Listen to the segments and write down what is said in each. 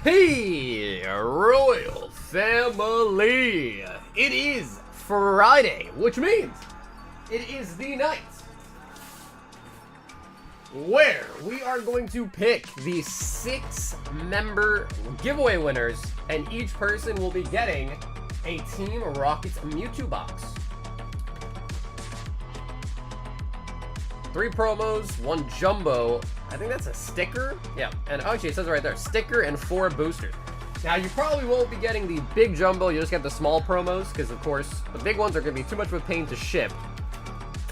Hey, Royal Family! It is Friday, which means it is the night where we are going to pick the 6-member giveaway winners, and each person will be getting a Team Rockets Mewtwo box. 3 promos, 1 jumbo. I think that's a sticker. Yeah, and actually it says it right there, sticker and 4 boosters. Now you probably won't be getting the big jumbo, you just get the small promos, because of course the big ones are going to be too much of a pain to ship.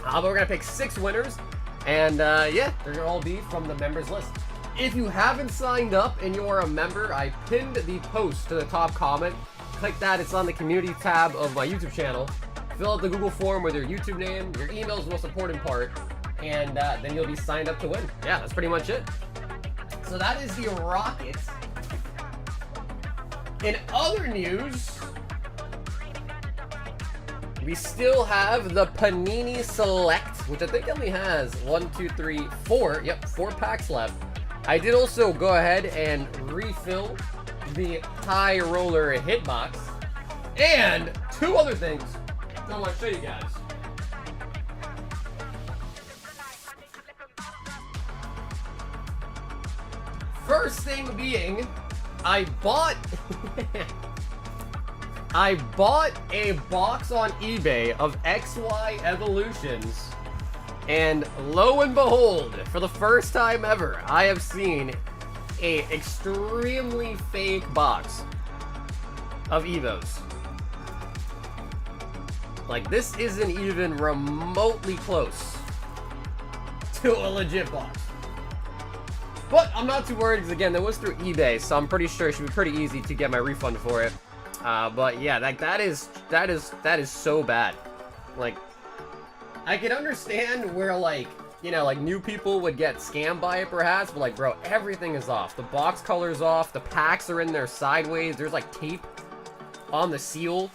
But we're going to pick 6 winners, and yeah, they're going to all be from the members list. If you haven't signed up and you are a member, I pinned the post to the top comment. Click that, it's on the community tab of my YouTube channel. Fill out the Google form with your YouTube name, your email is the most important part, and then you'll be signed up to win. Yeah, that's pretty much it. So that is the Rockets. In other news, we still have the Panini Select, which I think only has 1, 2, 3, 4. Yep, 4 packs left. I did also go ahead and refill the High Roller Hitbox. And 2 other things I want to show you guys. First thing being, I bought a box on eBay of XY Evolutions, and lo and behold, for the first time ever, I have seen a extremely fake box of Evos. Like, this isn't even remotely close to a legit box. But I'm not too worried, because again, that was through eBay, so I'm pretty sure it should be pretty easy to get my refund for it. But yeah, like that is so bad. Like, I can understand where, like, you know, like new people would get scammed by it perhaps, but like, bro, everything is off. The box color's off, the packs are in there sideways, there's like tape on the seal.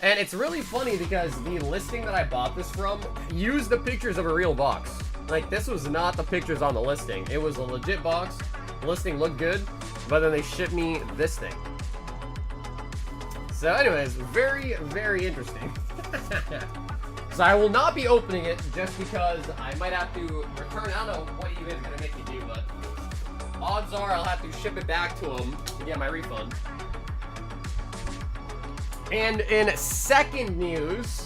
And it's really funny because the listing that I bought this from used the pictures of a real box. Like, this was not the pictures on the listing. It was a legit box. The listing looked good, but then they shipped me this thing. So anyways, very, very interesting. So I will not be opening it just because I might have to return. I don't know what eBay is going to make me do, but odds are I'll have to ship it back to them to get my refund. And in second news,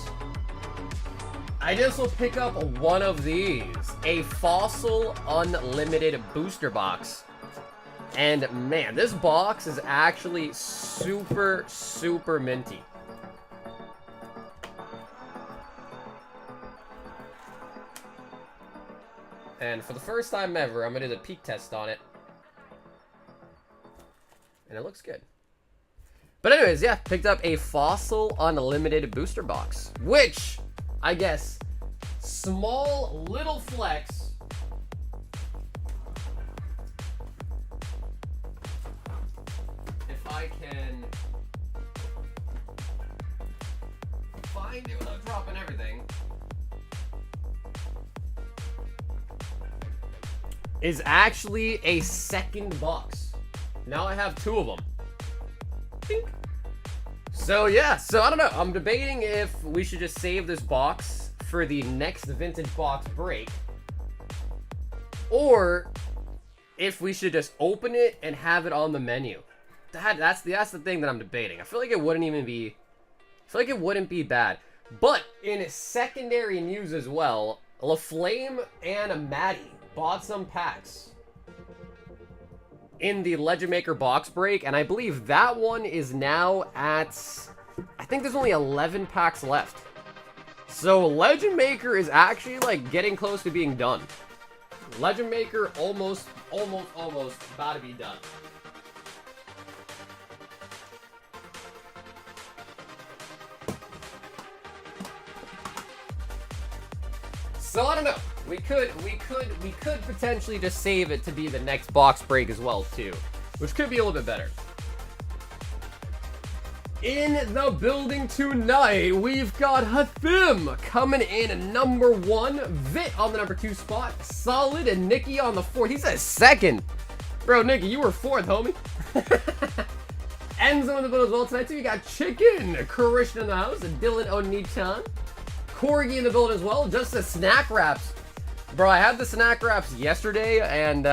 I just will pick up one of these, a Fossil Unlimited booster box. And man, this box is actually super, super minty. And for the first time ever, I'm gonna do the peek test on it. And it looks good. But anyways, yeah, picked up a Fossil Unlimited booster box, which, I guess, small little flex. If I can find it without dropping everything, is actually a second box. Now I have 2 of them. So yeah, so I don't know. I'm debating if we should just save this box for the next vintage box break, or if we should just open it and have it on the menu. That's the thing that I'm debating. I feel like it wouldn't be bad. But in secondary news as well, LaFlame and Maddie bought some packs in the Legend Maker box break, and I believe that one is now at, I think there's only 11 packs left. So Legend Maker is actually like getting close to being done. Legend Maker almost about to be done. So I don't know. We could potentially just save it to be the next box break as well too, which could be a little bit better. In the building tonight, we've got Hathim coming in number 1, Vit on the number 2 spot, Solid and Nikki on the 4th. He says 2nd. Bro, Nikki, you were 4th, homie. Enzo in the building as well tonight too. We got Chicken, Christian in the house, and Dylan Onichan. Corgi in the building as well. Just the snack wraps. Bro, I had the snack wraps yesterday, and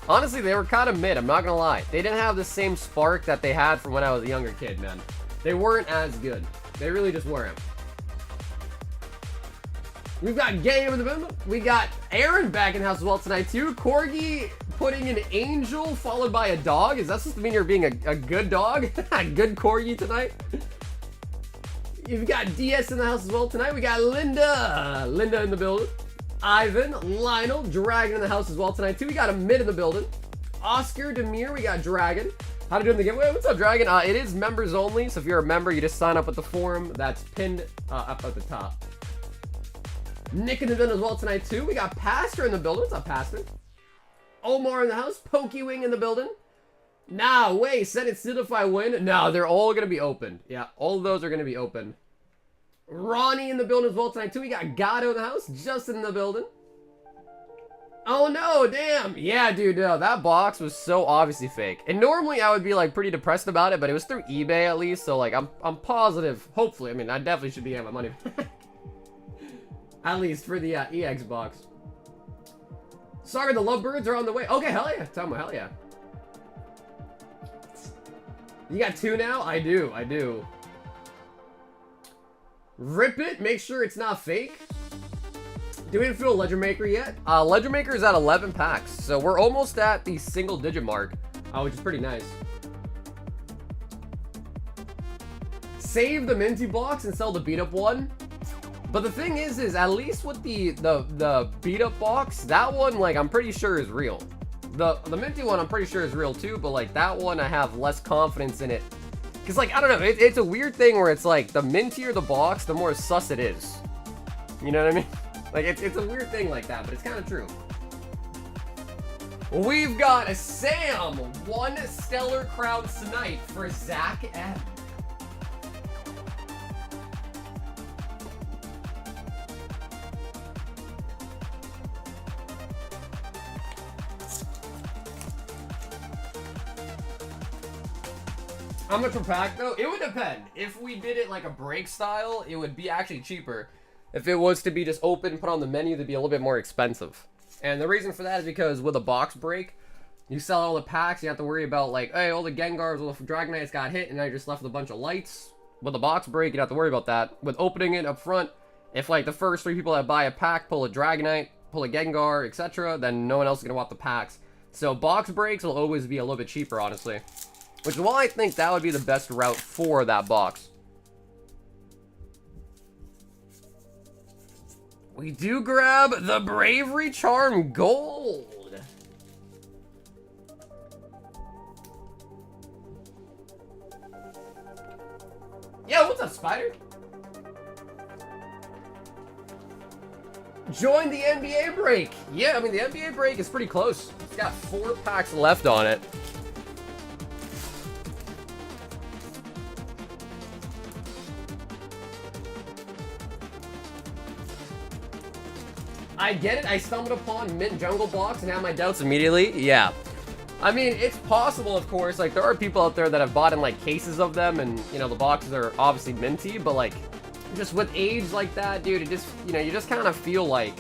honestly, they were kind of mid, I'm not gonna lie. They didn't have the same spark that they had from when I was a younger kid, man. They weren't as good. They really just weren't. We've got Game in the building. We got Aaron back in the house as well tonight too. Corgi putting an angel followed by a dog. Is that supposed to mean you're being a good dog? A good Corgi tonight? You've got DS in the house as well tonight. We got Linda. Linda in the building. Ivan, Lionel, Dragon in the house as well tonight too. We got a mid in the building. Oscar, Demir, we got Dragon. How to do in the giveaway? What's up, Dragon? It is members only, so if you're a member, you just sign up with the forum. That's pinned up at the top. Nick in the building as well tonight too. We got Pastor in the building. What's up, Pastor? Omar in the house. Pokewing in the building. Nah, wait. Send it still if I win. No, they're all going to be opened. Yeah, all of those are going to be open. Ronnie in the building as well tonight too. We got Gato in the house. Justin in the building. Oh no, damn. Yeah, dude, no, that box was so obviously fake. And normally I would be like pretty depressed about it, but it was through eBay at least, so like I'm positive. Hopefully, I mean, I definitely should be getting my money. At least for the EX box. Sorry, the lovebirds are on the way. Okay, hell yeah. Tell me, hell yeah. You got 2 now? I do. Rip it. Make sure it's not fake. Do we feel Ledger Maker yet? Ledger Maker is at 11 packs, so we're almost at the single digit mark, which is pretty nice. Save the minty box and sell the beat up one. But the thing is at least with the beat up box, that one, like, I'm pretty sure is real. The minty one, I'm pretty sure is real too, but like that one, I have less confidence in it. Cause like, I don't know, it's a weird thing where it's like the mintier the box, the more sus it is. You know what I mean? Like, it's a weird thing like that, but it's kind of true. We've got a Sam, 1 Stellar Crown Snipe for Zach M. How much per pack though? It would depend. If we did it like a break style, it would be actually cheaper. If it was to be just open, put on the menu, it'd be a little bit more expensive. And the reason for that is because with a box break, you sell all the packs, you have to worry about like, hey, all the Gengars, all the Dragonites got hit, and now you're just left with a bunch of lights. With a box break, you don't have to worry about that. With opening it up front, if like the first 3 people that buy a pack pull a Dragonite, pull a Gengar, etc., then no one else is gonna want the packs. So box breaks will always be a little bit cheaper, honestly. Which is why I think that would be the best route for that box. We do grab the Bravery Charm Gold. Yo, what's up, Spider? Join the NBA break. Yeah, I mean, the NBA break is pretty close. It's got 4 packs left on it. I get it. I stumbled upon Mint Jungle Box and had my doubts immediately. Yeah. I mean, it's possible, of course. Like, there are people out there that have bought in, like, cases of them, and, you know, the boxes are obviously minty, but, like, just with age like that, dude, it just, you know, you just kind of feel like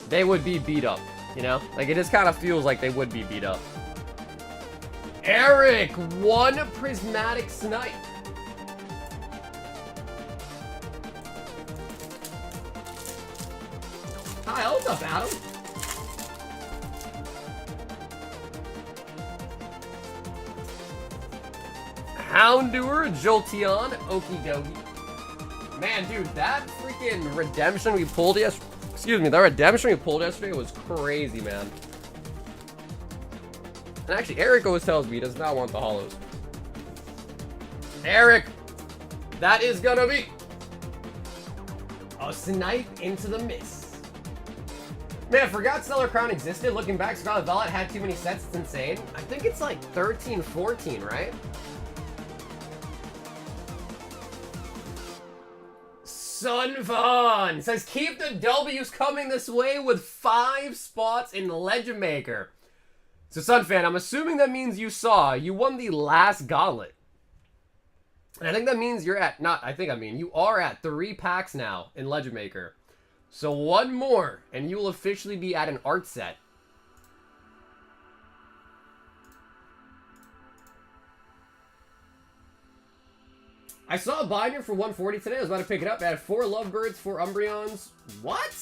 they would be beat up, you know? Like, it just kind of feels like they would be beat up. Eric, 1 Prismatic Snipe. Hi, what's up, Adam? Houndour, Jolteon, Okie dokie. Man, dude, that freaking redemption we pulled yesterday, that redemption we pulled yesterday was crazy, man. And actually, Eric always tells me he does not want the holos. Eric, that is gonna be a snipe into the mist. Man, I forgot Stellar Crown existed. Looking back, Scarlet Violet had too many sets. It's insane. I think it's like 13, 14, right? Sunfun says, keep the W's coming this way with 5 spots in Legend Maker. So, Sunfan, I'm assuming that means you won the last gauntlet. And I think that means you're at, you are at 3 packs now in Legend Maker. So one more, and you will officially be at an art set. I saw a binder for 140 today. I was about to pick it up. I had 4 Lovebirds, 4 Umbreons. What?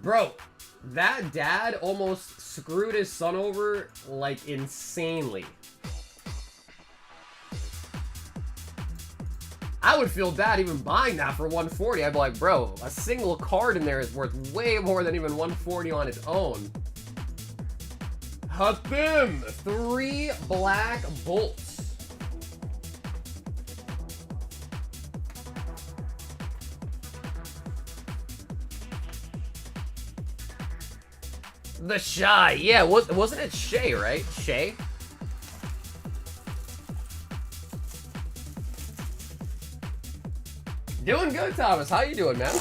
Bro, that dad almost screwed his son over, like, insanely. I would feel bad even buying that for 140. I'd be like, bro, a single card in there is worth way more than even 140 on its own. Hathim, 3 black bolts. The Shy, yeah, wasn't it Shay, right? Shay? Doing good, Thomas. How you doing, man?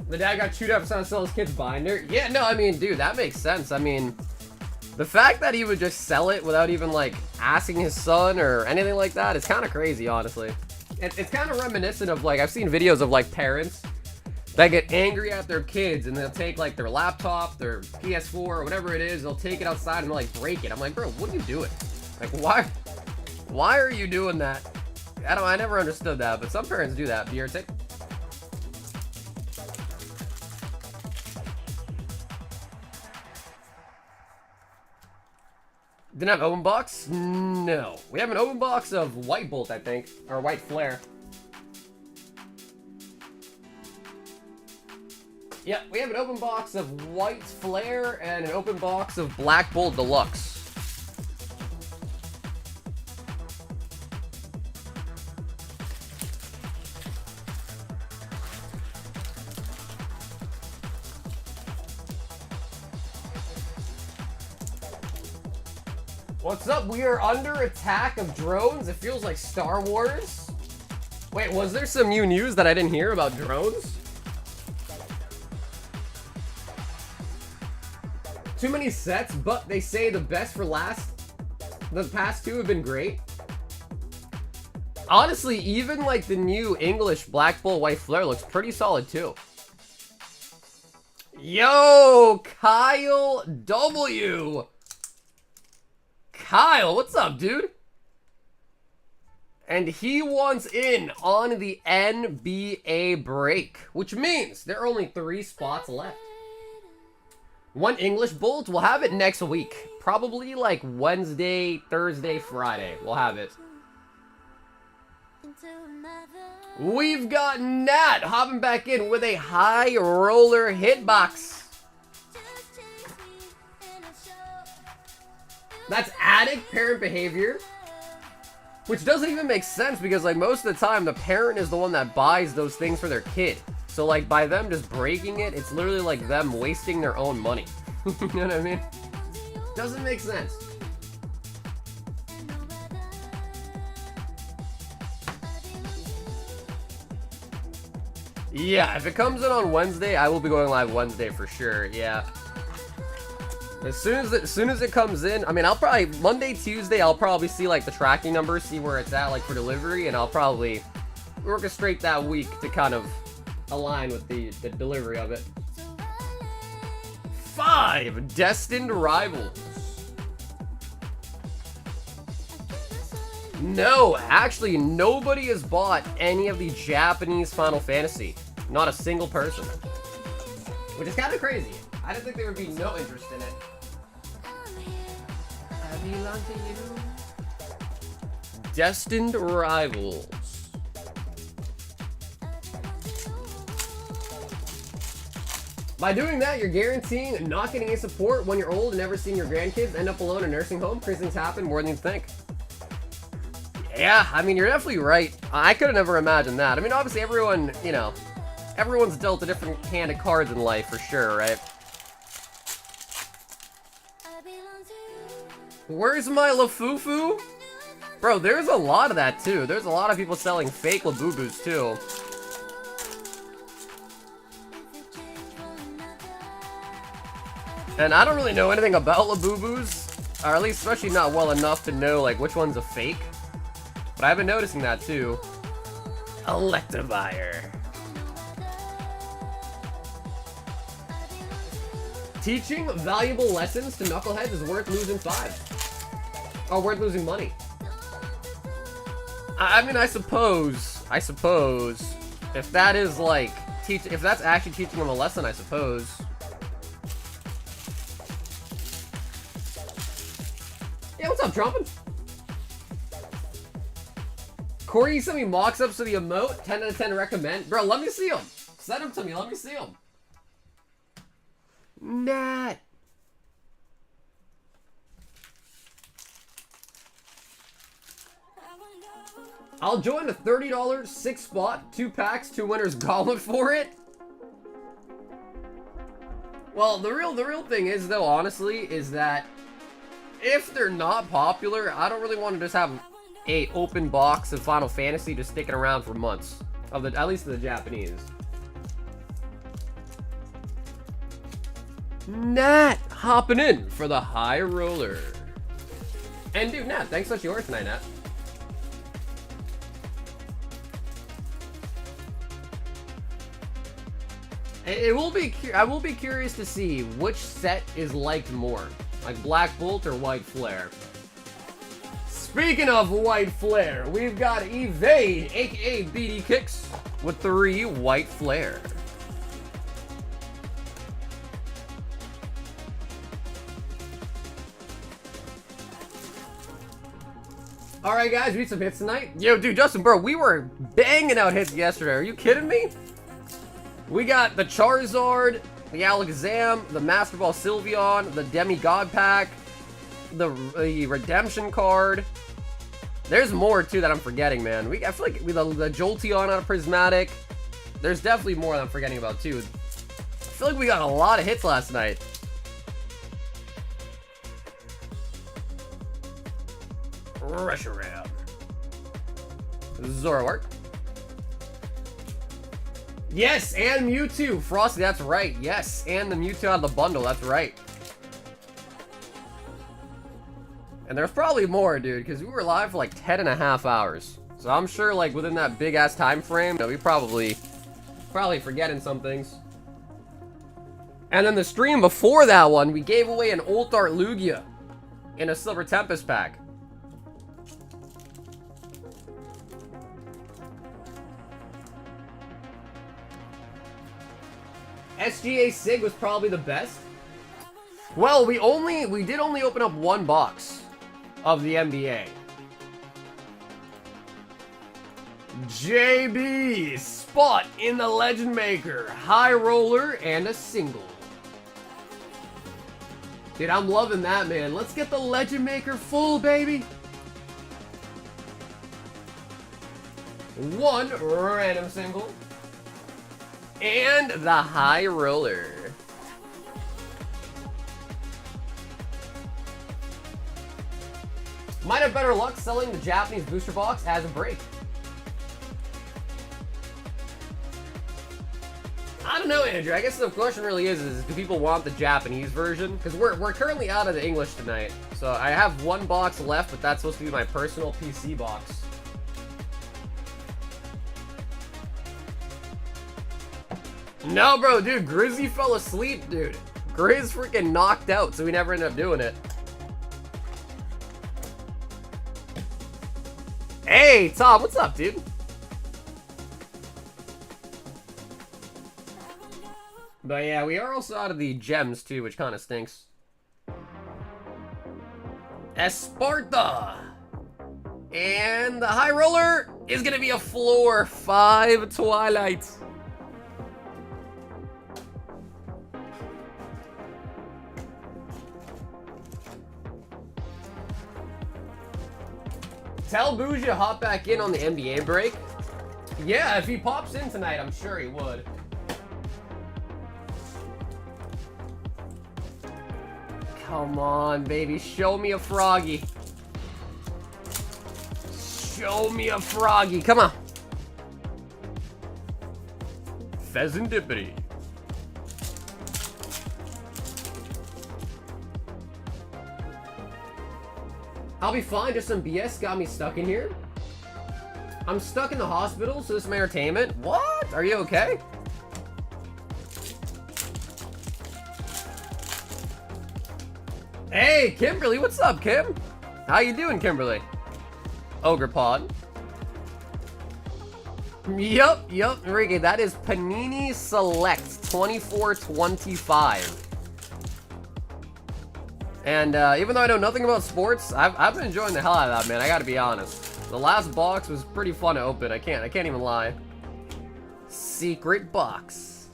The dad got chewed up to sell his kid's binder. Yeah, no, I mean, dude, that makes sense. I mean, the fact that he would just sell it without even, like, asking his son or anything like that is kind of crazy, honestly. It's kind of reminiscent of, like, I've seen videos of, like, parents that get angry at their kids and they'll take, like, their laptop, their PS4, or whatever it is, they'll take it outside and, like, break it. I'm like, bro, what are you doing? Like, why are you doing that? I never understood that, but some parents do that. Bjertic. Didn't have open box? No. We have an open box of White Bolt, I think. Or White Flare. Yeah, we have an open box of White Flare and an open box of Black Bolt Deluxe. What's up? We are under attack of drones. It feels like Star Wars. Wait, was there some new news that I didn't hear about drones? Too many sets, but they say the best for last. The past 2 have been great. Honestly, even like the new English Black Bolt White Flare looks pretty solid too. Yo, Kyle W. Kyle, what's up, dude? And he wants in on the NBA break, which means there are only 3 spots left. 1 English Bolt, we'll have it next week. Probably like Wednesday, Thursday, Friday. We'll have it. We've got Nat hopping back in with a high roller hitbox. That's addict parent behavior, which doesn't even make sense because, like, most of the time the parent is the one that buys those things for their kid. So, like, by them just breaking it, it's literally like them wasting their own money. You know what I mean? Doesn't make sense. Yeah, if it comes in on Wednesday, I will be going live Wednesday for sure. Yeah. As soon as it comes in, I mean, I'll probably Monday, Tuesday, I'll probably see like the tracking numbers, see where it's at, like for delivery, and I'll probably orchestrate that week to kind of align with the delivery of it. 5 Destined Rivals. No, actually, nobody has bought any of the Japanese Final Fantasy. Not a single person. Which is kind of crazy. I didn't think there would be no interest in it. I belong to you. Destined Rivals. By doing that, you're guaranteeing not getting any support when you're old and never seeing your grandkids, end up alone in a nursing home. Crazy things happen more than you think. Yeah, I mean, you're definitely right. I could have never imagined that. I mean, obviously everyone, you know, everyone's dealt a different hand of cards in life for sure, right? Where's my Lafufu? Bro, there's a lot of that too. There's a lot of people selling fake Labubus too. And I don't really know anything about Labubus, or at least especially not well enough to know like which one's a fake. But I've been noticing that too. Electivire. Teaching valuable lessons to knuckleheads is worth losing 5. Or worth losing money. I mean, I suppose, if that is like, if that's actually teaching them a lesson, I suppose. Yeah, what's up, Trumpin'? Corey sent me mock-ups of the emote, 10 out of 10 recommend. Bro, let me see them. Send them to me, let me see them. Nat. I'll join a $30 6-spot, 2 packs, 2 winners gauntlet for it. Well, the real thing is though, honestly, is that if they're not popular, I don't really want to just have a open box of Final Fantasy just sticking around for months. At least the Japanese. Nat hopping in for the high roller. And dude, Nat, thanks so much for yours tonight, Nat. I will be curious to see which set is liked more, like Black Bolt or White Flare. Speaking of White Flare, we've got Evade, aka BD Kicks, with 3 White Flare. Alright guys, we need some hits tonight. Yo dude, Justin, bro, we were banging out hits yesterday. Are you kidding me? We got the Charizard, the Alakazam, the Master Ball Sylveon, the Demigod pack, the Redemption card. There's more too that I'm forgetting, man. I feel like with the Jolteon out of Prismatic. There's definitely more that I'm forgetting about too. I feel like we got a lot of hits last night. Reshiram. Zoroark. Yes, and Mewtwo. Frosty, that's right. Yes, and the Mewtwo out of the bundle. That's right. And there's probably more, dude, because we were live for like 10.5 hours. So I'm sure, like, within that big-ass time frame, we probably forgetting some things. And then the stream before that one, we gave away an Ultart Lugia in a Silver Tempest pack. SGA Sig was probably the best. Well, we did only open up 1 box of the NBA. JB spot in the Legend Maker, high roller, and a single. Dude, I'm loving that, man. Let's get the Legend Maker full, baby. 1 random single. And the high roller. Might have better luck selling the Japanese booster box as a break. I don't know, Andrew. I guess the question really is do people want the Japanese version? Because we're currently out of the English tonight. So I have 1 box left, but that's supposed to be my personal PC box. No, bro, dude, Grizzy fell asleep, dude. Grizz freaking knocked out, so we never ended up doing it. Hey, Tom, what's up, dude? But yeah, we are also out of the gems, too, which kind of stinks. Esparta! And the high roller is going to be a floor 5 Twilight. Tell Bougie to hop back in on the NBA break. Yeah, if he pops in tonight, I'm sure he would. Come on, baby. Show me a froggy. Show me a froggy. Come on. Pheasantipity. I'll be fine. Just some BS got me stuck in here. I'm stuck in the hospital, so this is my entertainment. What? Are you okay? Hey, Kimberly. What's up, Kim? How you doing, Kimberly? Ogre Pod. Yup, Enrique, that is Panini Select 2425. And even though I know nothing about sports, I've been enjoying the hell out of that, man. I gotta be honest. The last box was pretty fun to open. I can't even lie. Secret box.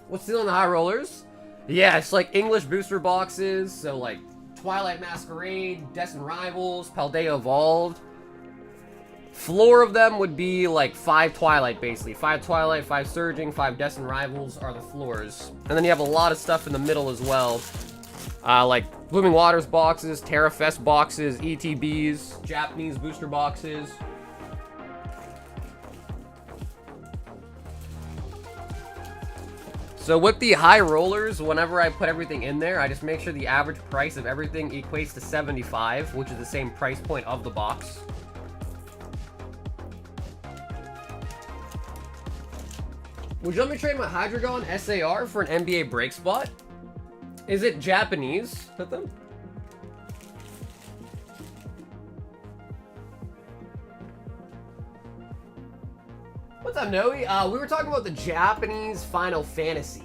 What's still in the high rollers? Yeah, it's like English booster boxes. So like Twilight Masquerade, Destined Rivals, Paldea Evolved. Floor of them would be like 5 Twilight, basically. 5 Twilight, 5 Surging, 5 Destined Rivals are the floors. And then you have a lot of stuff in the middle as well. Like Blooming Waters boxes, Terra Fest boxes, ETBs, Japanese booster boxes. So with the high rollers, whenever I put everything in there, I just make sure the average price of everything equates to 75, which is the same price point of the box. Would you let me trade my Hydreigon SAR for an NBA break spot? Is it Japanese? Hit them. What's up, Noe? We were talking about the Japanese Final Fantasy.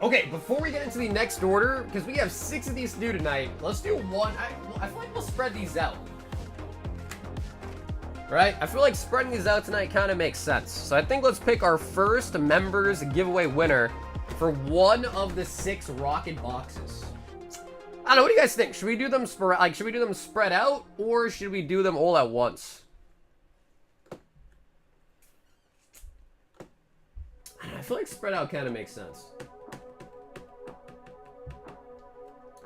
Okay, before we get into the next order, because we have 6 of these to do tonight, let's do one. I feel like we'll spread these out. Right? I feel like spreading these out tonight kind of makes sense. So I think let's pick our first members giveaway winner for one of the 6 rocket boxes. I don't know, what do you guys think? Should we do them spread out, or should we do them all at once? I feel like spread out kind of makes sense.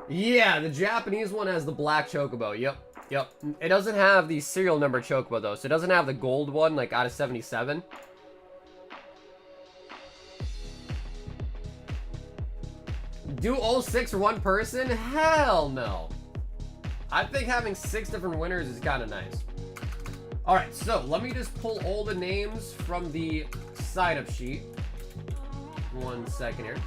Yeah, the Japanese one has the black chocobo. Yep. It doesn't have the serial number chocobo though, so it doesn't have the gold one like out of 77. Do all 6 for one person? Hell no. I think having 6 different winners is kind of nice. Alright, so let me just pull all the names from the sign-up sheet. 1 second here.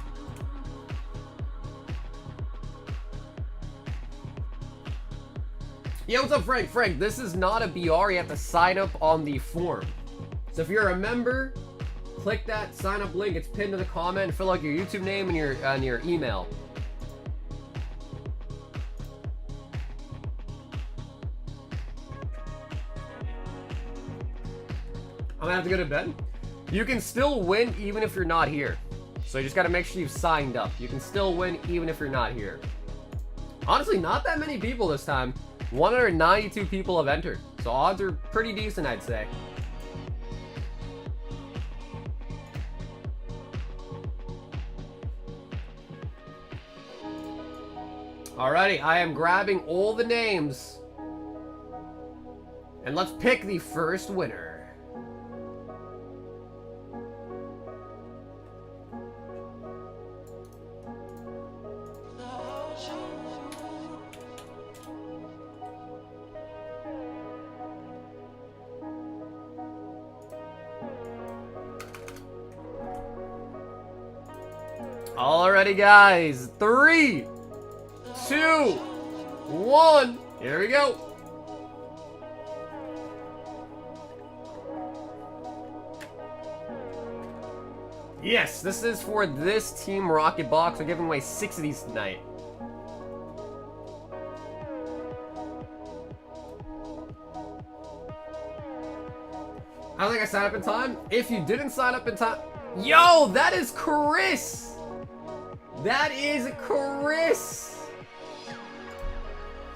Yeah, what's up, Frank? Frank, this is not a BR. You have to sign up on the form. So if you're a member, click that sign up link. It's pinned to the comment. Fill out your YouTube name and your email. I'm gonna have to go to bed. You can still win even if you're not here. So you just gotta make sure you've signed up. You can still win even if you're not here. Honestly, not that many people this time. 192 people have entered. So odds are pretty decent, I'd say. Alrighty, I am grabbing all the names. And let's pick the first winner. Alrighty, guys. 3, 2, 1. Here we go. Yes, this is for this Team Rocket box. We're giving away 6 of these tonight. I don't think I signed up in time. If you didn't sign up in time... Yo, that is Chris! That is Chris!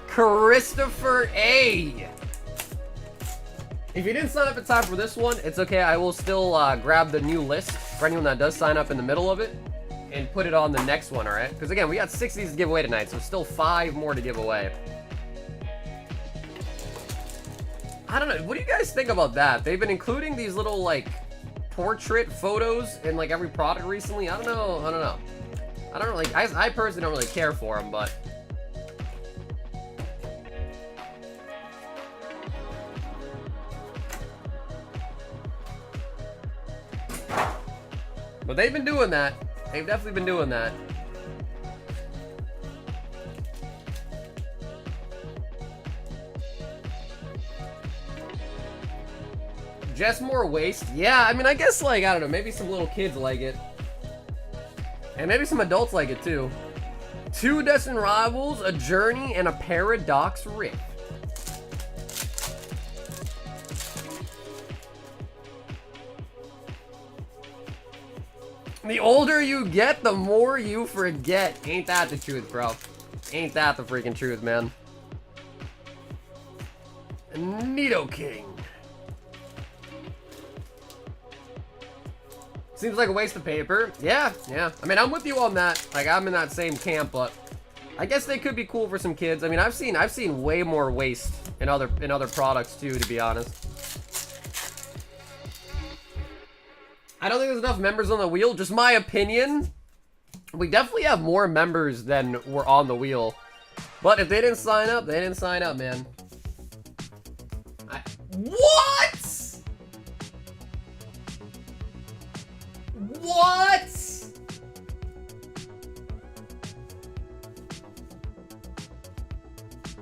Christopher A. If you didn't sign up in time for this one, it's okay. I will still grab the new list for anyone that does sign up in the middle of it. and put it on the next one, alright? Because again, we got 6 of these to give away tonight, so still 5 more to give away. I don't know, what do you guys think about that? They've been including these little, like, portrait photos in, like, every product recently. I don't know. I personally don't really care for them, but... But they've been doing that. They've definitely been doing that. Just more waste? Yeah, I mean, I guess, like, I don't know, maybe some little kids like it. And maybe some adults like it, too. 2 Destined Rivals, a Journey, and a Paradox Rift. The older you get, the more you forget. Ain't that the truth, bro? Ain't that the freaking truth, man? Nidoking. Seems like a waste of paper. Yeah. I mean, I'm with you on that. Like, I'm in that same camp, but I guess they could be cool for some kids. I mean, I've seen way more waste in other products too, to be honest. I don't think there's enough members on the wheel. Just my opinion. We definitely have more members than were on the wheel. But if they didn't sign up, they didn't sign up, man. What? What?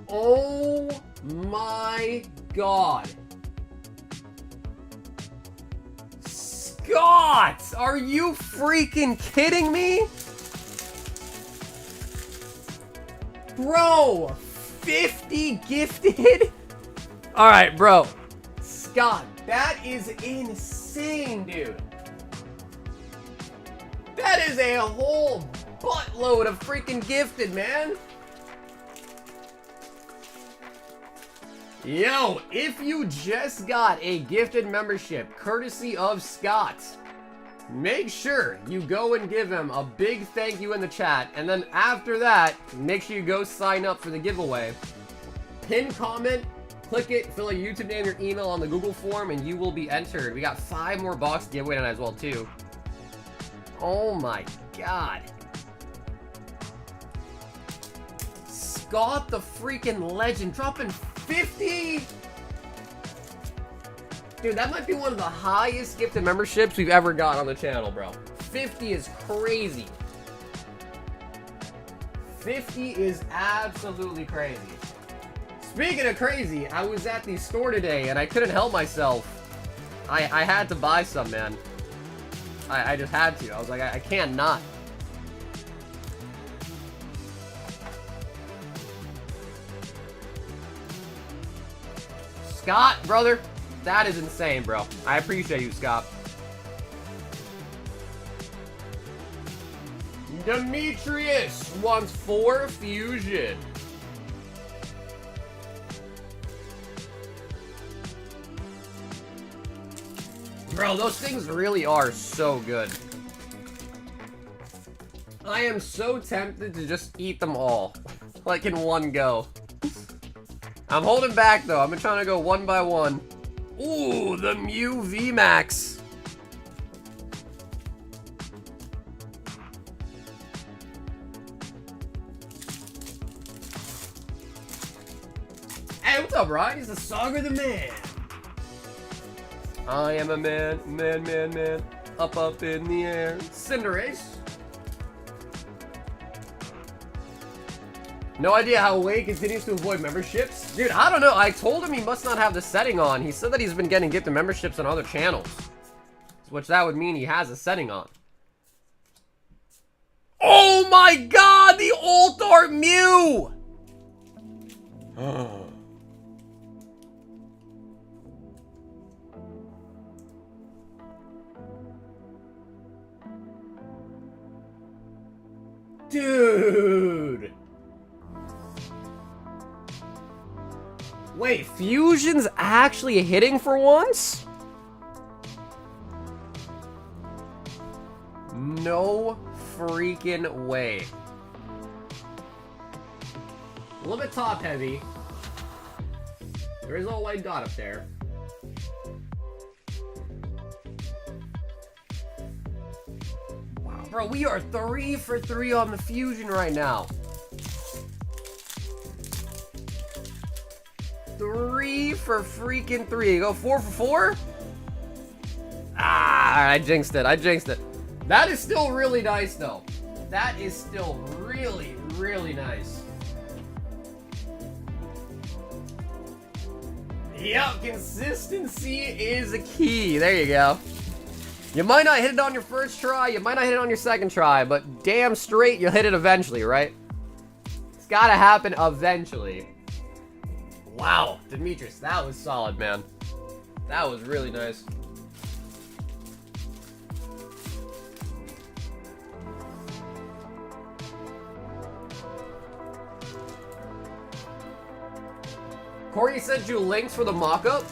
Oh my God. Scott! Are you freaking kidding me? Bro, 50 gifted? Alright, bro. Scott, that is insane, dude. That is a whole buttload of freaking gifted, man. Yo, if you just got a gifted membership courtesy of Scott, make sure you go and give him a big thank you in the chat. And then after that, make sure you go sign up for the giveaway. Pin comment, click it, fill a YouTube name, your email on the Google form, and you will be entered. We got 5 more boxes to give away tonight as well, too. Oh my God. Scott the freaking legend dropping 50. Dude, that might be one of the highest gifted memberships we've ever got on the channel, bro. 50 is crazy. 50 is absolutely crazy. Speaking of crazy, I was at the store today and I couldn't help myself. I had to buy some, man. I just had to. I was like, I can't not. Scott, brother, that is insane, bro. I appreciate you, Scott. Demetrius wants 4 fusion. Bro, those things really are so good. I am so tempted to just eat them all, like in one go. I'm holding back, though. I'm trying to go one by one. Ooh, the Mew VMAX. Hey, what's up, Ryan? He's the Saga the Man. I am a man, man. Up in the air. Cinderace. No idea how Wade continues to avoid memberships. Dude, I don't know. I told him he must not have the setting on. He said that he's been getting gifted memberships on other channels. Which that would mean he has a setting on. Oh my God! The Alt Art Mew! Dude! Wait, Fusion's actually hitting for once? No freaking way. A little bit top heavy. There is a little white dot up there. Wow, bro, we are 3 for 3 on the fusion right now. 3 for freaking 3. Go 4 for 4? Ah, I jinxed it. I jinxed it. That is still really nice, though. That is still really, really nice. Yep, consistency is a key. There you go. You might not hit it on your first try, you might not hit it on your second try, but damn straight you'll hit it eventually, right? It's gotta happen eventually. Wow, Demetrius, that was solid, man. That was really nice. Corey sent you links for the mock-up?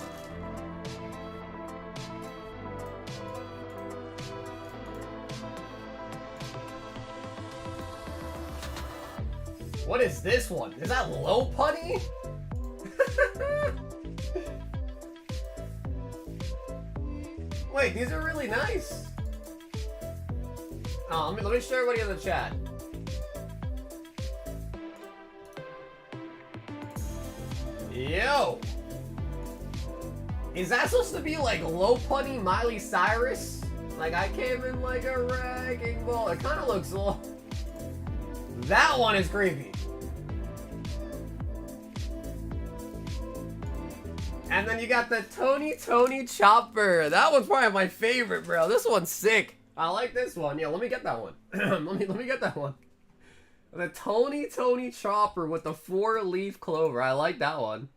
What is this one? Is that low putty? Wait, these are really nice. Oh, let me show everybody in the chat. Yo! Is that supposed to be like low putty Miley Cyrus? Like I came in like a wrecking ball. It kind of looks low. That one is creepy. And then you got the Tony Chopper. That one's probably my favorite, bro. This one's sick. I like this one. Yeah, let me get that one. let me get that one. The Tony Chopper with the 4-leaf clover. I like that one.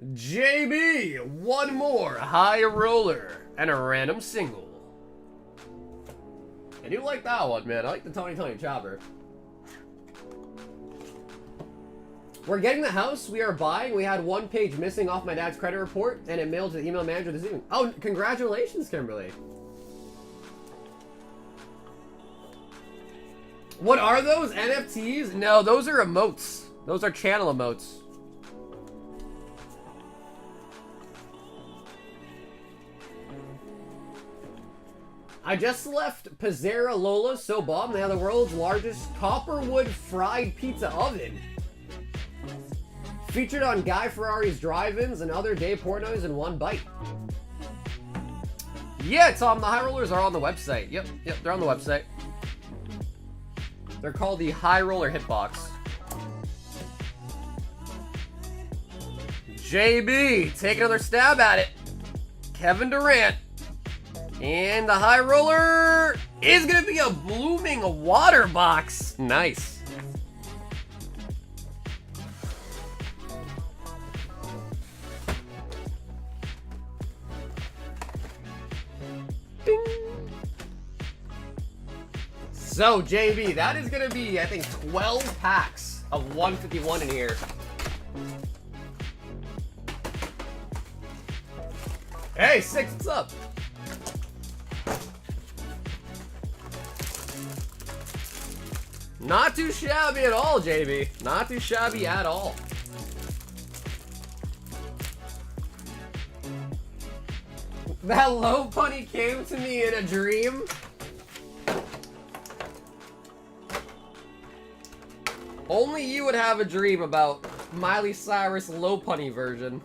JB, one more high roller and a random single. I do like that one, man. I like the Tony Chopper. We're getting the house we are buying. We had one page missing off my dad's credit report, and it mailed to the email manager this evening. Oh, congratulations, Kimberly. What are those? NFTs? No, those are emotes. Those are channel emotes. I just left Pizzera Lola so bomb. They have the world's largest copperwood fried pizza oven. Featured on Guy Ferrari's drive-ins and other day pornos in one bite. Yeah, Tom, the high rollers are on the website. Yep, they're on the website. They're called the High Roller Hitbox. JB, take another stab at it. Kevin Durant. And the High Roller is going to be a blooming water box. Nice. Ding. So, JB, that is going to be, I think, 12 packs of 151 in here. Hey, Six, what's up? Not too shabby at all, JB. Not too shabby at all. That low punny came to me in a dream. Only you would have a dream about Miley Cyrus low punny version.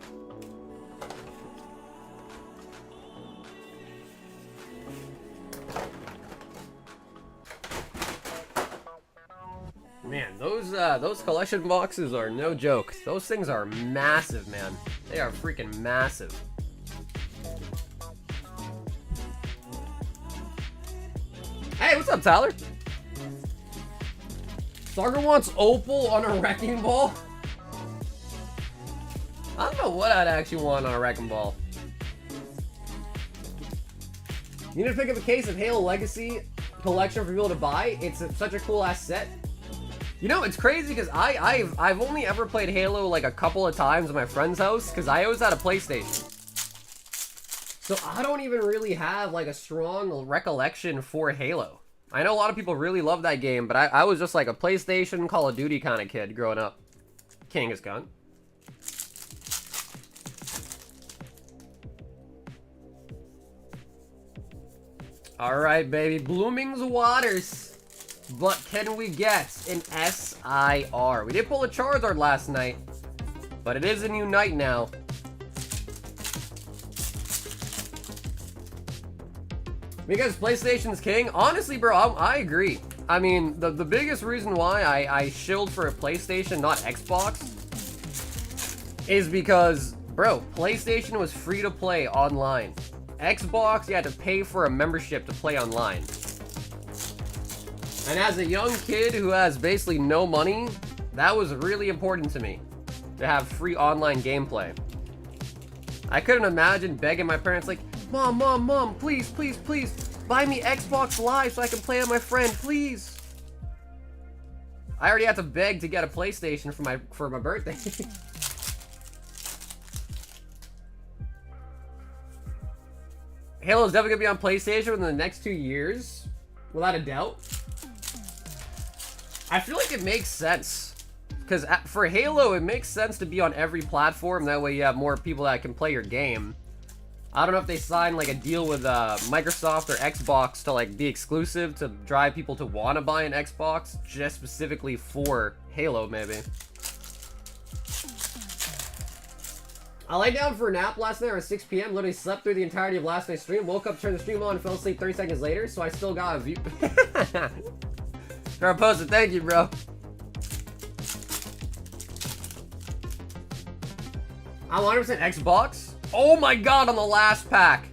Man, those collection boxes are no joke. Those things are massive, man. They are freaking massive. Hey, what's up, Tyler? Sarger wants Opal on a wrecking ball? I don't know what I'd actually want on a wrecking ball. You need to pick up a case of Halo Legacy collection for people to buy. It's such a cool ass set. You know, it's crazy because I've only ever played Halo like a couple of times at my friend's house because I always had a PlayStation. So I don't even really have like a strong recollection for Halo. I know a lot of people really love that game, but I was just like a PlayStation, Call of Duty kind of kid growing up. King is gone. Alright, baby. Blooming's Waters. But can we get an SIR? We did pull a Charizard last night, but it is a new night now. Because PlayStation's king? Honestly, bro, I agree. I mean, the biggest reason why I shilled for a PlayStation, not Xbox, is because, bro, PlayStation was free to play online. Xbox, you had to pay for a membership to play online. And as a young kid who has basically no money, that was really important to me, to have free online gameplay. I couldn't imagine begging my parents like, Mom, please, buy me Xbox Live so I can play with my friend, please. I already had to beg to get a PlayStation for my birthday. Halo's definitely gonna be on PlayStation within the next 2 years, without a doubt. I feel like it makes sense, because for Halo, it makes sense to be on every platform. That way you have more people that can play your game. I don't know if they signed like a deal with Microsoft or Xbox to like be exclusive to drive people to want to buy an Xbox just specifically for Halo, maybe. I lay down for a nap last night around 6 p.m. Literally slept through the entirety of last night's stream. Woke up, turned the stream on, and fell asleep 30 seconds later. So I still got a view. Try to post it. Thank you, bro. I'm 100% Xbox. Oh my god, on the last pack.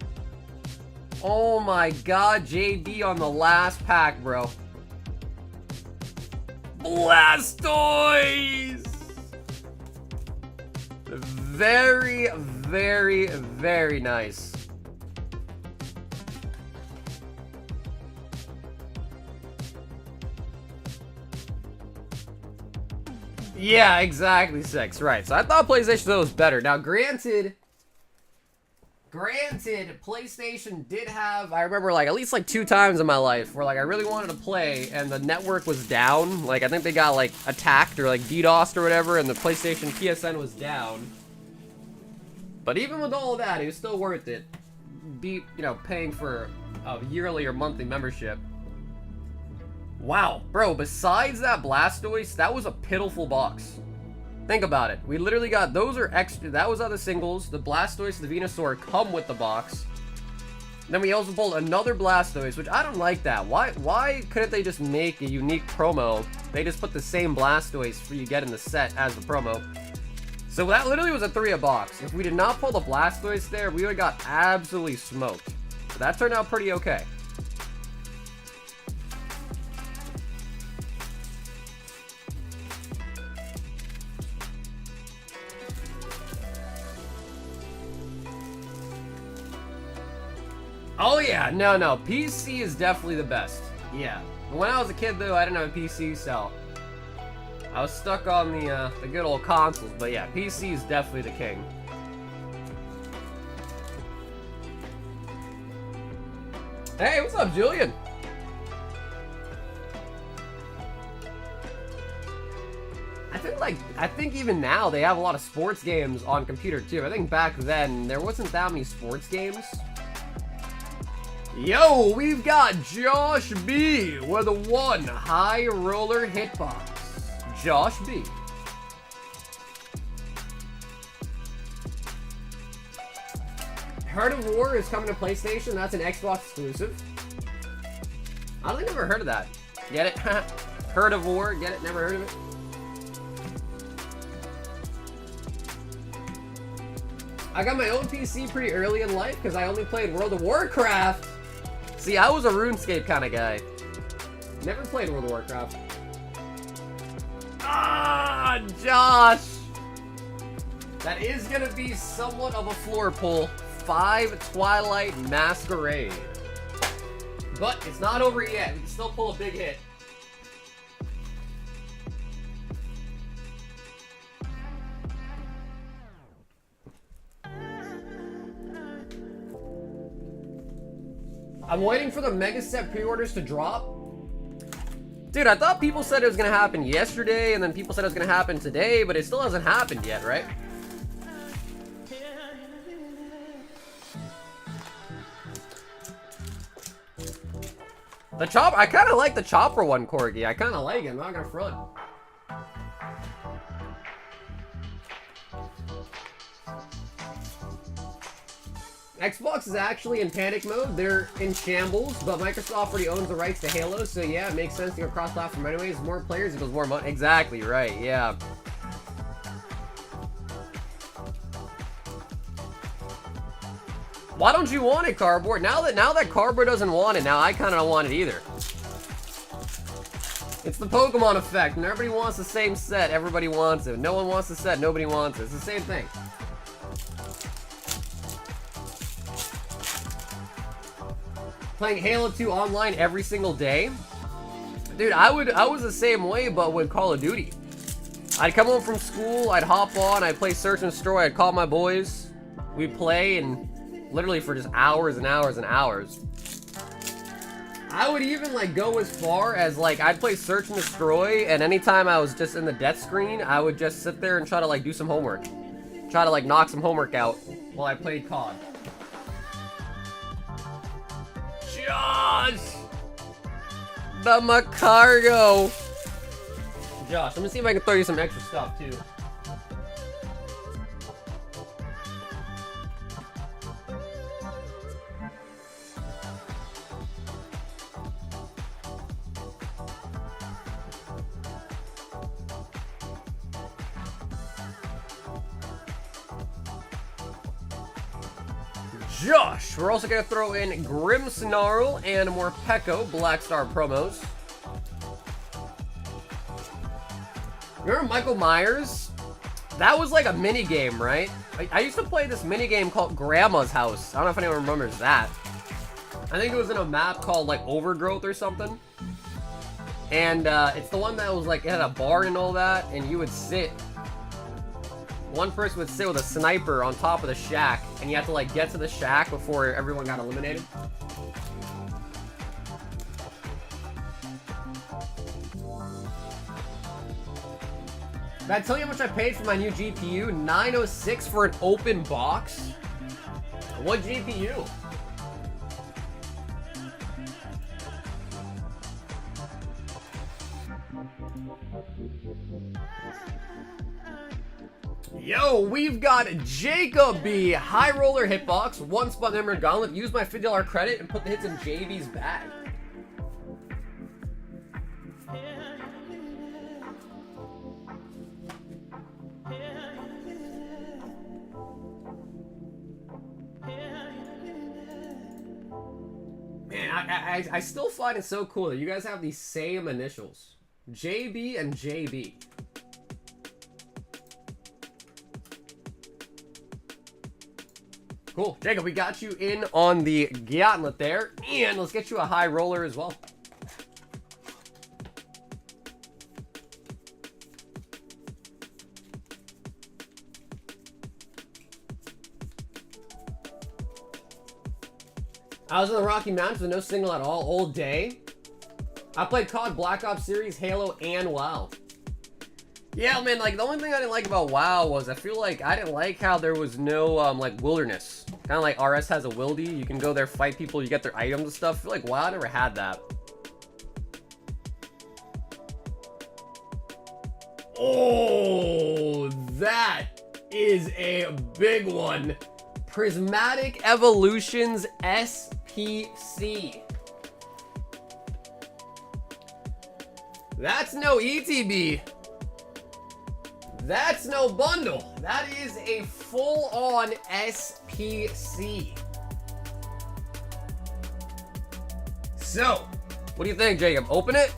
Oh my god, JD on the last pack, bro. Blastoise! Very, very nice. Yeah, exactly, 6. Right, so I thought PlayStation was better. Now, granted, PlayStation did have, I remember like at least like 2 times in my life where like I really wanted to play and the network was down. Like I think they got like attacked or like DDoSed or whatever and the PlayStation PSN was down. But even with all of that, it was still worth it. Paying for a yearly or monthly membership. Wow, bro, besides that Blastoise, that was a pitiful box. Think about it. We literally got, those are extra, that was other singles. The Blastoise and the Venusaur come with the box. Then we also pulled another Blastoise, which I don't like that. Why couldn't they just make a unique promo? They just put the same Blastoise for you get in the set as the promo. So that literally was a 3 a box. If we did not pull the Blastoise there, we would have got absolutely smoked. So that turned out pretty okay. Oh yeah, no, PC is definitely the best. Yeah. When I was a kid though, I didn't have a PC, so I was stuck on the good old consoles. But yeah, PC is definitely the king. Hey, what's up, Julian? I think even now they have a lot of sports games on computer too. I think back then there wasn't that many sports games. Yo, we've got Josh B with a 1 high roller hitbox. Josh B. Heart of War is coming to PlayStation. That's an Xbox exclusive. I don't think I've ever heard of that. Get it? Heart of War. Get it? Never heard of it. I got my own PC pretty early in life because I only played World of Warcraft. See, I was a RuneScape kind of guy. Never played World of Warcraft. Ah, Josh! That is going to be somewhat of a floor pull. 5 Twilight Masquerade. But it's not over yet. We can still pull a big hit. I'm waiting for the mega set pre-orders to drop. Dude, I thought people said it was gonna happen yesterday, and then people said it was gonna happen today, but it still hasn't happened yet, right? The chopper, I kind of like the chopper one, Corgi. I kind of like it. I'm not gonna front. Xbox is actually in panic mode. They're in shambles, but Microsoft already owns the rights to Halo, so yeah, it makes sense to go cross-platform anyways. More players equals more money. Exactly, right, yeah. Why don't you want it, Cardboard? Now that Cardboard doesn't want it, now I kind of don't want it either. It's the Pokemon effect. When everybody wants the same set, everybody wants it. When no one wants the set, nobody wants it. It's the same thing. Playing Halo 2 online every single day? Dude, I was the same way, but with Call of Duty. I'd come home from school, I'd hop on, I'd play Search and Destroy, I'd call my boys, we'd play, and literally for just hours and hours and hours. I would even like go as far as like I'd play Search and Destroy, and anytime I was just in the death screen, I would just sit there and try to like do some homework. Try to like knock some homework out while I played COD. Josh! The Macargo! Josh, let me see if I can throw you some extra stuff too. Josh! We're also going to throw in Grimmsnarl and more Pekko Black Star promos. Remember Michael Myers? That was like a mini game, right? I used to play this mini game called Grandma's House. I don't know if anyone remembers that. I think it was in a map called like Overgrowth or something. And it's the one that was like, it had a bar and all that, and you would sit. One person would sit with a sniper on top of the shack, and you have to like get to the shack before everyone got eliminated. Did I tell you how much I paid for my new GPU? $906 for an open box? What GPU? Yo, we've got Jacob B. High Roller Hitbox, one spot memory gauntlet. Use my $50 credit and put the hits in JB's bag. Man, I still find it so cool that you guys have these same initials. JB and JB. Cool. Jacob, we got you in on the gauntlet there, and let's get you a high roller as well. I was in the Rocky Mountains with no signal at all day. I played COD, Black Ops series, Halo, and WoW. Yeah, man, like, the only thing I didn't like about WoW was I feel like I didn't like how there was no, like, wilderness. Kind of like RS has a wildy. You can go there, fight people, you get their items and stuff. I feel like WoW never had that. Oh, that is a big one. Prismatic Evolutions SPC. That's no ETB. That's no bundle. That is a full-on SPC. So, what do you think, Jacob? Open it?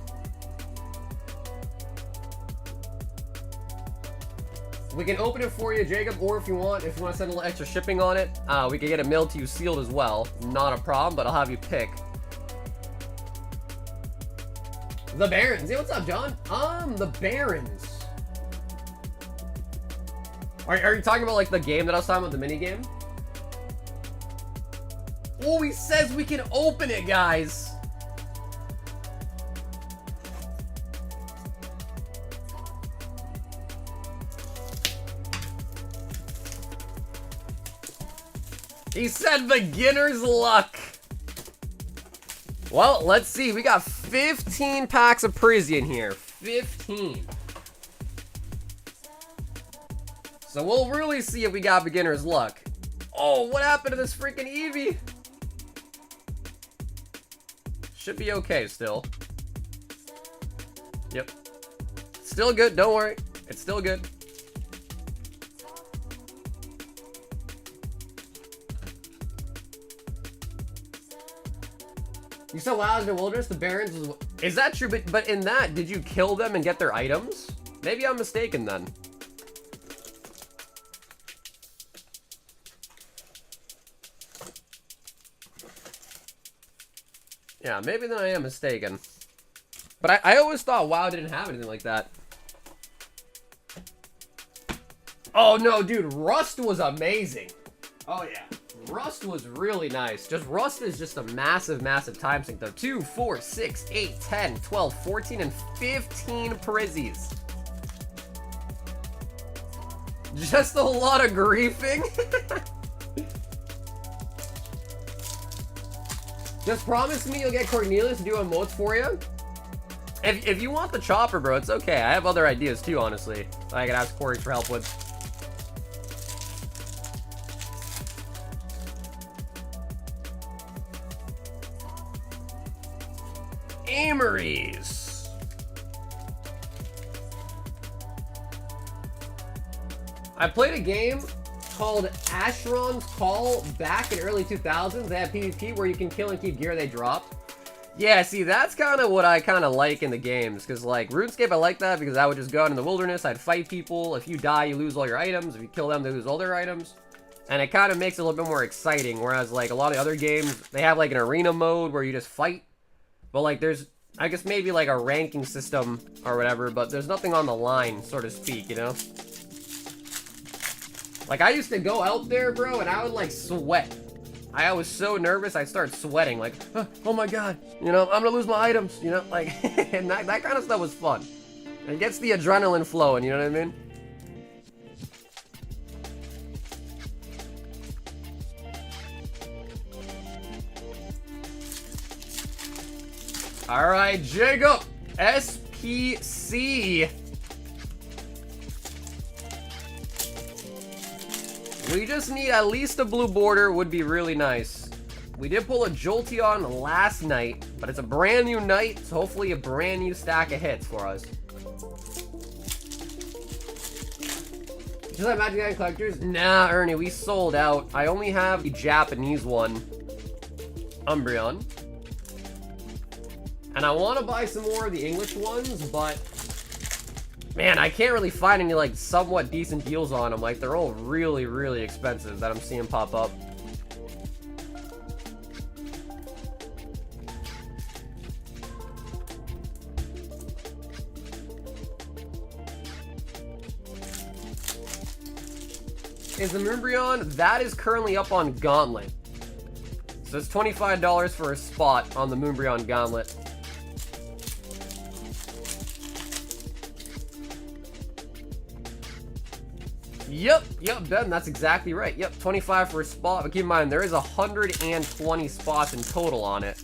We can open it for you, Jacob, or if you want to send a little extra shipping on it, we can get it mailed to you sealed as well. Not a problem, but I'll have you pick. The Barons. Hey, what's up, John? The Barons. Are you talking about like the game that I was talking about, the mini game? Oh, he says we can open it, guys. He said beginner's luck. Well, let's see. We got 15 packs of Prisian here. 15. So we'll really see if we got beginner's luck. Oh, what happened to this freaking Eevee? Should be okay still. Yep. Still good, don't worry. It's still good. You saw Wild in the Wilderness, the Barons was... Is that true? But in that, did you kill them and get their items? Maybe I'm mistaken then. Yeah, maybe then I am mistaken. But I always thought WoW didn't have anything like that. Oh no, dude, Rust was amazing. Oh yeah. Rust was really nice. Rust is just a massive, massive time sink though. 2, 4, 6, 8, 10, 12, 14, and 15 Prizzies. Just a lot of griefing. Just promise me you'll get Cornelius to do emotes for you. If you want the chopper, bro, it's okay. I have other ideas too, honestly, that I could ask Corey for help with. Amories. I played a game called Asheron's Call back in early 2000s. They had PvP where you can kill and keep gear they dropped. Yeah, see, that's kind of what I kind of like in the games, because like RuneScape, I like that because I would just go out in the wilderness, I'd fight people. If you die, you lose all your items. If you kill them, they lose all their items. And it kind of makes it a little bit more exciting, whereas like a lot of other games, they have like an arena mode where you just fight. But like there's, I guess maybe like a ranking system or whatever, but there's nothing on the line, so to speak, you know? Like I used to go out there, bro, and I would like sweat. I was so nervous, I'd start sweating, like, oh my god, you know, I'm gonna lose my items, you know, like, and that kind of stuff was fun. It gets the adrenaline flowing, you know what I mean? Alright, Jacob, SPC. We just need at least a blue border, would be really nice. We did pull a Jolteon last night, but it's a brand new night, so hopefully a brand new stack of hits for us. Just like Magic Item Collectors? Nah, Ernie, we sold out. I only have the Japanese one, Umbreon. And I want to buy some more of the English ones, but... man, I can't really find any, like, somewhat decent deals on them. Like, they're all really, really expensive that I'm seeing pop up. Is the Umbreon? That is currently up on Gauntlet. So it's $25 for a spot on the Umbreon Gauntlet. Yep, Ben, that's exactly right. Yep, 25 for a spot, but keep in mind, there is 120 spots in total on it.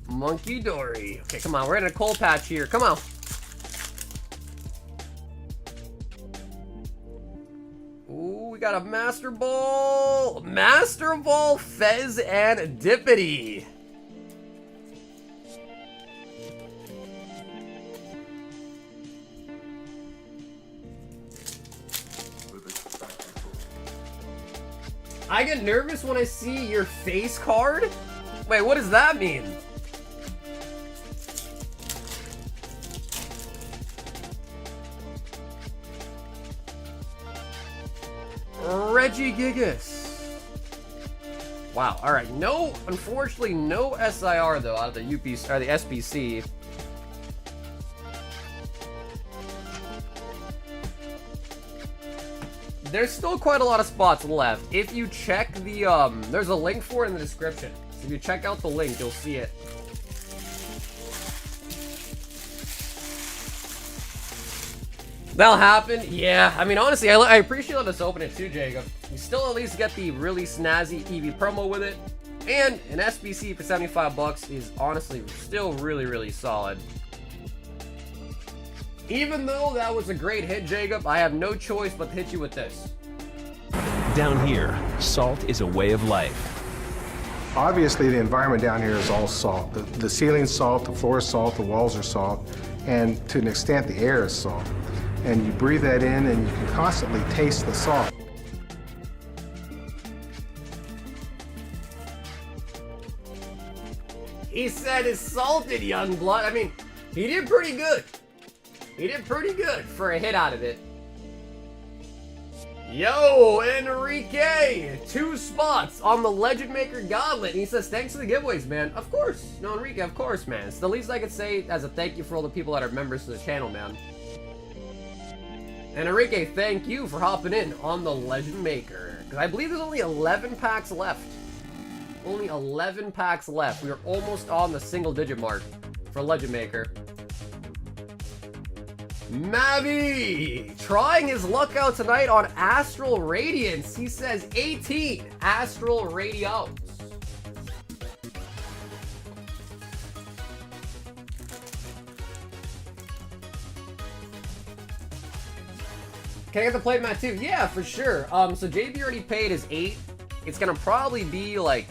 Monkey Dory. Okay, come on, we're in a cold patch here. Come on. Ooh, we got a Master Ball. Master Ball, Fez, and Dippity. I get nervous when I see your face card? Wait, what does that mean? Regigigas. Wow, alright. No, unfortunately, no SIR though out of the UPC or the SBC. There's still quite a lot of spots left. If you check the, there's a link for it in the description. So if you check out the link, you'll see it. That'll happen. Yeah, I mean, honestly, I appreciate letting us open it too, Jacob. You still at least get the really snazzy EV promo with it. And an SBC for 75 bucks is honestly still really solid. Even though that was a great hit, Jacob, I have no choice but to hit you with this. Down here, salt is a way of life. Obviously, the environment down here is all salt. The ceiling's salt, the floor is salt, the walls are salt, and to an extent, the air is salt. And you breathe that in, and you can constantly taste the salt. He said it's salted, young blood. I mean, he did pretty good. He did pretty good for a hit out of it. Yo, Enrique! 2 spots on the Legend Maker Gauntlet. And he says, thanks for the giveaways, man. Of course. No, Enrique, of course, man. It's the least I could say as a thank you for all the people that are members to the channel, man. And Enrique, thank you for hopping in on the Legend Maker. Because I believe there's only 11 packs left. Only 11 packs left. We are almost on the single-digit mark for Legend Maker. Mavi trying his luck out tonight on Astral Radiance. He says 18 Astral Radiance. Can I get the plate mat too? Yeah, for sure. So JB already paid his 8. It's gonna probably be like...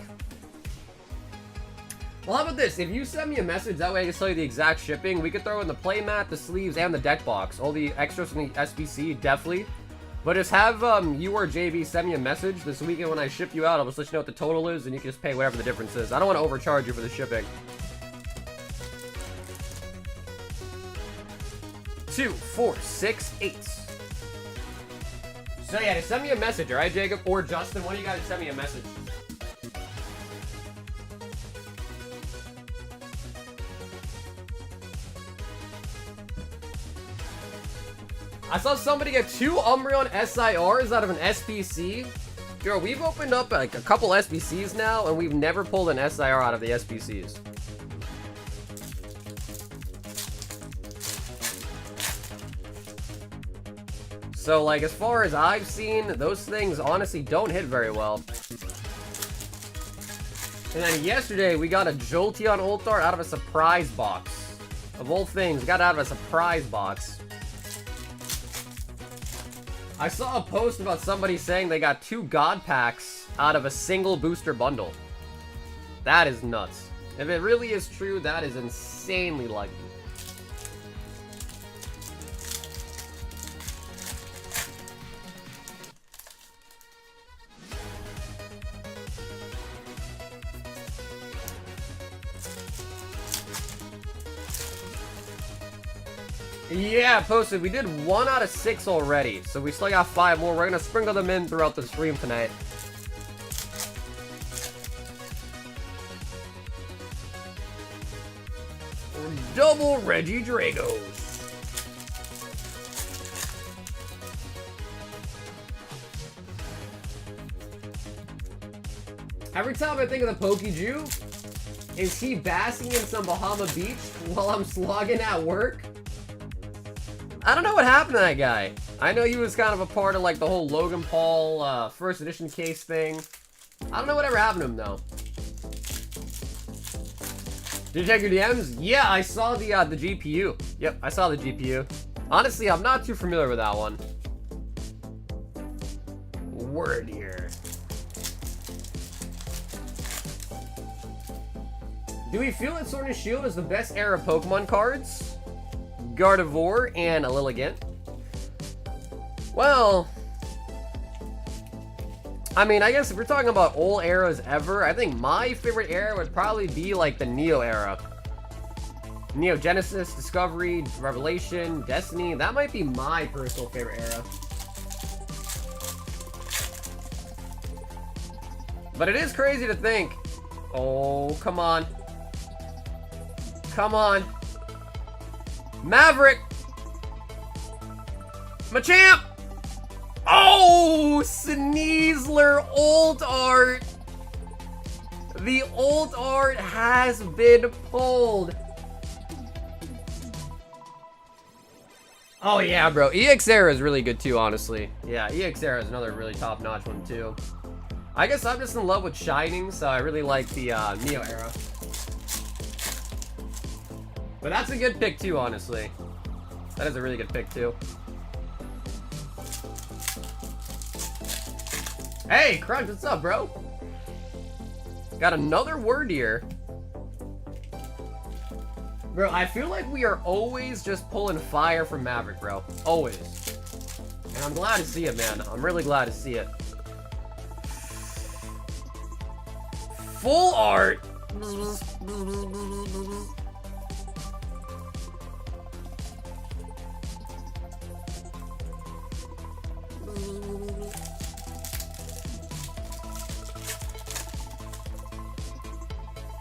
Well, how about this? If you send me a message, that way I can tell you the exact shipping. We could throw in the playmat, the sleeves, and the deck box. All the extras from the SBC, definitely. But just have you or JB send me a message this weekend when I ship you out. I'll just let you know what the total is, and you can just pay whatever the difference is. I don't want to overcharge you for the shipping. 2, 4, 6, 8. So yeah, just send me a message, alright, Jacob? Or Justin, one of you guys send me a message. I saw somebody get 2 Umbreon SIRs out of an SBC. Girl, we've opened up like a couple SBCs now, and we've never pulled an SIR out of the SBCs. So, like, as far as I've seen, those things honestly don't hit very well. And then yesterday, we got a Jolteon Ultar out of a surprise box. Of all things, got out of a surprise box. I saw a post about somebody saying they got 2 God Packs out of a single booster bundle. That is nuts. If it really is true, that is insanely lucky. Yeah, posted. We did 1 out of 6 already, so we still got 5 more. We're gonna sprinkle them in throughout the stream tonight. Double Reggie Dragos. Every time I think of the Pokeju, is he basking in some Bahama Beach while I'm slogging at work? I don't know what happened to that guy. I know he was kind of a part of like the whole Logan Paul first edition case thing. I don't know whatever happened to him though. Did you check your DMs? Yeah, I saw the GPU. Yep, I saw the GPU. Honestly, I'm not too familiar with that one. Word here. Do we feel that Sword and Shield is the best era of Pokemon cards? Gardevoir and a Lilligant. Well, I mean, I guess if we're talking about old eras ever, I think my favorite era would probably be like the Neo era. Neo Genesis, Discovery, Revelation, Destiny. That might be my personal favorite era. But it is crazy to think. Oh, come on. Come on. Maverick! Machamp! Oh, Sneasler ult art. The ult art has been pulled. Oh yeah, bro. EX Era is really good too, honestly. Yeah, EX Era is another really top-notch one too. I guess I'm just in love with Shining, so I really like the Neo Era. But that's a good pick too, honestly. That is a really good pick too. Hey, Crunch, what's up, bro? Got another word here. Bro, I feel like we are always just pulling fire from Maverick, bro. Always. And I'm glad to see it, man. I'm really glad to see it. Full art.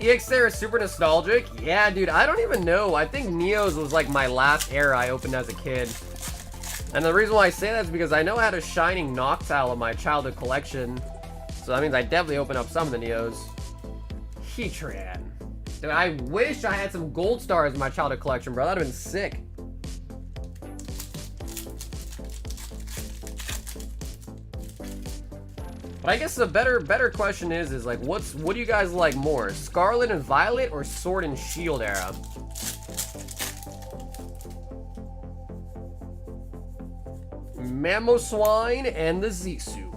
EX there is super nostalgic. Yeah, dude, I don't even know. I think Neo's was like my last era I opened as a kid. And the reason why I say that is because I know I had a Shining Noctowl in my childhood collection. So that means I definitely opened up some of the Neos. Heatran. Dude, I wish I had some gold stars in my childhood collection, bro. That'd have been sick. But I guess the better question is like, what do you guys like more? Scarlet and Violet or Sword and Shield era? Mamoswine and the Zissou.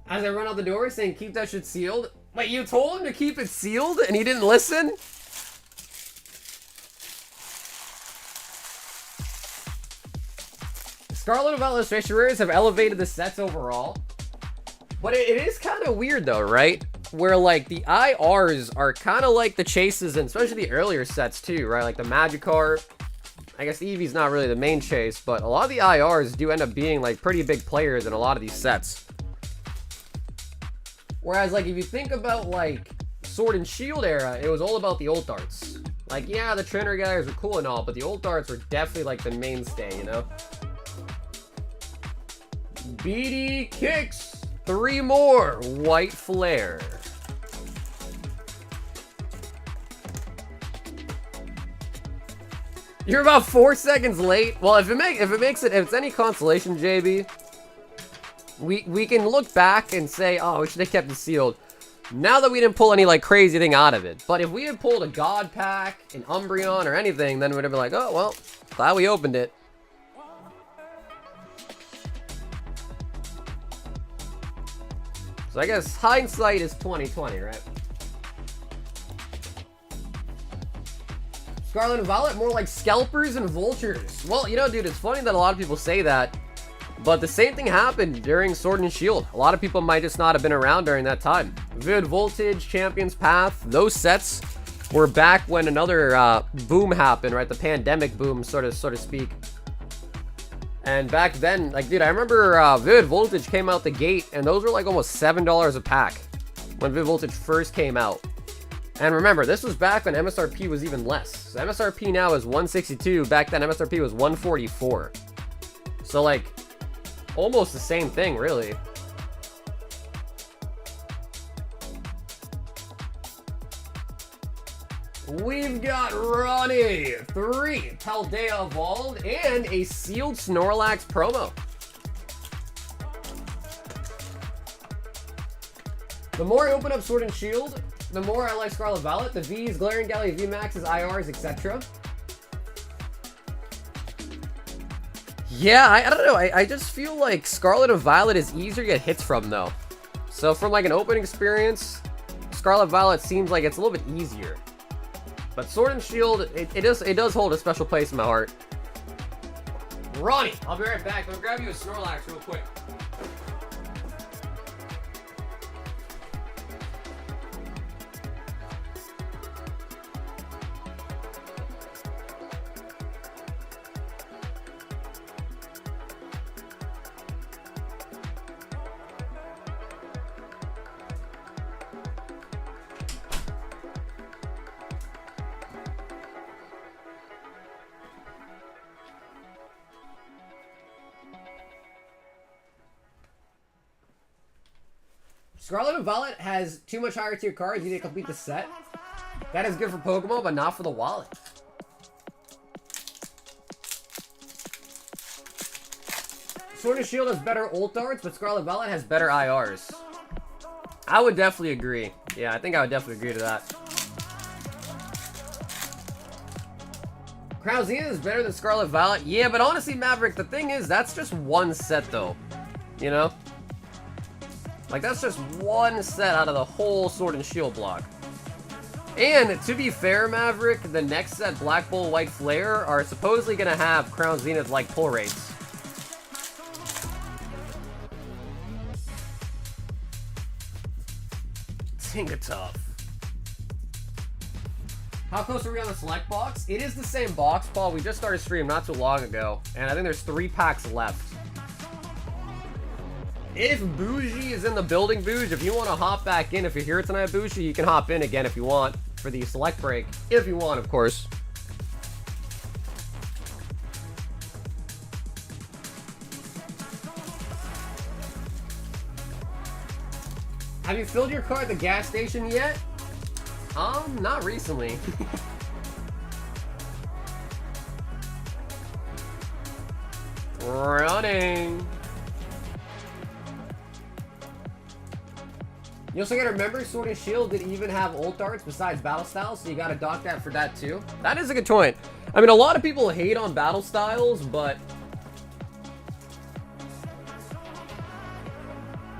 As I run out the door saying keep that shit sealed. Wait, you told him to keep it sealed and he didn't listen? Scarlet and Violet illustration rares have elevated the sets overall. But it is kind of weird though, right? Where like the IRs are kind of like the chases, and especially the earlier sets too, right? Like the Magikarp. I guess Eevee's not really the main chase, but a lot of the IRs do end up being like pretty big players in a lot of these sets. Whereas like if you think about like Sword and Shield era, it was all about the ult arts. Like yeah, the trainer guys were cool and all, but the ult arts were definitely like the mainstay, you know? BD kicks 3 more white flare. You're about 4 seconds late. Well, if it's any consolation, JB, we can look back and say, oh, we should have kept it sealed. Now that we didn't pull any like crazy thing out of it. But if we had pulled a God Pack, an Umbreon, or anything, then we'd have been like, oh well, glad we opened it. So I guess hindsight is 20/20, right? Scarlet and Violet, more like scalpers and vultures. Well, you know, dude, it's funny that a lot of people say that, but the same thing happened during Sword and Shield. A lot of people might just not have been around during that time. Vivid Voltage, Champion's Path, those sets were back when another boom happened, right? The pandemic boom, so to speak. And back then, like, dude, I remember Vivid Voltage came out the gate, and those were like almost $7 a pack when Vivid Voltage first came out. And remember, this was back when MSRP was even less. So MSRP now is 162. Back then, MSRP was 144. So, like, almost the same thing, really. We've got Ronnie, 3 Paldea Evolved, and a sealed Snorlax promo. The more I open up Sword and Shield, the more I like Scarlet Violet, the V's, Glaring Galley, VMAXs, IRs, etc. Yeah, I don't know. I just feel like Scarlet and Violet is easier to get hits from, though. So from like an opening experience, Scarlet Violet seems like it's a little bit easier. But Sword and Shield, it does hold a special place in my heart. Ronnie, I'll be right back. I'm gonna grab you a Snorlax real quick. Scarlet and Violet has too much higher tier cards. You need to complete the set. That is good for Pokemon, but not for the wallet. Sword and Shield has better ult arts, but Scarlet Violet has better IRs. I would definitely agree. Yeah, I think I would definitely agree to that. Crown Zenith is better than Scarlet Violet. Yeah, but honestly, Maverick, the thing is, that's just one set, though. You know? Like, that's just one set out of the whole Sword and Shield block. And, to be fair, Maverick, the next set, Black Bull, White Flare, are supposedly going to have Crown Zenith-like pull rates. Tough. How close are we on the select box? It is the same box, Paul. We just started stream not too long ago, and I think there's 3 packs left. If Bougie is in the building, Bougie, if you want to hop back in, if you're here tonight, Bougie, you can hop in again if you want for the select break. If you want, of course. Have you filled your car at the gas station yet? Not recently. Running. You also gotta remember, Sword and Shield didn't even have ult arts besides Battle Styles, so you gotta dock that for that too. That is a good point. I mean, a lot of people hate on Battle Styles, but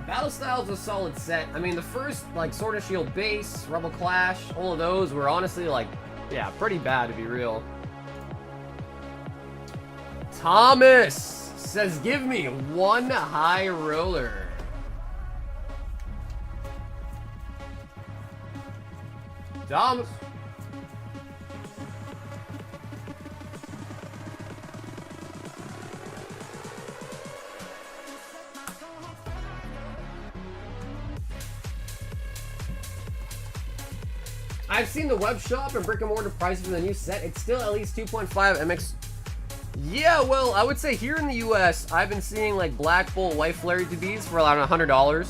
Battle Styles was a solid set. I mean, the first, like, Sword and Shield Base, Rebel Clash, all of those were honestly, like, yeah, pretty bad to be real. Thomas says, give me one high roller. Thomas. I've seen the web shop and brick and mortar prices for the new set. It's still at least 2.5 MX. Yeah, well, I would say here in the US, I've been seeing like Black Bull White Flare UTBs for around $100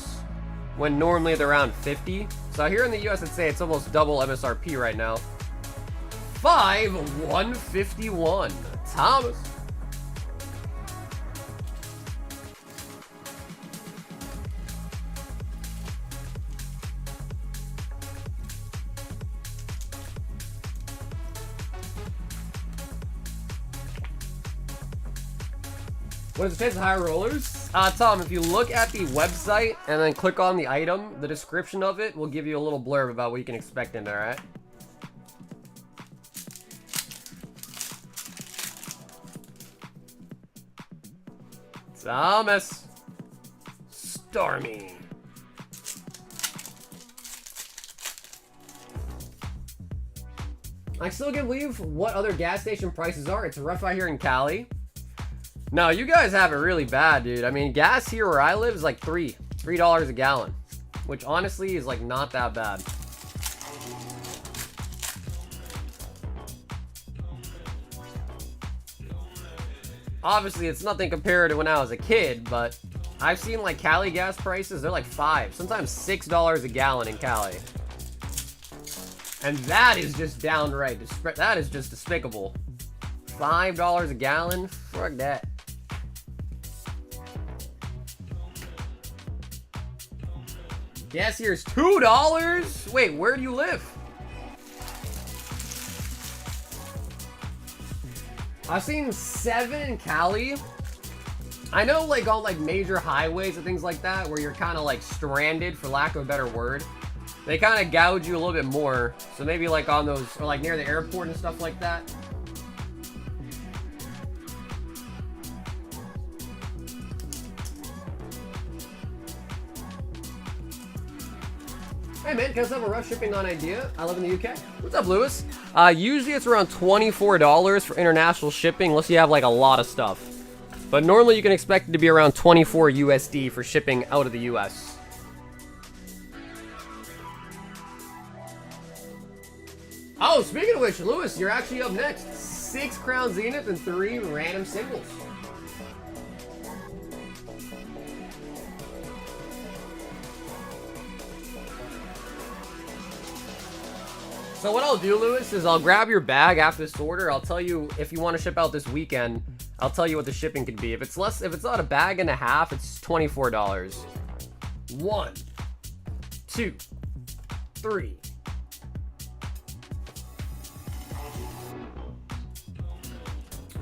when normally they're around 50. So here in the US, I'd say it's almost double MSRP right now. 151. Thomas. What is the chance of higher rollers? Tom, if you look at the website and then click on the item, the description of it will give you a little blurb about what you can expect in there, right? Thomas. Stormy. I still can't believe what other gas station prices are. It's rough out here in Cali. No, you guys have it really bad, dude. I mean, gas here where I live is like $3 a gallon, which honestly is like not that bad. Obviously, it's nothing compared to when I was a kid, but I've seen like Cali gas prices, they're like $5, sometimes $6 a gallon in Cali. And that is just downright, that is just despicable. $5 a gallon? Fuck that. Gas here is $2? Wait, where do you live? I've seen 7 in Cali. I know like on like major highways and things like that where you're kind of like stranded, for lack of a better word. They kind of gouge you a little bit more. So maybe like on those, or like near the airport and stuff like that. Hey man, can I have a rough shipping on idea? I live in the UK. What's up, Lewis? Usually it's around $24 for international shipping, unless you have like a lot of stuff. But normally you can expect it to be around 24 USD for shipping out of the US. Oh, speaking of which, Lewis, you're actually up next. 6 Crown Zenith and 3 random singles. So what I'll do, Lewis, is I'll grab your bag after this order. I'll tell you if you want to ship out this weekend. I'll tell you what the shipping could be. If it's not a bag and a half, it's $24. 1, 2, 3.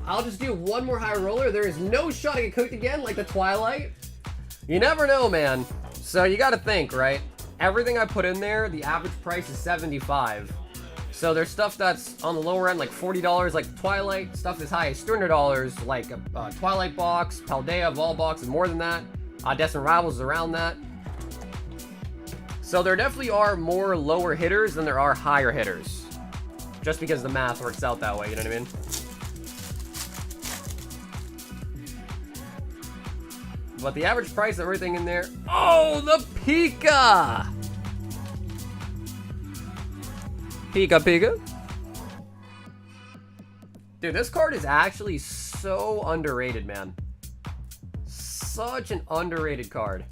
I'll just do one more high roller. There is no shot to get cooked again like the Twilight. You never know, man. So you got to think, right? Everything I put in there, the average price is $75. So there's stuff that's on the lower end, like $40, like Twilight. Stuff as high as $200, like a Twilight box, Paldea, Vol box, and more than that. Destined Rivals is around that. So there definitely are more lower hitters than there are higher hitters. Just because the math works out that way, you know what I mean? But the average price of everything in there... Oh, the Pika! Pika. Dude, this card is actually so underrated, man. Such an underrated card.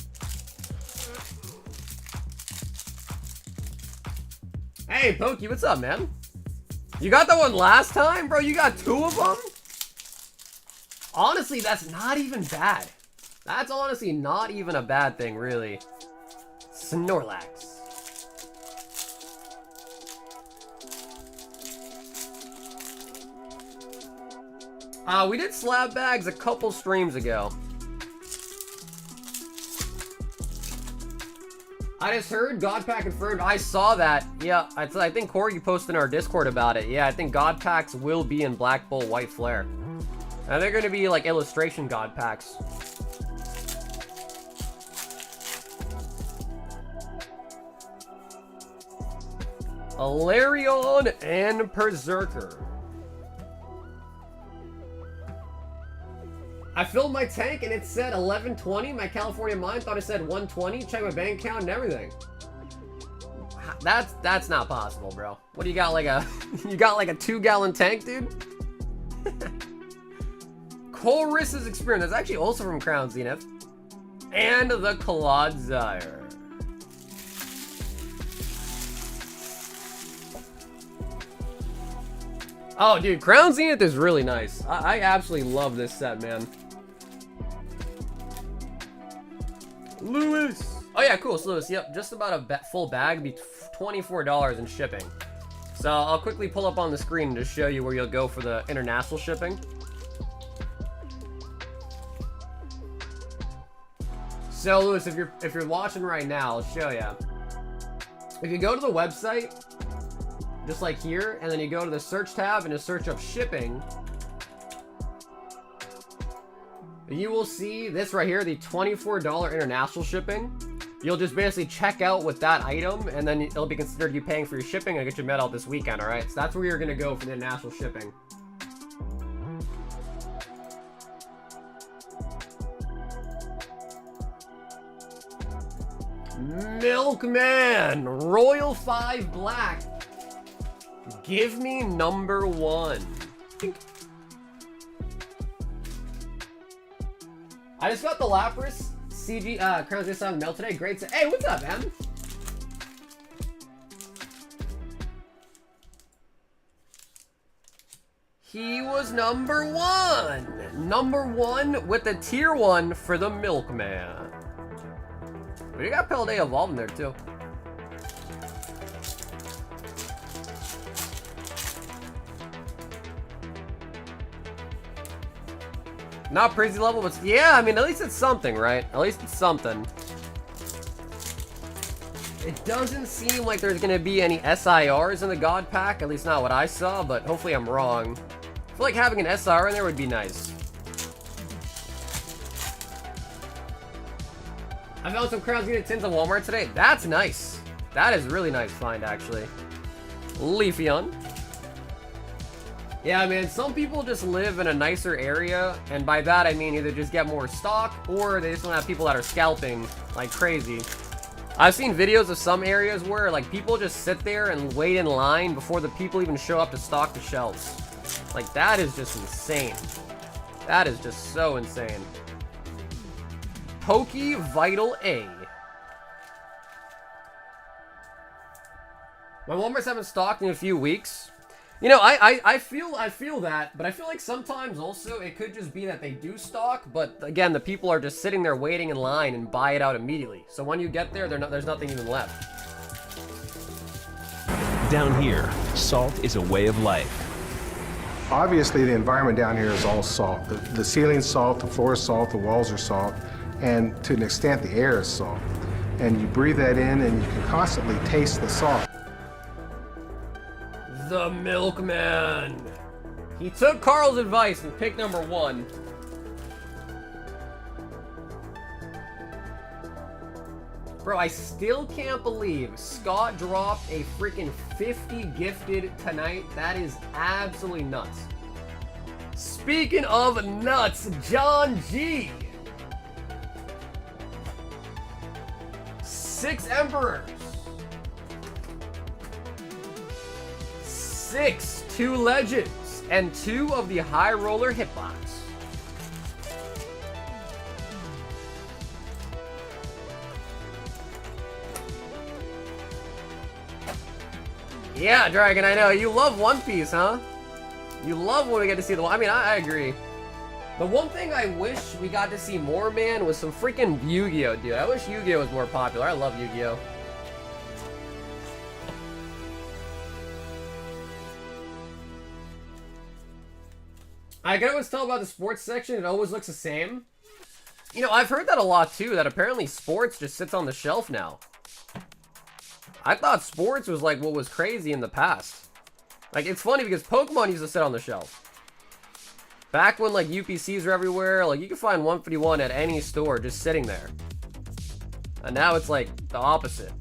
Hey, Pokey, what's up, man? You got that one last time, bro? You got 2 of them? Honestly, that's not even bad. That's honestly not even a bad thing, really. Snorlax. We did slab bags a couple streams ago. I just heard Godpack confirmed. I saw that. Yeah, I think Corey posted in our Discord about it. Yeah, I think God packs will be in Black Bull White Flare. And they're going to be like illustration God packs. Alarion and Berserker. I filled my tank and it said 1120. My California mine thought it said 120. Check my bank account and everything. That's not possible, bro. What do you got, like a you got like a 2-gallon tank, dude? Colress's Experience. That's actually also from Crown Zenith. And the Clodsire. Oh, dude, Crown Zenith is really nice. I absolutely love this set, man. Lewis. Oh, yeah, cool. So, Lewis, yep, just about a full bag would be $24 in shipping. So, I'll quickly pull up on the screen to show you where you'll go for the international shipping. So, Lewis, if you're watching right now, I'll show you. If you go to the website, just like here, and then you go to the search tab and just search up shipping, you will see this right here, the $24 international shipping. You'll just basically check out with that item, and then it'll be considered you paying for your shipping and get your medal this weekend, all right? So that's where you're gonna go for the international shipping. Milkman, Royal 5 Black. Give me number 1. I just got the Lapras CG Crown Zenith on mail today. Great set. Hey, what's up, man? He was number 1. Number 1 with the tier 1 for the Milkman. We got Paldea Evolve in there too. Not crazy level, but yeah, I mean, at least it's something, right? At least it's something. It doesn't seem like there's going to be any SIRs in the God Pack, at least not what I saw, but hopefully I'm wrong. I feel like having an SR in there would be nice. I found some Crown Zenith tins on Walmart today. That's nice. That is really nice find, actually. Leafeon. Yeah, man, some people just live in a nicer area, and by that I mean either just get more stock, or they just don't have people that are scalping like crazy. I've seen videos of some areas where, like, people just sit there and wait in line before the people even show up to stock the shelves. Like, that is just insane. That is just so insane. Poke Vital A. My Walmart's haven't stocked in a few weeks. You know, I feel that, but I feel like sometimes also it could just be that they do stock, but again, the people are just sitting there waiting in line and buy it out immediately. So when you get there, there's nothing even left. Down here, salt is a way of life. Obviously, the environment down here is all salt. The ceiling's salt, the floor is salt, the walls are salt, and to an extent, the air is salt. And you breathe that in, and you can constantly taste the salt. The Milkman. He took Carl's advice and picked number 1. Bro, I still can't believe Scott dropped a freaking 50 gifted tonight. That is absolutely nuts. Speaking of nuts, John G. 6 Emperors. 6 2 Legends. And 2 of the High Roller Hitbox. Yeah, Dragon, I know. You love One Piece, huh? You love when we get to see the... I mean, I agree. The one thing I wish we got to see more, man, was some freaking Yu-Gi-Oh, dude. I wish Yu-Gi-Oh was more popular. I love Yu-Gi-Oh. I can always tell about the sports section. It always looks the same. You know, I've heard that a lot, too, that apparently sports just sits on the shelf now. I thought sports was like what was crazy in the past. Like, it's funny because Pokemon used to sit on the shelf. Back when like UPCs were everywhere, like you could find 151 at any store just sitting there. And now it's like the opposite.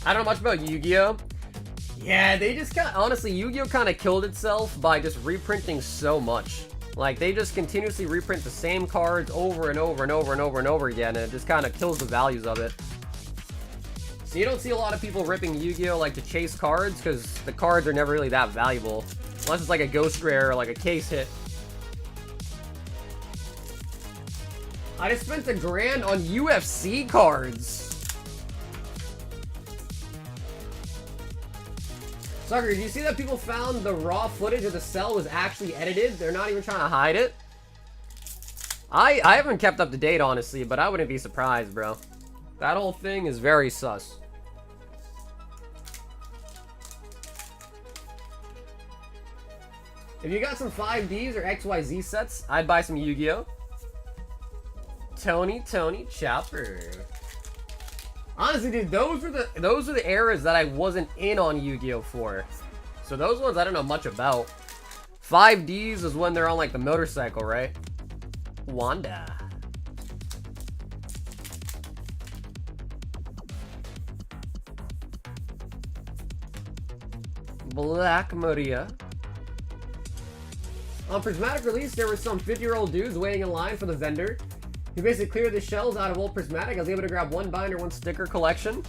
I don't know much about Yu-Gi-Oh! Yeah, they just honestly, Yu-Gi-Oh! Kind of killed itself by just reprinting so much. Like, they just continuously reprint the same cards over and over and over and over and over again, and it just kind of kills the values of it. So you don't see a lot of people ripping Yu-Gi-Oh! Like to chase cards, because the cards are never really that valuable. Unless it's like a ghost rare or like a case hit. I just spent $1 grand on UFC cards. Sucker, did you see that people found the raw footage of the cell was actually edited? They're not even trying to hide it. I haven't kept up to date, honestly, but I wouldn't be surprised, bro. That whole thing is very sus. If you got some 5Ds or XYZ sets, I'd buy some Yu-Gi-Oh! Tony Chopper. Honestly, dude, those were the eras that I wasn't in on Yu-Gi-Oh! For. So those ones I don't know much about. 5Ds is when they're on like the motorcycle, right? Wanda. Black Maria. On Prismatic release, there were some 50-year-old dudes waiting in line for the vendor. He basically cleared the shells out of old Prismatic. I was able to grab 1 binder, 1 sticker collection.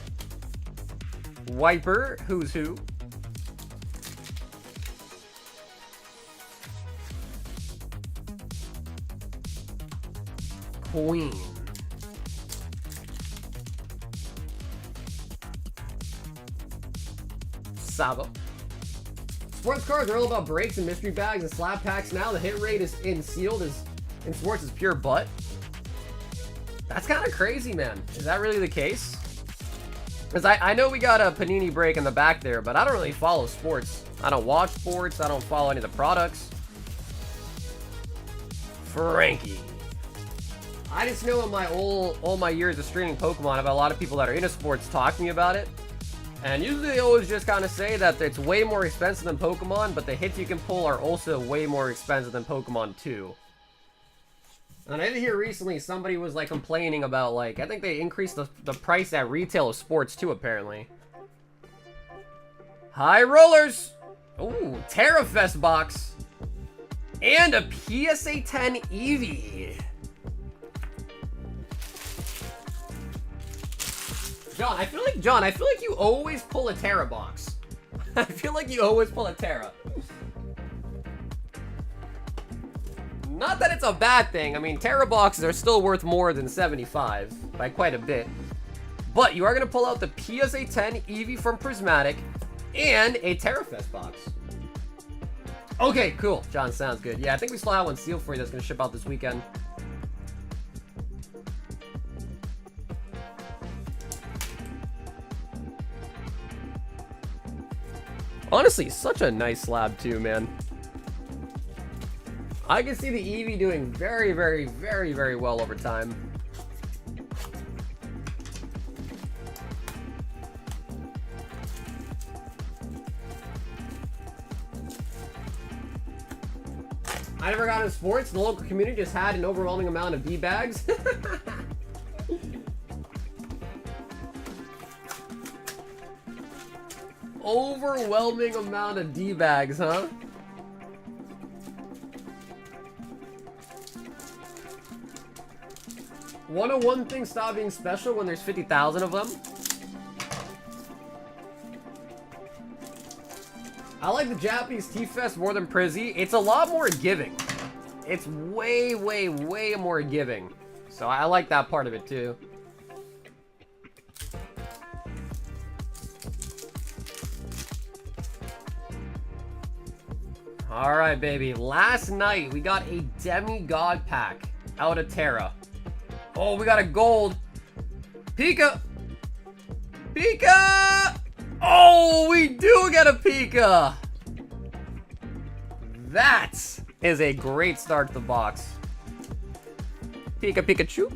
Wiper, Who's Who. Queen. Sabo. Sports cards are all about breaks and mystery bags and slab packs now. The hit rate is in sealed in sports is pure butt. That's kind of crazy, man. Is that really the case? Because I know we got a Panini break in the back there, but I don't really follow sports. I don't watch sports. I don't follow any of the products. Frankie. I just know in all my years of streaming Pokemon, I've had a lot of people that are into sports talk to me about it. And usually they always just kind of say that it's way more expensive than Pokemon, but the hits you can pull are also way more expensive than Pokemon 2. And I did hear recently somebody was like complaining about like, I think they increased the price at retail of sports too, apparently. High Rollers! Ooh, TerraFest box. And a PSA 10 Eevee. John, I feel like you always pull a Terra box. I feel like you always pull a Terra. Not that it's a bad thing. I mean, Terra boxes are still worth more than 75 by quite a bit. But you are going to pull out the PSA 10 Eevee from Prismatic and a Terrafest box. Okay, cool. John, sounds good. Yeah, I think we still have one sealed for you that's going to ship out this weekend. Honestly, such a nice slab too, man. I can see the Eevee doing very, very, very, very well over time. I never got into sports. The local community just had an overwhelming amount of D-bags. Overwhelming amount of D-bags, huh? One thing stop being special when there's 50,000 of them. I like the Japanese T-Fest more than Prizzy. It's a lot more giving. It's way, way, way more giving. So I like that part of it too. Alright, baby. Last night, we got a Demigod pack out of Terra. Oh, we got a gold. Pika! Pika! Oh, we do get a Pika! That is a great start to the box. Pika Pikachu.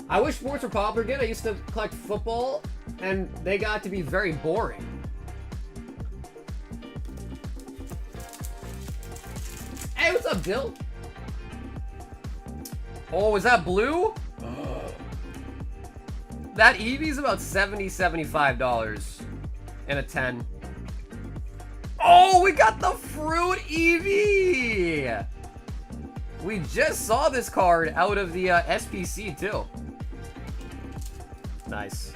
I wish sports were popular again. I used to collect football, and they got to be very boring. Hey, what's up, Dill? Oh, is that blue? That Eevee's about $70, $75 and a 10. Oh, we got the Fruit Eevee! We just saw this card out of the SPC too. Nice.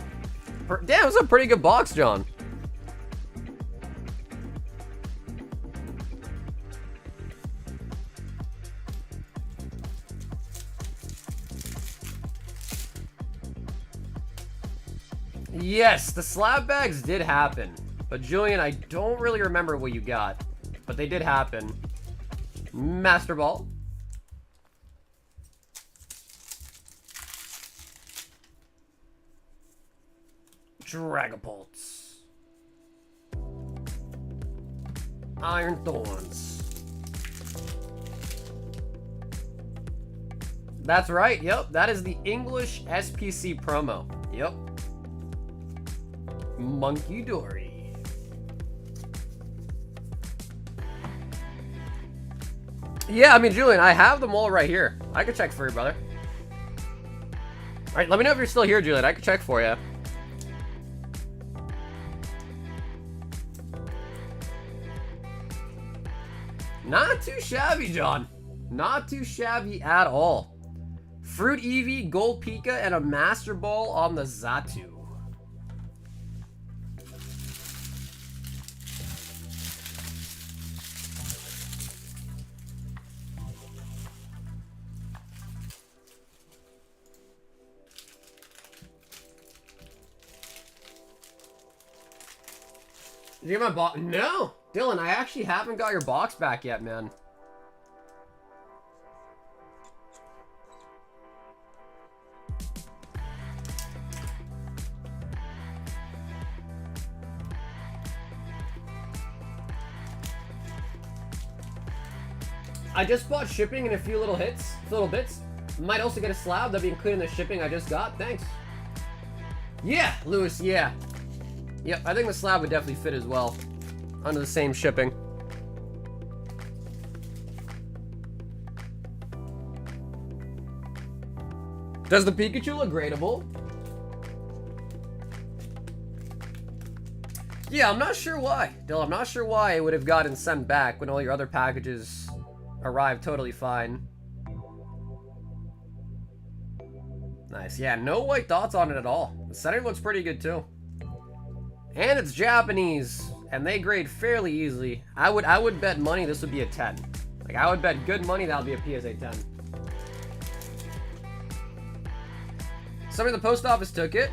Damn, it was a pretty good box, John. Yes, the slab bags did happen. But Julian, I don't really remember what you got. But they did happen. Master Ball. Dragapults. Iron Thorns. That's right, yep. That is the English SPC promo. Yep. Monkey Dory. Yeah, I mean, Julian, I have them all right here. I can check for you, brother. Alright, let me know if you're still here, Julian. I can check for you. Not too shabby, John. Not too shabby at all. Fruit Eevee, Gold Pika, and a Master Ball on the Xatu. Did you get my box? No! Dylan, I actually haven't got your box back yet, man. I just bought shipping and a few little bits. Might also get a slab. That'd be including the shipping I just got. Thanks. Yeah, Lewis, yeah. Yep, I think the slab would definitely fit as well. Under the same shipping. Does the Pikachu look gradable? Yeah, I'm not sure why. Dill, I'm not sure why it would have gotten sent back when all your other packages arrived totally fine. Nice. Yeah, no white dots on it at all. The center looks pretty good too. And it's Japanese, and they grade fairly easily. I would bet money this would be a 10. Like, I would bet good money that would be a PSA 10. Somebody at the post office took it.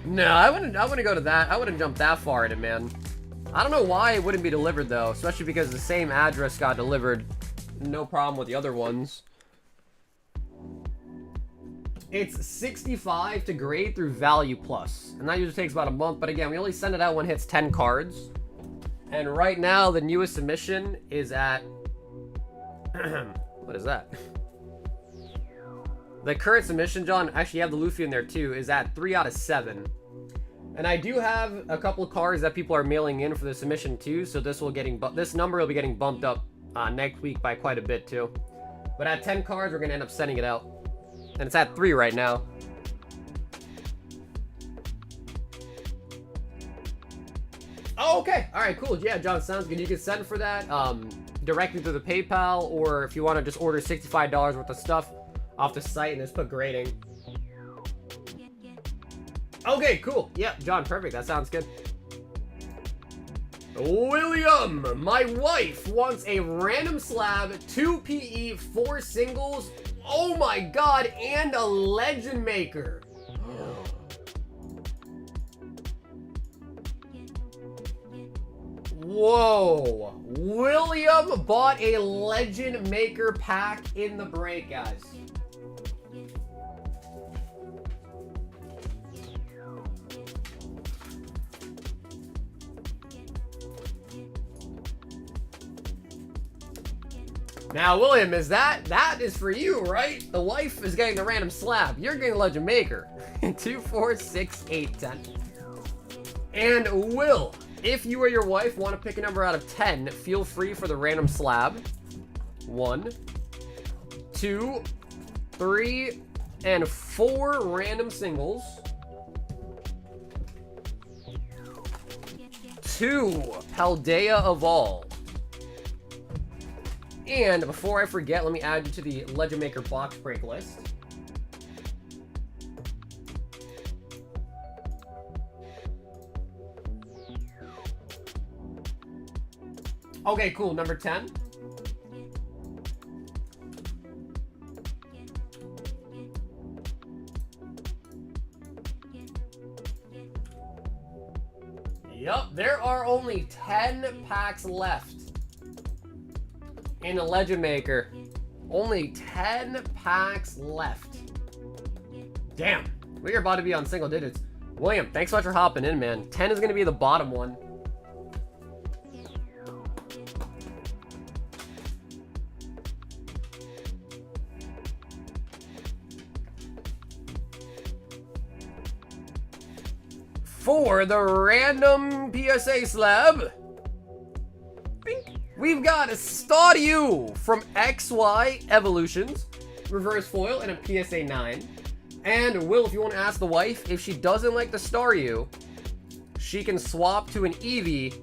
No, I wouldn't go to that. I wouldn't jump that far in it, man. I don't know why it wouldn't be delivered, though. Especially because the same address got delivered. No problem with the other ones. It's 65 to grade through Value Plus. And that usually takes about a month. But again, we only send it out when it hits 10 cards. And right now, the newest submission is at... what is that? The current submission, John, actually you have the Luffy in there too, is at 3 out of 7. And I do have a couple of cards that people are mailing in for the submission too, so this number will be getting bumped up next week by quite a bit too. But at 10 cards, we're gonna end up sending it out. And it's at 3 right now. Oh, okay. Alright, cool. Yeah, John, sounds good. You can send for that directly through the PayPal, or if you want to just order $65 worth of stuff off the site and just put grading. Okay, cool. Yeah, John, perfect. That sounds good. William, my wife wants a random slab, 2 PE, 4 singles, oh my god, and a legend maker. Whoa. William bought a legend maker pack in the break, guys. Now, William, that is for you, right? The wife is getting the random slab. You're getting a legend maker. 2, 4, 6, 8, 10. And Will, if you or your wife want to pick a number out of 10, feel free for the random slab. 1, 2, 3, and 4 random singles. 2 Paldea Evolve. And before I forget, let me add you to the Legend Maker box break list. Okay, cool. Number 10. Yup, there are only 10 packs left in a Legend Maker. Only 10 packs left. Damn, we're about to be on single digits. William, thanks so much for hopping in, man. 10 is going to be the bottom one. For the random PSA slab, we've got a Staryu from XY Evolutions, reverse foil, and a PSA 9. And Will, if you want to ask the wife, if she doesn't like the Staryu, she can swap to an Eevee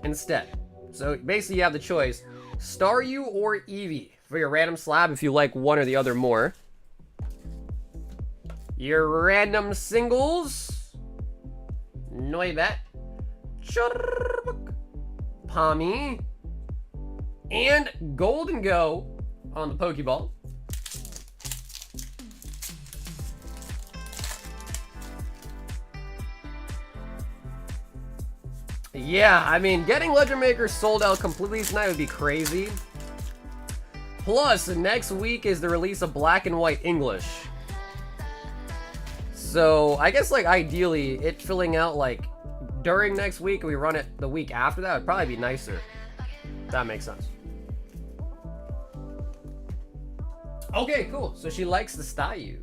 instead. So basically you have the choice, Staryu or Eevee for your random slab if you like one or the other more. Your random singles, Noibat, Pami, and Golden Go on the Pokeball. Yeah, I mean, getting Legend Maker sold out completely tonight would be crazy. Plus, next week is the release of Black and White English. So, I guess, like, ideally, it filling out, like, during next week and we run it the week after that would probably be nicer. That makes sense. Okay, cool. So she likes the Staryu.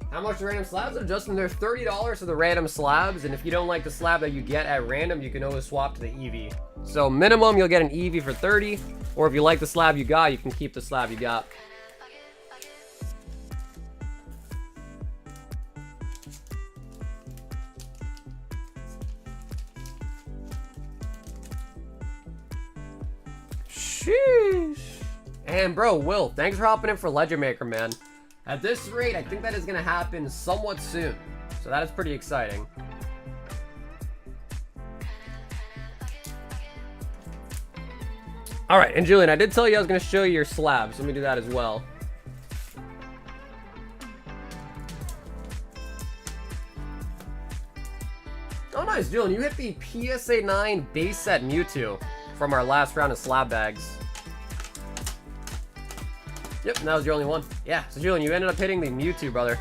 How much the random slabs are? Justin, they're $30 for the random slabs, and if you don't like the slab that you get at random, you can always swap to the Eevee. So minimum, you'll get an Eevee for $30, or if you like the slab you got, you can keep the slab you got. Sheesh. And bro, Will, thanks for hopping in for Legend Maker, man. At this rate, I think that is going to happen somewhat soon. So that is pretty exciting. All right, and Julian, I did tell you I was going to show you your slabs. Let me do that as well. Oh, nice, Julian. You hit the PSA 9 base set Mewtwo from our last round of slab bags. Yep, and that was your only one. Yeah, so Julian, you ended up hitting the Mewtwo, brother.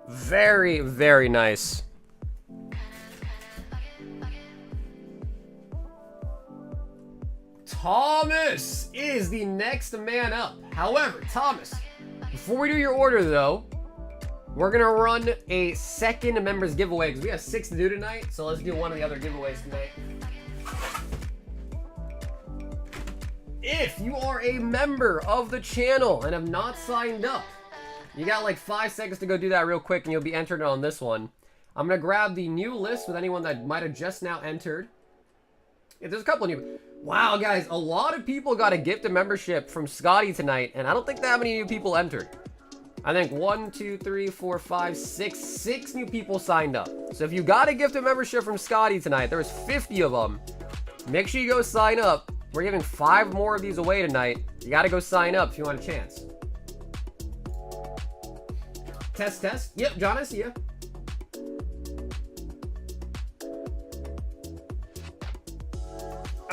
Very, very nice. Thomas is the next man up. However, Thomas, before we do your order, though, we're going to run a second members giveaway because we have 6 to do tonight. So let's do one of the other giveaways tonight. If you are a member of the channel and have not signed up, you got like 5 seconds to go do that real quick and you'll be entered on this one. I'm going to grab the new list with anyone that might have just now entered. Yeah, there's a couple of new... Wow, guys, a lot of people got a gift of membership from Scotty tonight, and I don't think that many new people entered. I think 1, 2, 3, 4, 5, 6, 6 new people signed up. So if you got a gift of membership from Scotty tonight, there was 50 of them. Make sure you go sign up. We're giving 5 more of these away tonight. You got to go sign up if you want a chance. Test, test. Yep, John, I see you.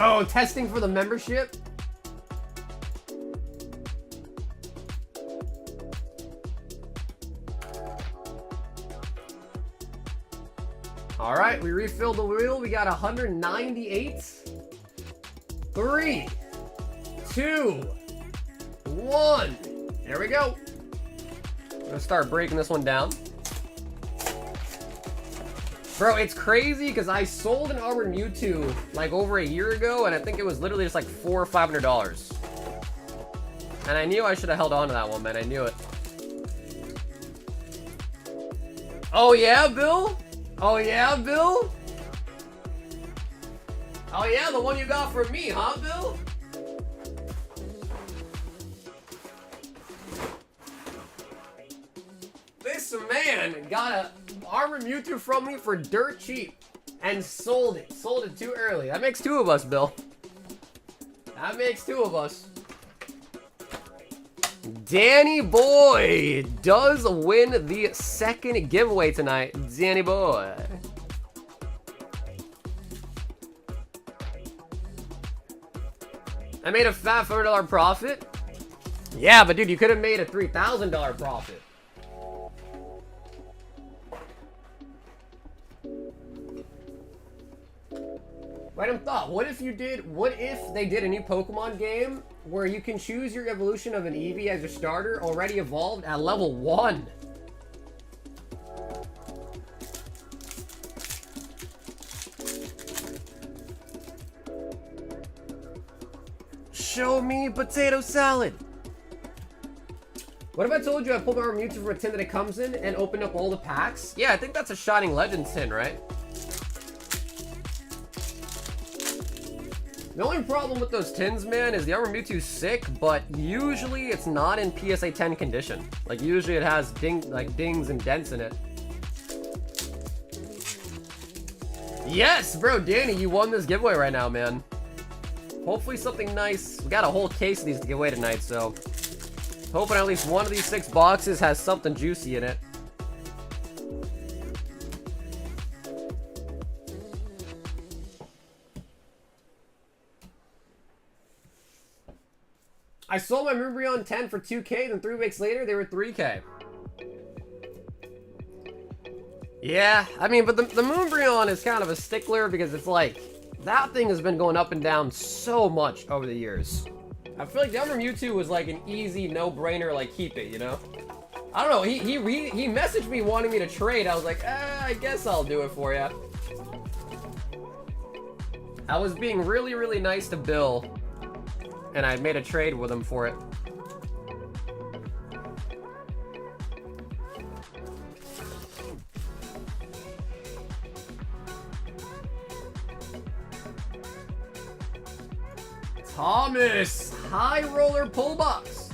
Oh, testing for the membership? All right, we refilled the wheel. We got 198. 3, 2, 1. There we go. I'm gonna start breaking this one down. Bro, it's crazy because I sold an Armored Mewtwo like over a year ago, and I think it was literally just like $400 or $500. And I knew I should have held on to that one, man. I knew it. Oh yeah, Bill? Oh yeah, Bill? Oh yeah, the one you got from me, huh, Bill? This man got a Armored Mewtwo from me for dirt cheap and sold it. Sold it too early. That makes 2 of us, Bill. That makes 2 of us. Danny Boy does win the second giveaway tonight. Danny Boy. I made a fat $400 profit. Yeah, but dude, you could have made a $3,000 profit. Random thought, what if they did a new Pokemon game where you can choose your evolution of an Eevee as your starter already evolved at level 1? Show me potato salad. What if I told you I pulled our Mewtwo from a tin that it comes in and opened up all the packs? Yeah, I think that's a Shining Legends tin, right? The only problem with those tins, man, is the Armored Mewtwo's sick, but usually it's not in PSA 10 condition. Like, usually it has dings and dents in it. Yes, bro, Danny, you won this giveaway right now, man. Hopefully something nice. We got a whole case of these to give away tonight, so hoping at least one of these 6 boxes has something juicy in it. I sold my Moonbreon 10 for 2K, then 3 weeks later, they were 3K. Yeah, I mean, but the Moonbreon is kind of a stickler because it's like, that thing has been going up and down so much over the years. I feel like the Armored Mewtwo was like an easy, no-brainer, like, keep it, you know? I don't know, he messaged me wanting me to trade. I was like, I guess I'll do it for you. I was being really, really nice to Bill, and I made a trade with him for it. Thomas, High Roller Pull Box.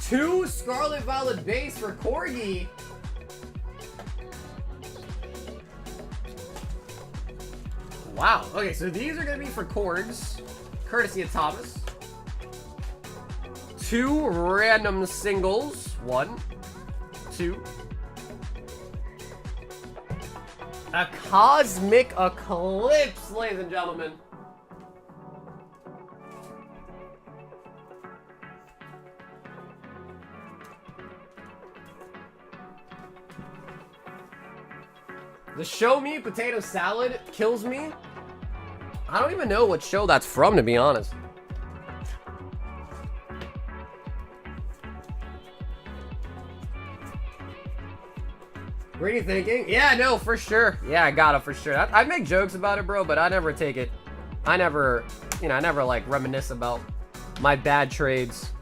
2 Scarlet Violet Base for Corgi. Wow. Okay, so these are going to be for cords, courtesy of Thomas. 2 random singles. 1, 2. A Cosmic Eclipse, ladies and gentlemen. The Show Me Potato Salad kills me. I don't even know what show that's from, to be honest. What are you thinking? Yeah, no, for sure. Yeah, I got it for sure. I make jokes about it, bro, but I never take it. I never, you know, I never like reminisce about my bad trades.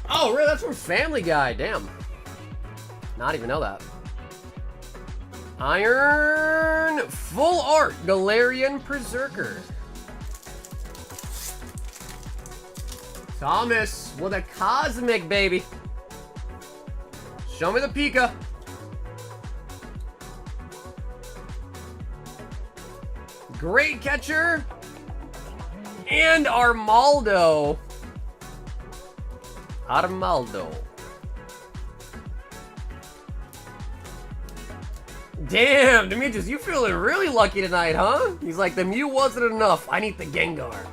Oh, really? That's from Family Guy. Damn. Not even know that. Iron Full Art Galarian Berserker. Thomas with a Cosmic, baby. Show me the Pika. Great Catcher. And Armaldo. Armaldo. Damn, Demetrius, you feeling really lucky tonight, huh? He's like, the Mew wasn't enough. I need the Gengar.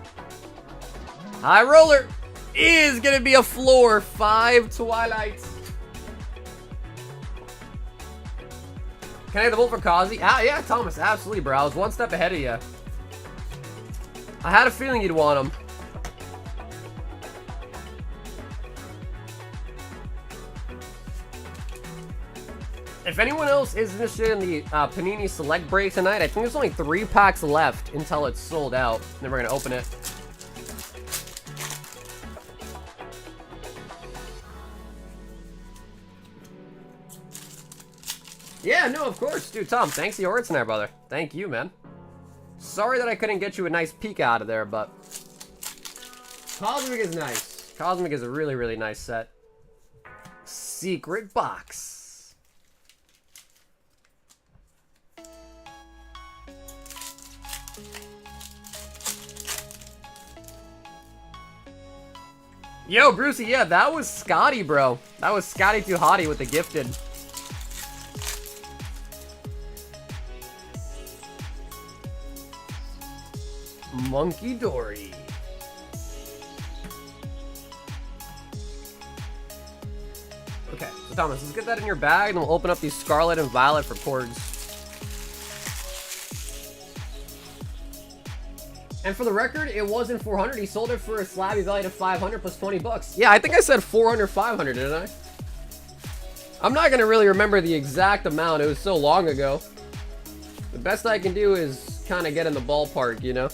High Roller is gonna be a floor. 5 Twilights. Can I get the vote for Kazi? Ah, yeah, Thomas, absolutely, bro. I was one step ahead of you. I had a feeling you'd want him. If anyone else is interested in the Panini Select break tonight, I think there's only 3 packs left until it's sold out. Then we're going to open it. Yeah, no, of course. Dude, Tom, thanks for your order tonight, brother. Thank you, man. Sorry that I couldn't get you a nice peek out of there, but... Cosmic is nice. Cosmic is a really, really nice set. Secret box. Yo, Brucey, yeah, that was Scotty, bro. That was Scotty Too Hottie with the gifted. Monkey Dory. Okay, so Thomas, let's get that in your bag and we'll open up these Scarlet and Violet for cords. And for the record, it wasn't 400. He sold it for a slabby value of 500 plus 20 bucks. Yeah, I think I said 400, 500, didn't I? I'm not going to really remember the exact amount. It was so long ago. The best I can do is kind of get in the ballpark, you know?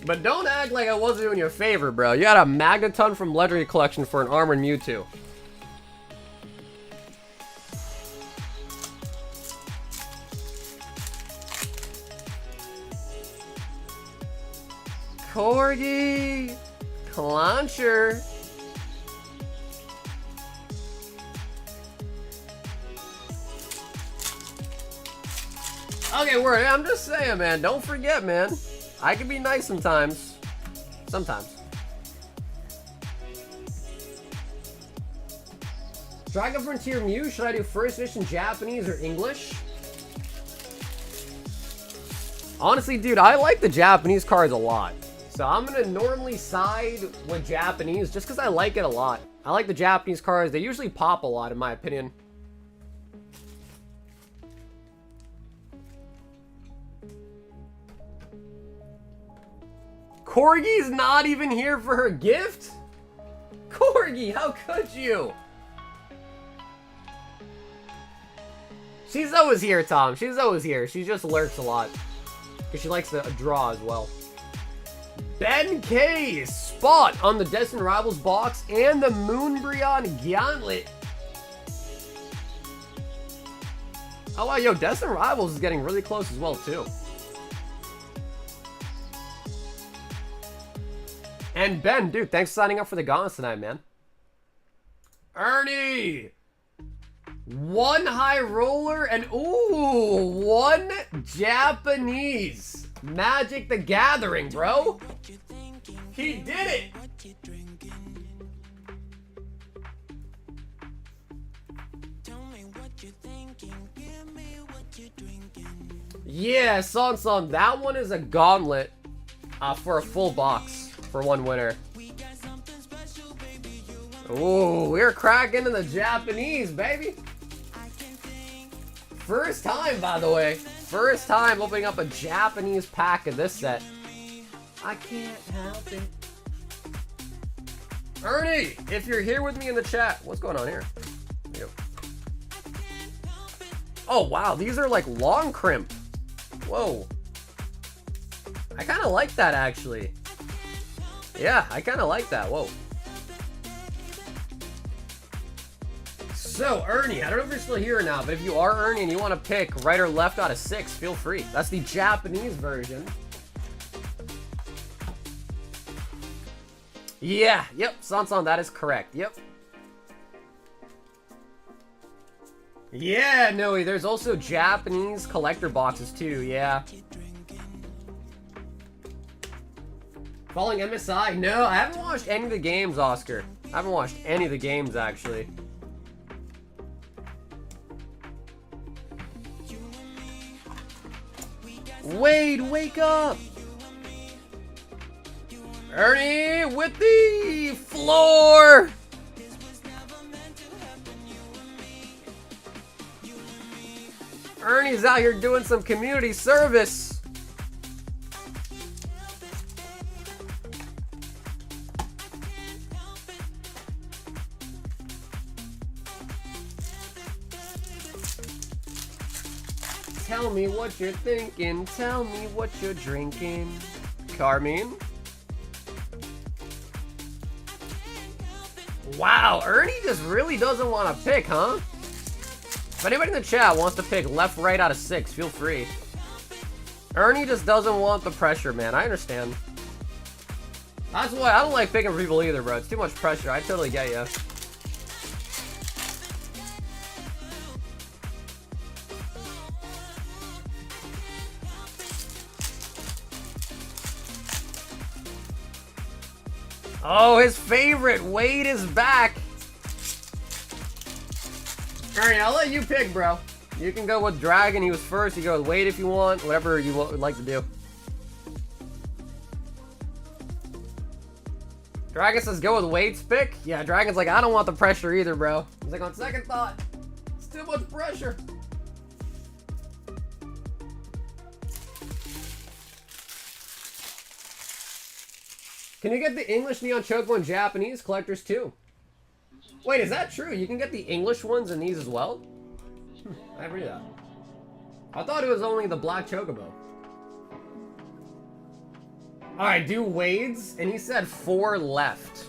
But don't act like I wasn't doing you a favor, bro. You got a Magneton from Legendary Collection for an Armored Mewtwo. Corgi, Clauncher. Okay, word. I'm just saying, man. Don't forget, man. I can be nice sometimes. Sometimes. Dragon Frontier Mew. Should I do first edition Japanese or English? Honestly, dude, I like the Japanese cards a lot. So I'm going to normally side with Japanese just because I like it a lot. I like the Japanese cards. They usually pop a lot, in my opinion. Corgi's not even here for her gift? Corgi, how could you? She's always here, Tom. She's always here. She just lurks a lot. Because she likes to draw as well. Ben K. Spot on the Destined Rivals box and the Moonbreon Gauntlet. Oh, wow, yo, Destined Rivals is getting really close as well, too. And Ben, dude, thanks for signing up for the gauntlets tonight, man. Ernie! One high roller and ooh, one Japanese. Magic the Gathering, bro. He did it. Yeah, Son, that one is a gauntlet for a full box for one winner. Ooh, we're cracking in the Japanese, baby. First time, by the way. First time opening up a Japanese pack of this set. I can't help it. Ernie, if you're here with me in the chat, what's going on here? Yep. Oh, wow, these are like long crimp. Whoa. I kind of like that, actually. Yeah, I kind of like that. Whoa. So, Ernie, I don't know if you're still here or not, but if you are Ernie and you want to pick right or left out of 6, feel free. That's the Japanese version. Yeah, yep, Sansan, that is correct. Yep. Yeah, Noe, there's also Japanese collector boxes too, yeah. Following MSI? No, I haven't watched any of the games, Oscar. I haven't watched any of the games, actually. Wade, wake up! Ernie with the floor! Ernie's out here doing some community service. Tell me what you're thinking. Tell me what you're drinking. Carmine. Wow, Ernie just really doesn't want to pick, huh? If anybody in the chat wants to pick left, right out of 6, feel free. Ernie just doesn't want the pressure, man. I understand. That's why I don't like picking for people either, bro. It's too much pressure. I totally get you. Oh, his favorite, Wade, is back. Ernie, I'll let you pick, bro. You can go with Dragon. He was first. You go with Wade if you want. Whatever you would like to do. Dragon says go with Wade's pick. Yeah, Dragon's like, I don't want the pressure either, bro. He's like, on second thought, it's too much pressure. Can you get the English Neon Chocobo in Japanese? Collectors too. Wait, is that true? You can get the English ones in these as well? I never knew that. I thought it was only the black Chocobo. Alright, do Wade's. And he said 4 left.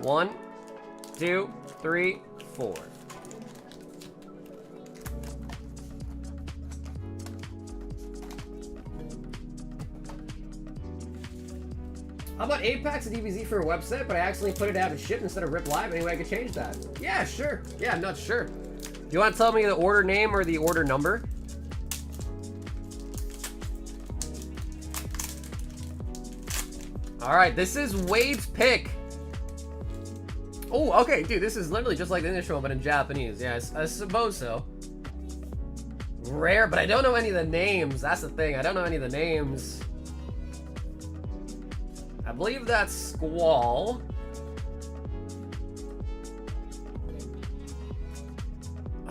1, 2, 3, 4. How about 8 packs of DBZ for a website, but I accidentally put it out of ship instead of Rip Live? Anyway, I could change that. Yeah, sure. Yeah, not sure. Do you want to tell me the order name or the order number? Alright, this is Wade's pick. Oh, okay, dude, this is literally just like the initial one, but in Japanese. Yeah, I suppose so. Rare, but I don't know any of the names. That's the thing. I don't know any of the names. I believe that's Squall.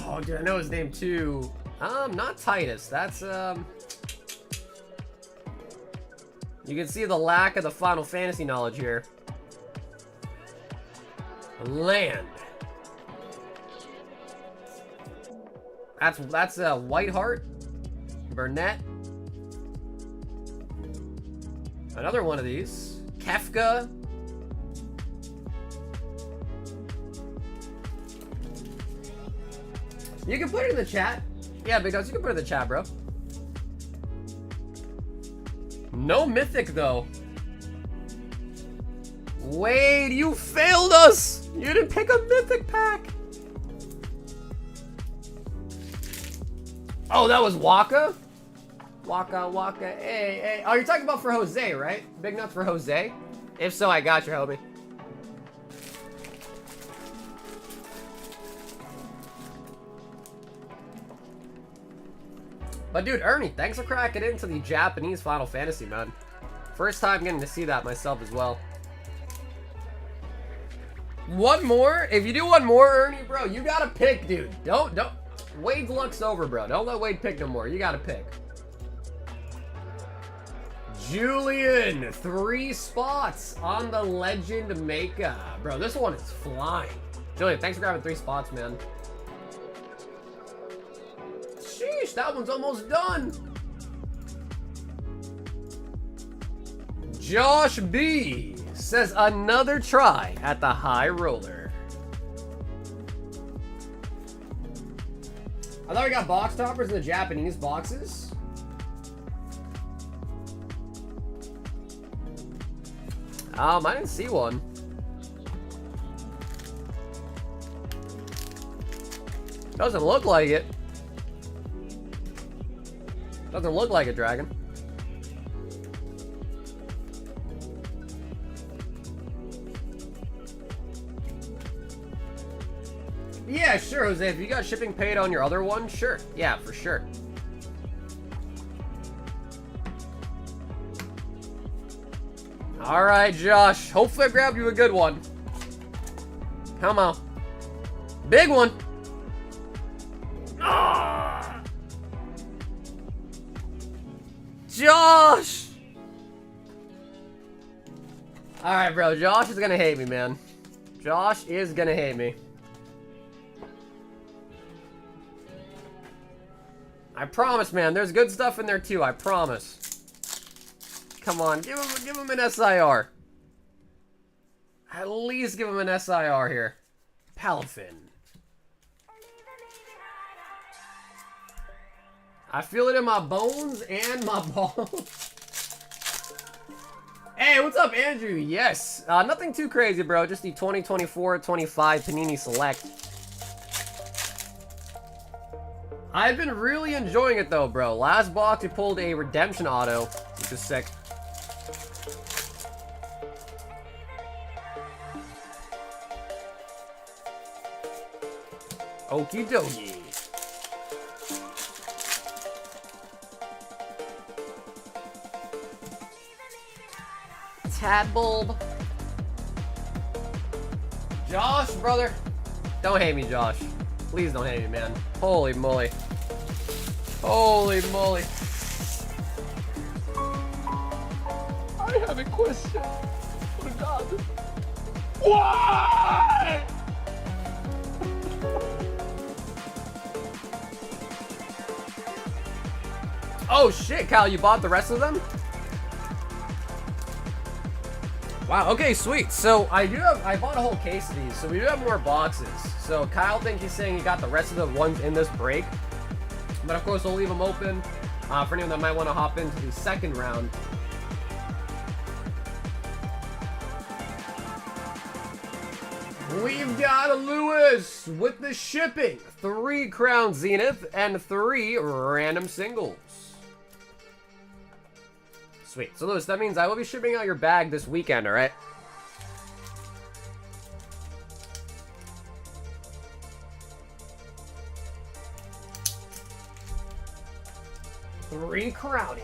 Oh, dude, I know his name too. Not Titus. That's, You can see the lack of the Final Fantasy knowledge here. Land. That's Whiteheart. Burnett. Another one of these. Kefka. You can put it in the chat. Yeah, because you can put it in the chat, bro. No mythic, though. Wade, you failed us! You didn't pick a mythic pack! Oh, that was Waka? Waka, Waka, hey, hey. Oh, you're talking about for Jose, right? Big nuts for Jose? If so, I got you, homie. But dude, Ernie, thanks for cracking into the Japanese Final Fantasy, man. First time getting to see that myself as well. One more? If you do one more, Ernie, bro, you gotta pick, dude. Don't. Wade's luck's over, bro. Don't let Wade pick no more. You gotta pick. Julian, 3 spots on the Legend Mecha. Bro, this one is flying. Julian, thanks for grabbing 3 spots, man. Sheesh, that one's almost done. Josh B says another try at the high roller. I thought we got box toppers in the Japanese boxes. I didn't see one. Doesn't look like it. Doesn't look like a dragon. Yeah, sure, Jose. If you got shipping paid on your other one, sure. Yeah, for sure. All right, Josh. Hopefully I grabbed you a good one. Come on. Big one. Ah! Josh! All right, bro. Josh is gonna hate me, man. Josh is gonna hate me. I promise, man. There's good stuff in there too. I promise. Come on, give him an SIR. At least give him an SIR here. Palafin. I feel it in my bones and my balls. Hey, what's up, Andrew? Yes. Nothing too crazy, bro. Just the 2024-25 Panini Select. I've been really enjoying it, though, bro. Last box, we pulled a redemption auto, which is sick. Okie dokie. Tadbulb. Josh, brother. Don't hate me, Josh. Please don't hate me, man. Holy moly. Holy moly. I have a question. Oh, God. Why? Oh shit, Kyle, you bought the rest of them? Wow, okay, sweet. So I bought a whole case of these, so we do have more boxes. So Kyle thinks he's saying he got the rest of the ones in this break. But of course, we'll leave them open for anyone that might want to hop into the second round. We've got a Lewis with the shipping. 3 Crown Zenith and 3 random singles. Sweet. So Lewis, that means I will be shipping out your bag this weekend, alright? Three crownies.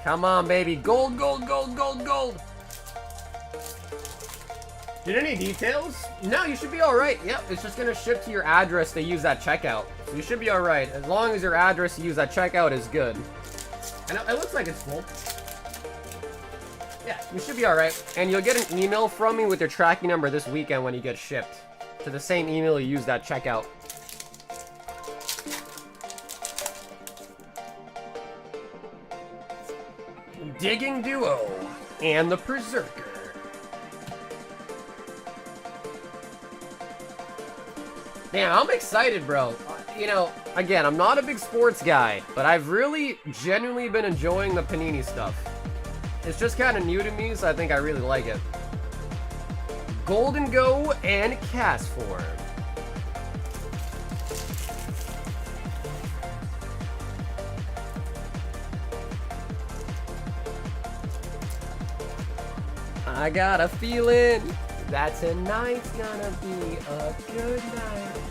Come on, baby. Gold, gold, gold, gold, gold. Did any details? No, you should be alright. Yep, it's just gonna ship to your address to use that checkout. So you should be alright. As long as your address to use that checkout is good. And it looks like it's full. Yeah, you should be alright. And you'll get an email from me with your tracking number this weekend when you get shipped. To the same email you use that checkout. Digging Duo and the Berserker. Damn, I'm excited, bro. you know, again, I'm not a big sports guy, but I've really genuinely been enjoying the Panini stuff. It's just kind of new to me, so I think I really like it. Golden Go and Cast Form. I got a feeling that tonight's gonna be a good night.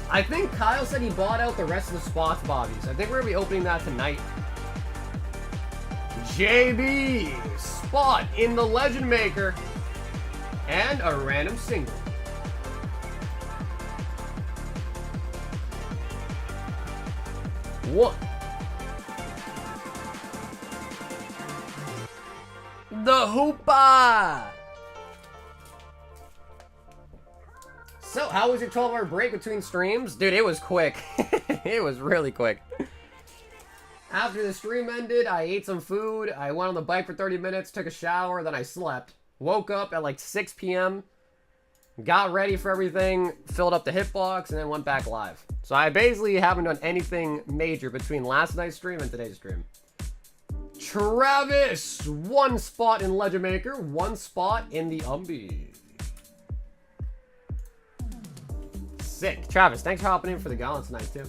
I think Kyle said he bought out the rest of the spots, Bobbies. I think we're gonna be opening that tonight. JB, spot in the Legend Maker, and a random single. One. The Hoopa! So, how was your 12-hour break between streams? Dude, it was quick. It was really quick. After the stream ended, I ate some food, I went on the bike for 30 minutes, took a shower, then I slept. Woke up at like 6 p.m., got ready for everything, filled up the hitbox, and then went back live. So I basically haven't done anything major between last night's stream and today's stream. Travis, 1 spot in Legend Maker, 1 spot in the Umbi. Sick. Travis, thanks for hopping in for the Gauntlet tonight, too.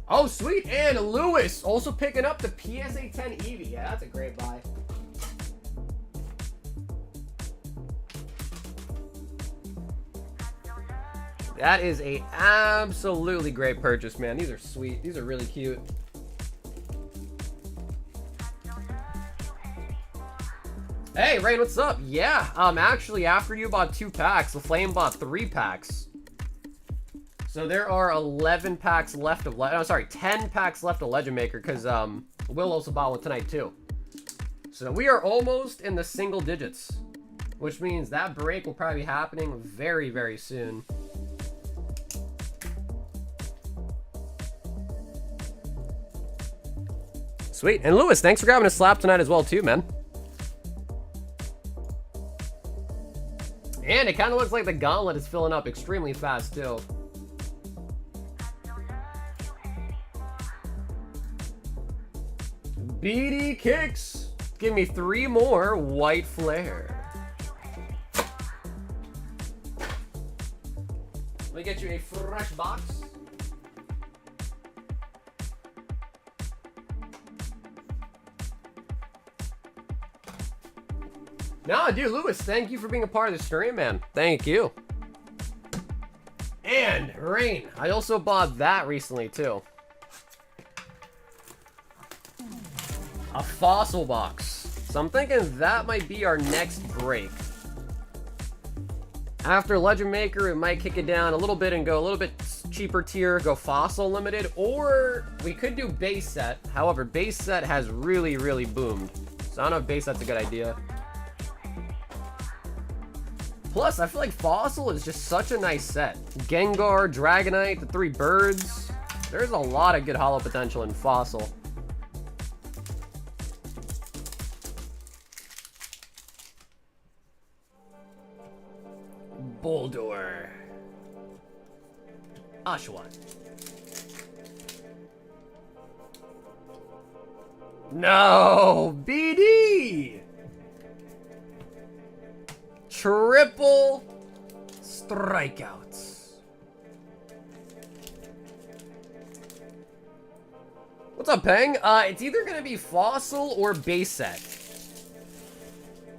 Oh, sweet. And Lewis also picking up the PSA 10 Eevee. Yeah, that's a great buy. That is a absolutely great purchase, man. These are sweet. These are really cute. Hey, Rain, what's up? Yeah, actually, after you bought 2 packs, the Flame bought 3 packs. So there are 11 packs left of... Oh, sorry, 10 packs left of Legend Maker, because Will also bought one tonight, too. So we are almost in the single digits, which means that break will probably be happening very, very soon. Sweet. And Lewis, thanks for grabbing a slap tonight as well, too, man. And it kind of looks like the gauntlet is filling up extremely fast, too. BD Kicks. Give me 3 more White Flare. Let me get you a fresh box. No, dude, Lewis, thank you for being a part of the stream, man. Thank you. And Rain, I also bought that recently, too. A fossil box. So I'm thinking that might be our next break. After Legend Maker, it might kick it down a little bit and go a little bit cheaper tier, go fossil limited, or we could do base set. However, base set has really, really boomed. So I don't know if base set's a good idea. Plus, I feel like Fossil is just such a nice set. Gengar, Dragonite, the 3 birds. There's a lot of good holo potential in Fossil. Boldor. Oshawott. No! BD! Triple strikeouts. What's up, Peng? It's either gonna be Fossil or base set.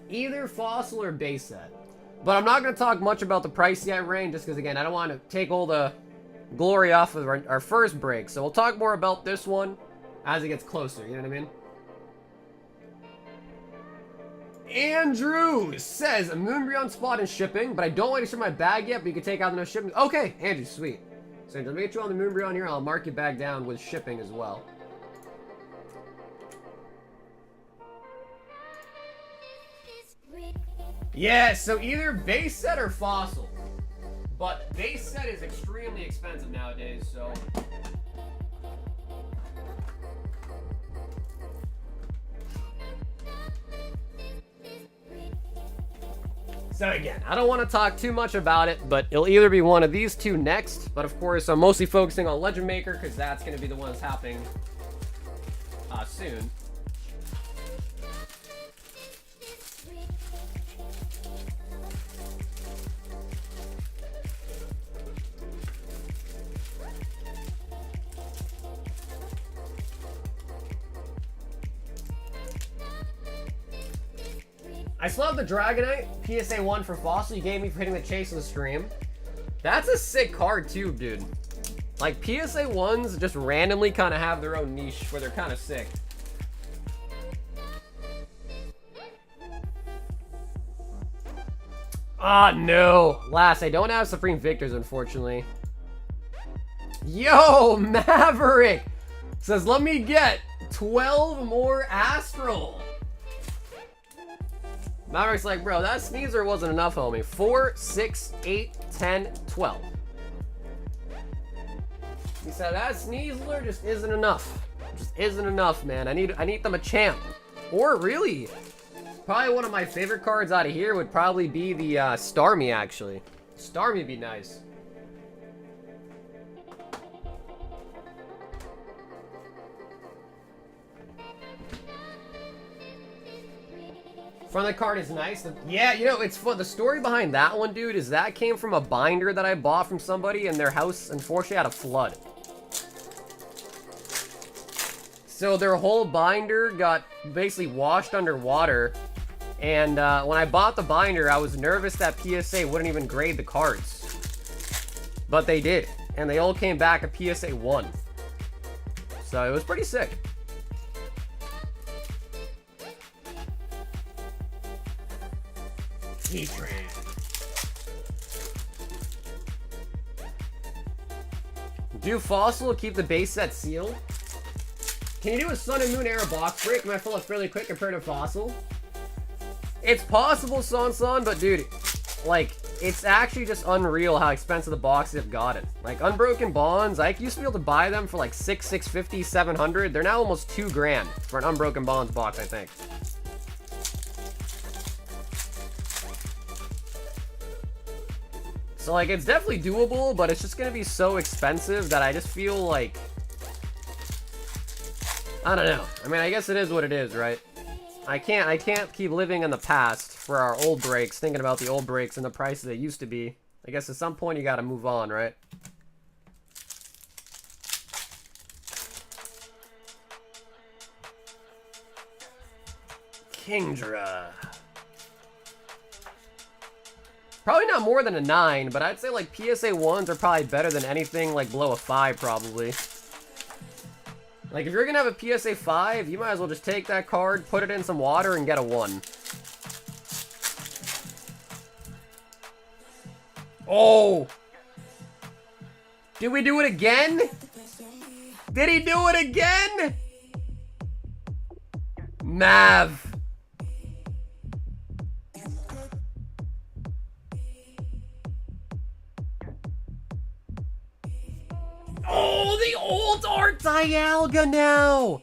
Either Fossil or base set. But I'm not gonna talk much about the price yet, Rain, just because, again, I don't want to take all the glory off of our first break. So we'll talk more about this one as it gets closer, you know what I mean? Andrew says, a Moonbreon spot in shipping, but I don't want to ship my bag yet, but you can take out the no shipping. Okay, Andrew, sweet. So let me get you on the Moonbreon here, I'll mark your bag down with shipping as well. Yeah, so either base set or fossil. But base set is extremely expensive nowadays, so... So again, I don't want to talk too much about it, but it'll either be one of these two next, but of course I'm mostly focusing on Legend Maker because that's going to be the one that's happening soon. I still have the Dragonite PSA 1 for Fossil you gave me for hitting the chase in the stream. That's a sick card too, dude. Like, PSA 1s just randomly kind of have their own niche where they're kind of sick. Ah, no. Last, I don't have Supreme Victors, unfortunately. Yo, Maverick says, let me get 12 more Astral. Maverick's like, bro, that sneezer wasn't enough, homie. 4, 6, 8, 10, 12. He said that Sneasler just isn't enough. Just isn't enough, man. I need them a champ. Or really, probably one of my favorite cards out of here would probably be the Starmie, actually. Starmie would be nice. Front of the card is nice. Yeah, you know, it's fun. The story behind that one, dude, is that came from a binder that I bought from somebody, and their house, unfortunately, had a flood. So their whole binder got basically washed underwater, and when I bought the binder, I was nervous that PSA wouldn't even grade the cards. But they did, and they all came back a PSA 1. So it was pretty sick. Do Fossil keep the base set sealed? Can you do a Sun and Moon era box break? Am I fill up fairly quick compared to Fossil? It's possible, Son, but dude, like, it's actually just unreal how expensive the boxes have gotten. Like, Unbroken Bonds, I used to be able to buy them for like $650, $700. They're now almost $2 grand for an Unbroken Bonds box, I think. So, like, it's definitely doable, but it's just gonna be so expensive that I just feel like... I don't know. I mean, I guess it is what it is, right? I can't keep living in the past for our old breaks, thinking about the old breaks and the prices they used to be. I guess at some point you gotta move on, right? Kingdra. Probably not more than a 9, but I'd say like PSA 1s are probably better than anything like below a 5 probably. Like if you're gonna have a PSA 5, you might as well just take that card, put it in some water, and get a 1. Oh! Did we do it again? Did he do it again? Mav. Oh, the old art Dialga now!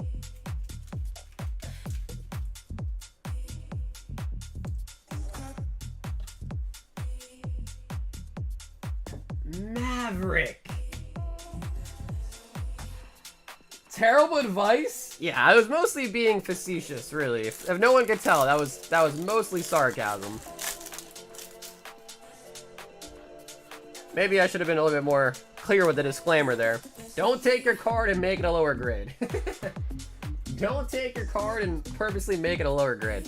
Maverick. Terrible advice? Yeah, I was mostly being facetious, really. If no one could tell, that was mostly sarcasm. Maybe I should have been a little bit more clear with the disclaimer there. Don't take your card and make it a lower grade. Don't take your card and purposely make it a lower grade.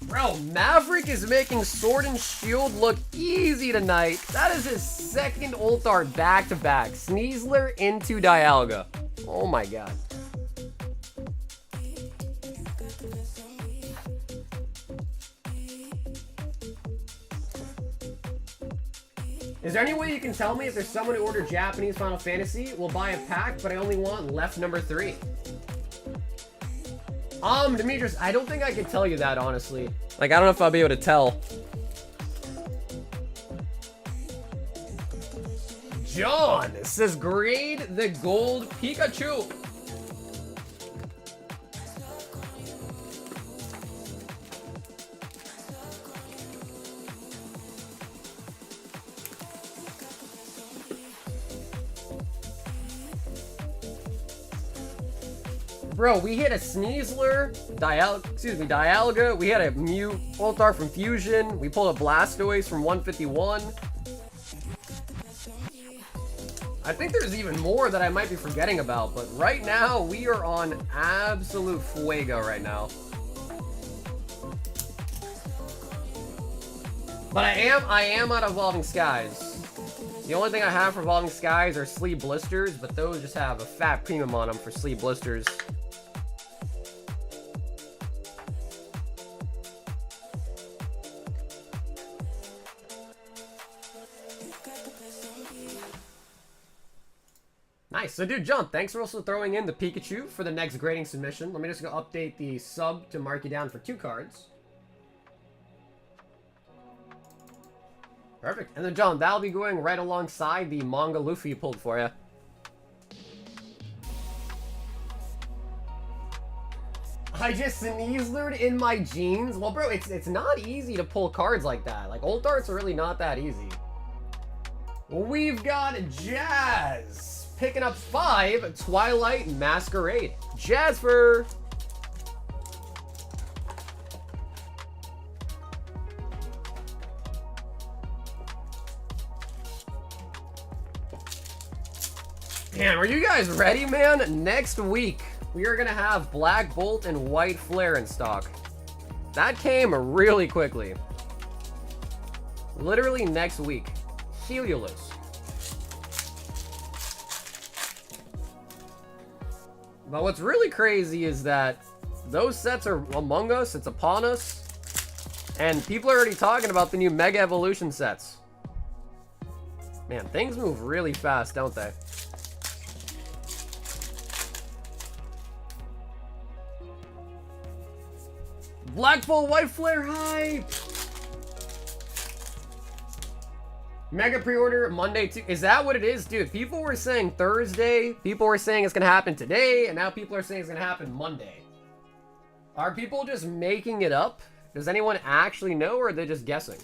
Bro, Maverick is making Sword and Shield look easy tonight. That is his second ult art back-to-back. Sneasler into Dialga. Oh my god. Is there any way you can tell me if there's someone who ordered Japanese Final Fantasy, will buy a pack, but I only want left number 3? Demetrius, I don't think I can tell you that, honestly. Like, I don't know if I'll be able to tell. John says, grade the gold Pikachu. Bro, we hit a Sneasler, Dialga, we had a Mew Ultar from Fusion, we pulled a Blastoise from 151. I think there's even more that I might be forgetting about, but right now, we are on absolute fuego right now. But I am out of Evolving Skies. The only thing I have for Evolving Skies are Sleeve Blisters, but those just have a fat premium on them for Sleeve Blisters. Nice. So, dude, Jump, thanks for also throwing in the Pikachu for the next grading submission. Let me just go update the sub to mark you down for 2 cards. Perfect. And then, John, that'll be going right alongside the Manga Luffy you pulled for you. I just sneezed in my jeans. Well, bro, it's not easy to pull cards like that. Like, old darts are really not that easy. We've got Jazz picking up 5 Twilight Masquerade. Jasper. Damn, are you guys ready, man? Next week, we are going to have Black Bolt and White Flare in stock. That came really quickly. Literally next week. Helios. But what's really crazy is that those sets are among us, it's upon us, and people are already talking about the new Mega Evolution sets. Man, things move really fast, don't they? Black Bolt White Flare hype! Mega pre-order Monday too. Is that what it is? Dude, people were saying Thursday. People were saying it's going to happen today. And now people are saying it's going to happen Monday. Are people just making it up? Does anyone actually know, or are they just guessing?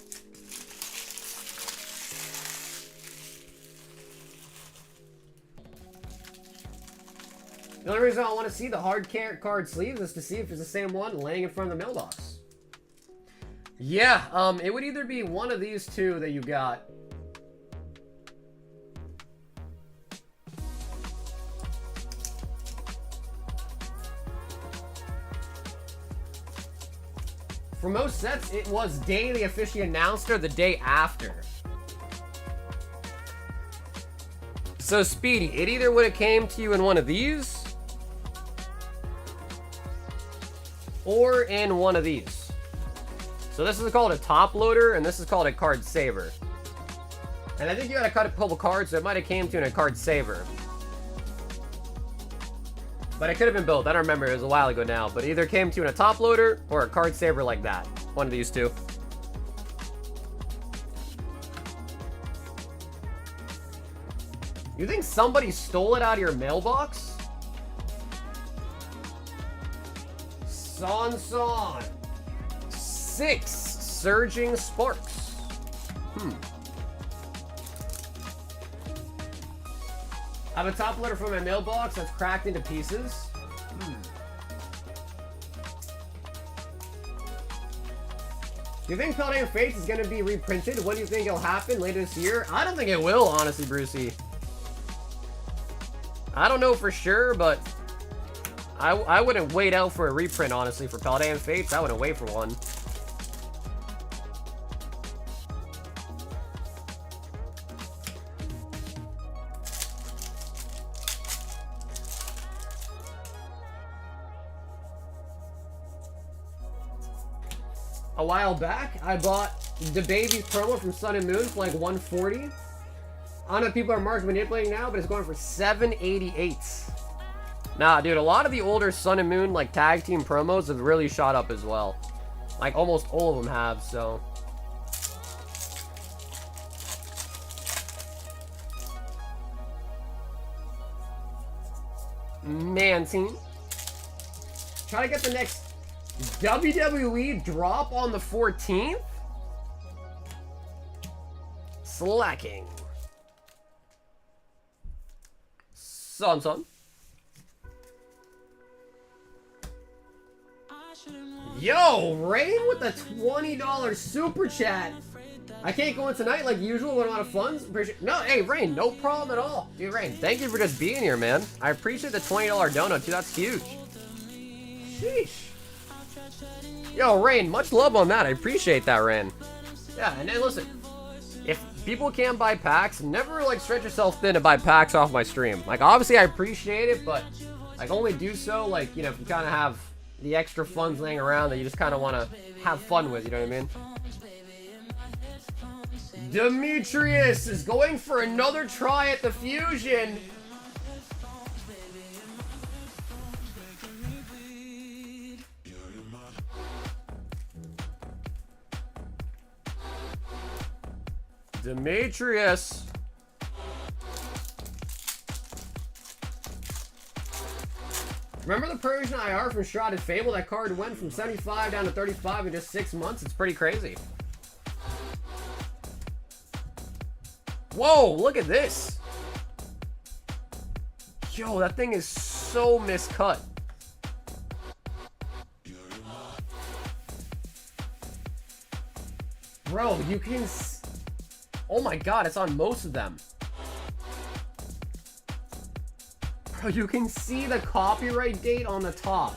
The only reason I want to see the hard card sleeves is to see if it's the same one laying in front of the mailbox. Yeah, it would either be one of these two that you got. For most sets, it was daily officially announced or the day after. So, Speedy, it either would have came to you in one of these, or in one of these. So this is called a top loader, and this is called a card saver. And I think you had a couple cards, so it might have came to you in a card saver. But it could have been both. I don't remember. It was a while ago now. But it either came to you in a top loader or a card saver like that. One of these two. You think somebody stole it out of your mailbox? Son. 6 Surging Sparks. I have a top letter from my mailbox that's cracked into pieces. Do you think Paladin Fates is going to be reprinted? What do you think will happen later this year? I don't think it will, honestly, Brucey. I don't know for sure, but I wouldn't wait out for a reprint, honestly, for Paladin Fates. I wouldn't wait for one. A while back, I bought the Baby's promo from Sun and Moon for like 140. I don't know if people are market manipulating now, but it's going for 788. Nah, dude, a lot of the older Sun and Moon like tag team promos have really shot up as well. Like almost all of them have, so. Man, team. Try to get the next WWE drop on the 14th? Slacking. Son. Yo, Rain with the $20 super chat. I can't go in tonight like usual when I'm out of funds. Appreciate. No, hey, Rain, no problem at all. Dude, Rain, thank you for just being here, man. I appreciate the $20 donut, too. That's huge. Sheesh. Yo, Rain, much love on that. I appreciate that, Rain. Yeah, and then listen, if people can't buy packs, never like stretch yourself thin to buy packs off my stream. Like, obviously, I appreciate it, but like only do so like, you know, if you kind of have the extra funds laying around that you just kind of want to have fun with, you know what I mean? Demetrius is going for another try at the fusion. Demetrius. Remember the Persian IR from Shrouded Fable? That card went from 75 down to 35 in just 6 months. It's pretty crazy. Whoa, look at this. Yo, that thing is so miscut. Bro, you can... Oh my god, it's on most of them. Bro, you can see the copyright date on the top.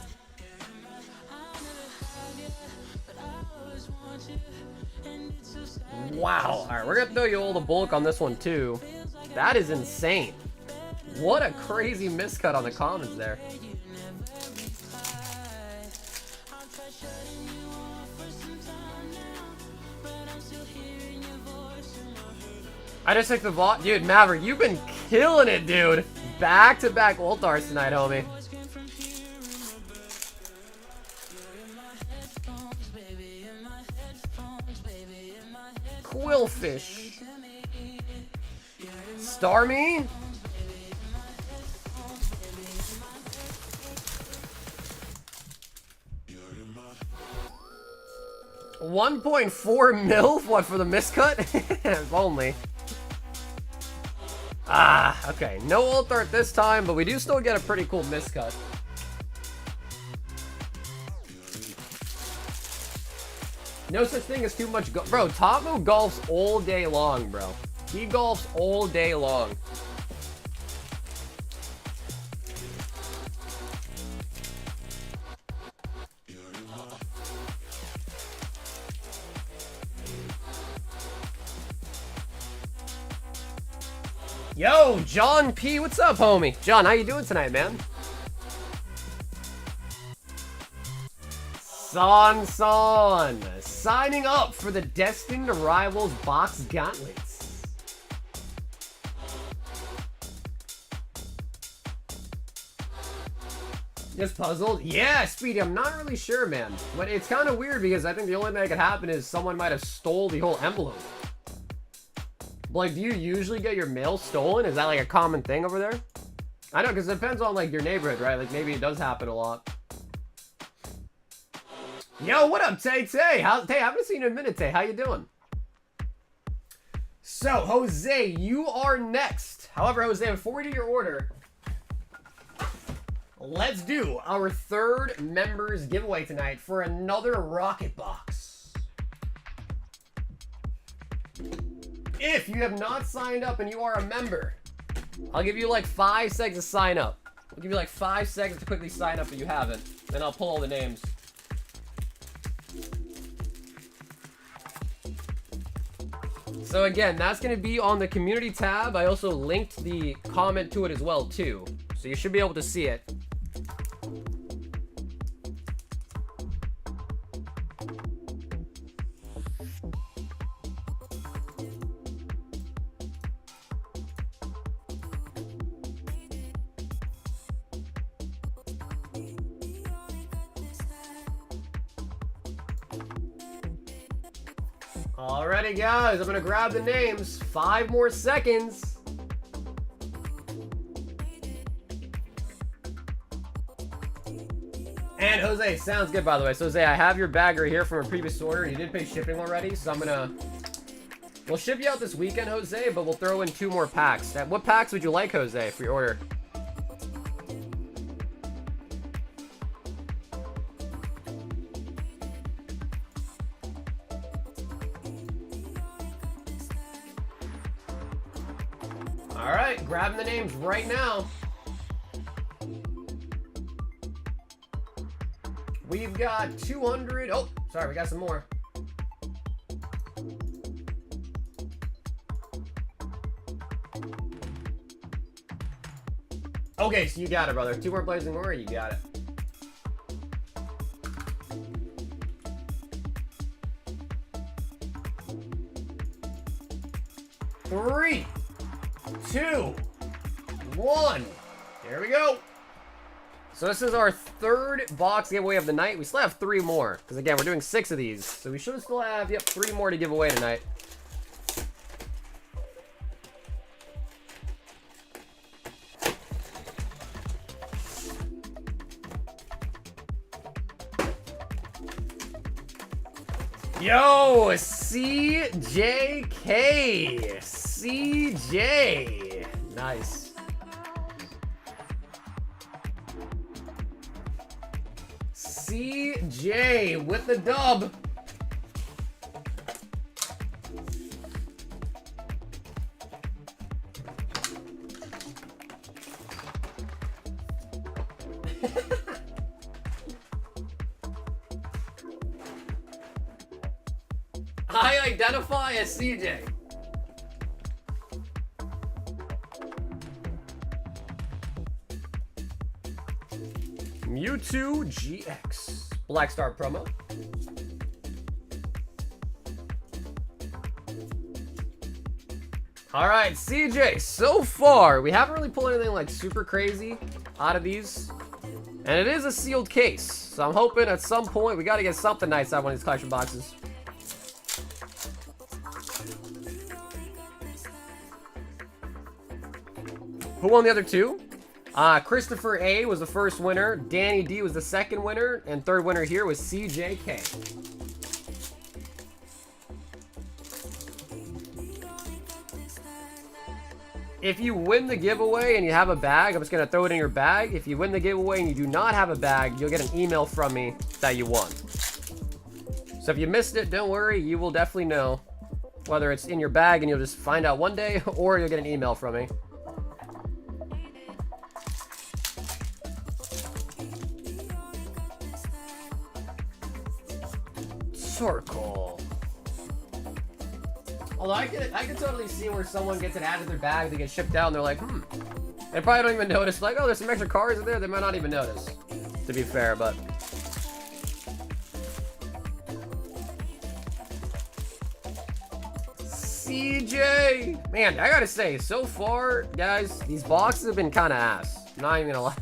Wow. Alright, we're gonna throw you all the bulk on this one too. That is insane. What a crazy miscut on the commons there. I just took the vault. Dude, Maverick, you've been killing it, dude. Back-to-back Ultars tonight, homie. Quillfish. Starmie. $1.4 mil? What, for the miscut? If only. Ah, okay. No ult art this time, but we do still get a pretty cool miscut. No such thing as too much bro, Tamu golfs all day long, bro. He golfs all day long. Yo, John P, what's up, homie? John, how you doing tonight, man? Son, signing up for the Destined Rivals box gauntlets. Just puzzled? Yeah, Speedy, I'm not really sure, man. But it's kind of weird because I think the only thing that could happen is someone might have stole the whole envelope. Like, do you usually get your mail stolen? Is that like a common thing over there? I know, because it depends on like your neighborhood, right? Like maybe it does happen a lot. Yo, what up, Tay? Tay, I haven't seen you in a minute, Tay. How you doing? So, Jose, you are next. However, Jose, before we do your order, let's do our third members giveaway tonight for another Rocket Box. If you have not signed up and you are a member, I'll give you like 5 seconds to sign up. I'll give you like 5 seconds to quickly sign up if you haven't. Then I'll pull all the names. So again, that's going to be on the community tab. I also linked the comment to it as well too. So you should be able to see it. Alrighty, guys, I'm gonna grab the names. 5 more seconds. And Jose, sounds good, by the way. So Jose, I have your bag right here from a previous order. You did pay shipping already, so we'll ship you out this weekend, Jose, but we'll throw in 2 more packs. What packs would you like, Jose, for your order? All right, grabbing the names right now. We've got 200. Oh, sorry, we got some more. Okay, so you got it, brother. 2 more Blazing Aura, you got it. Three, 2, 1. There we go. So this is our 3rd box giveaway of the night. We still have 3 more. Because again, we're doing 6 of these. So we should still have, yep, 3 more to give away tonight. Yo, CJK. CJ. Nice. CJ with the dub. I identify as CJ. Mewtwo GX. Black Star promo. All right, CJ, so far, we haven't really pulled anything like super crazy out of these. And it is a sealed case. So I'm hoping at some point we got to get something nice out of one of these collection boxes. Who won the other 2? Christopher A was the first winner, Danny D was the second winner, and 3rd winner here was CJK. If you win the giveaway and you have a bag, I'm just going to throw it in your bag. If you win the giveaway and you do not have a bag, you'll get an email from me that you won. So if you missed it, don't worry, you will definitely know whether it's in your bag and you'll just find out one day, or you'll get an email from me. Circle. Although I could totally see where someone gets it added to their bag, they get shipped out, and they're like, They probably don't even notice. Like, oh, there's some extra cards in there. They might not even notice, to be fair, but. CJ! Man, I gotta say, so far, guys, these boxes have been kind of ass. Not even gonna lie.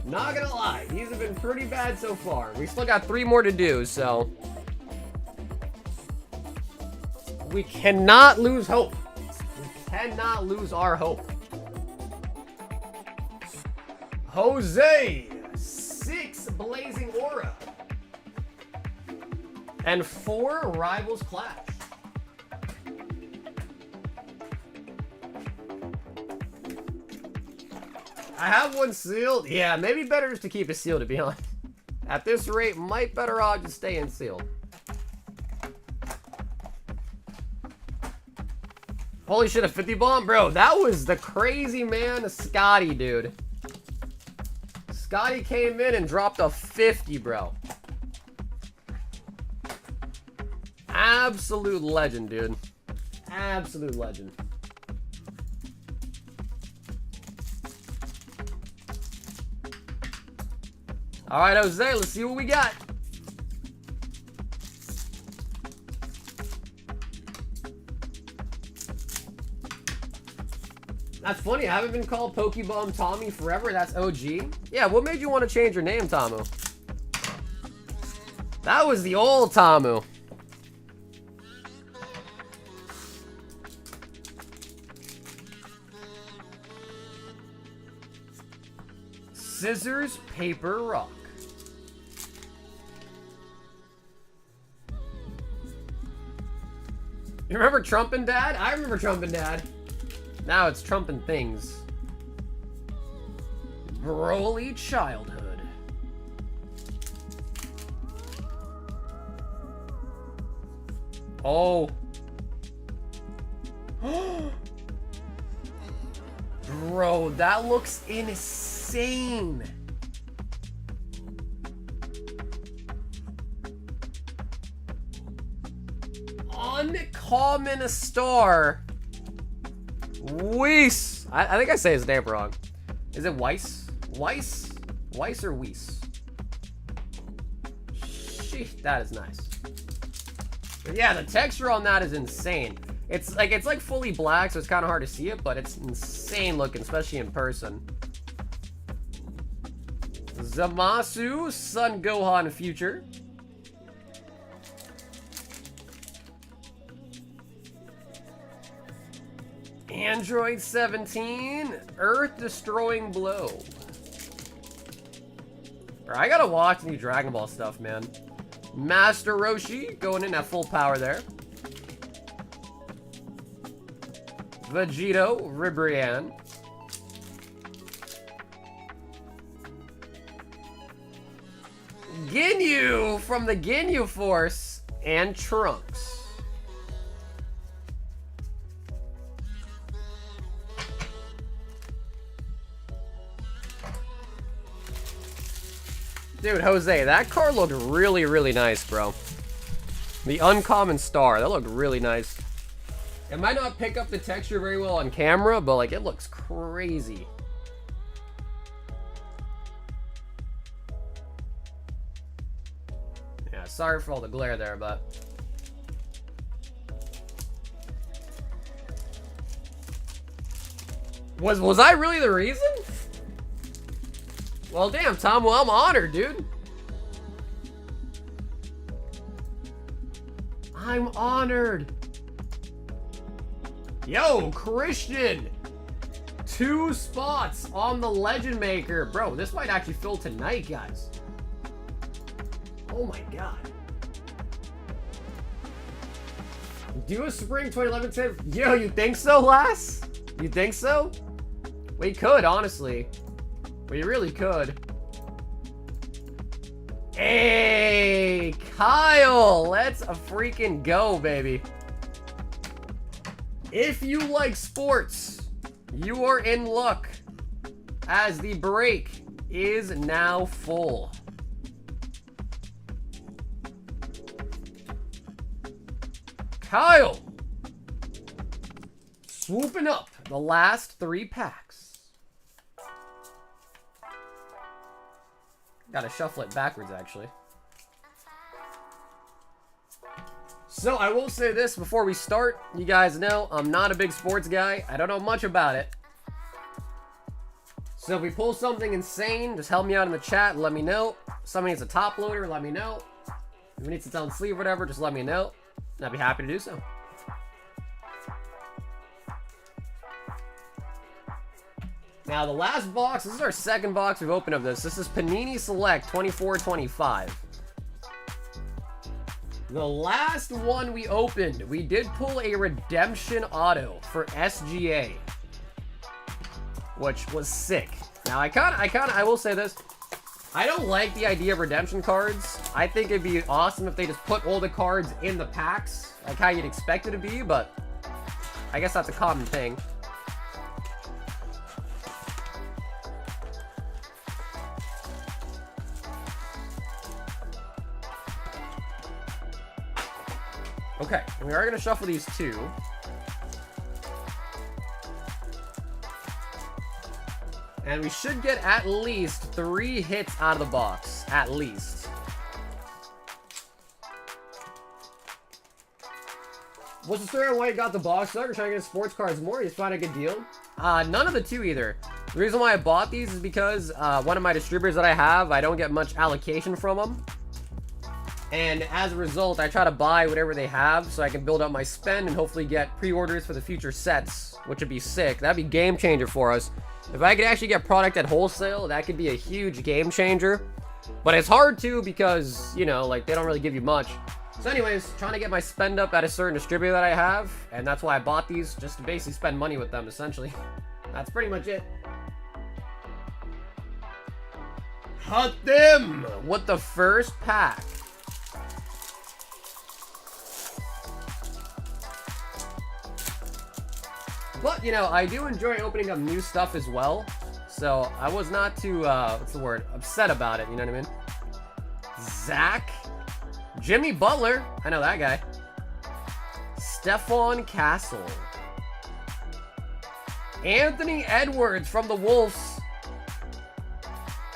Not gonna lie, these have been pretty bad so far. We still got 3 more to do, so we cannot lose hope. We cannot lose our hope. Jose, 6 Blazing Aura, and 4 Rivals Clash. I have one sealed. Yeah, maybe better just to keep it sealed, to be honest. At this rate, might better off just staying sealed. Holy shit, a 50 bomb? Bro, that was the crazy man, Scotty, dude. Scotty came in and dropped a 50, bro. Absolute legend, dude. Absolute legend. All right, Jose, let's see what we got. That's funny. I haven't been called Pokebomb Tommy forever. That's OG. Yeah, what made you want to change your name, Tamu? That was the old Tamu. Scissors, paper, rock. You remember Trump and Dad? I remember Trump and Dad. Now it's Trump and things. Broly childhood. Oh. Bro, that looks insane. Uncommon star. Weiss. I think I say his name wrong. Is it Weiss? Weiss? Weiss or Weiss? Sheesh, that is nice. But yeah, the texture on that is insane. It's like fully black, so it's kind of hard to see it, but it's insane looking, especially in person. Zamasu, Sun Gohan Future. Android 17, Earth Destroying Blow. Bro, I gotta watch new Dragon Ball stuff, man. Master Roshi going in at full power there. Vegito, Ribrianne. Ginyu from the Ginyu Force, and Trunks. Dude, Jose, that card looked really, really nice, bro. The uncommon star, that looked really nice. It might not pick up the texture very well on camera, but like it looks crazy. Yeah, sorry for all the glare there, but was I really the reason? Well, damn, Tom. Well, I'm honored, dude. I'm honored. Yo, Christian. 2 spots on the Legend Maker. Bro, this might actually fill tonight, guys. Oh my god. Do a spring 2011 tip. Yo, you think so, Lass? You think so? We could, honestly. We really could. Hey, Kyle, let's freaking go, baby. If you like sports, you are in luck, as the break is now full. Kyle, swooping up the last 3 packs. Gotta shuffle it backwards, actually. So, I will say this before we start. You guys know I'm not a big sports guy. I don't know much about it. So, if we pull something insane, just help me out in the chat and let me know. Somebody needs a top loader, let me know. If we need to down sleeve or whatever, just let me know. And I'd be happy to do so. Now, the last box, this is our second box we've opened of this. This is Panini Select 24-25. The last one we opened, we did pull a redemption auto for SGA, which was sick. Now, I will say this. I don't like the idea of redemption cards. I think it'd be awesome if they just put all the cards in the packs, like how you'd expect it to be, but I guess that's a common thing. Okay, and we are going to shuffle these 2. And we should get at least 3 hits out of the box. At least. What's the story on why you got the box art? You're trying to get sports cards more? You just find a good deal? None of the 2 either. The reason why I bought these is because one of my distributors that I have, I don't get much allocation from them. And as a result, I try to buy whatever they have so I can build up my spend and hopefully get pre-orders for the future sets, which would be sick. That'd be game changer for us. If I could actually get product at wholesale, that could be a huge game changer. But it's hard to because, you know, like they don't really give you much. So anyways, trying to get my spend up at a certain distributor that I have, and that's why I bought these, just to basically spend money with them, essentially. That's pretty much it. Hut them with the first pack. But, you know, I do enjoy opening up new stuff as well. So, I was not too, what's the word? Upset about it, you know what I mean? Zach. Jimmy Butler. I know that guy. Stephon Castle. Anthony Edwards from the Wolves.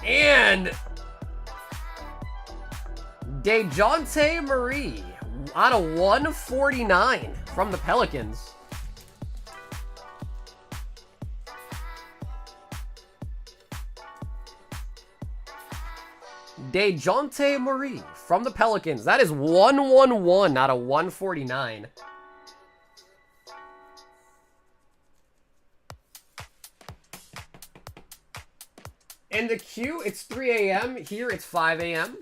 And DeJounte Murray out of 149 from the Pelicans. DeJounte Murray from the Pelicans. That is 111 out of 149. In the queue, it's 3 a.m. Here, it's 5 a.m.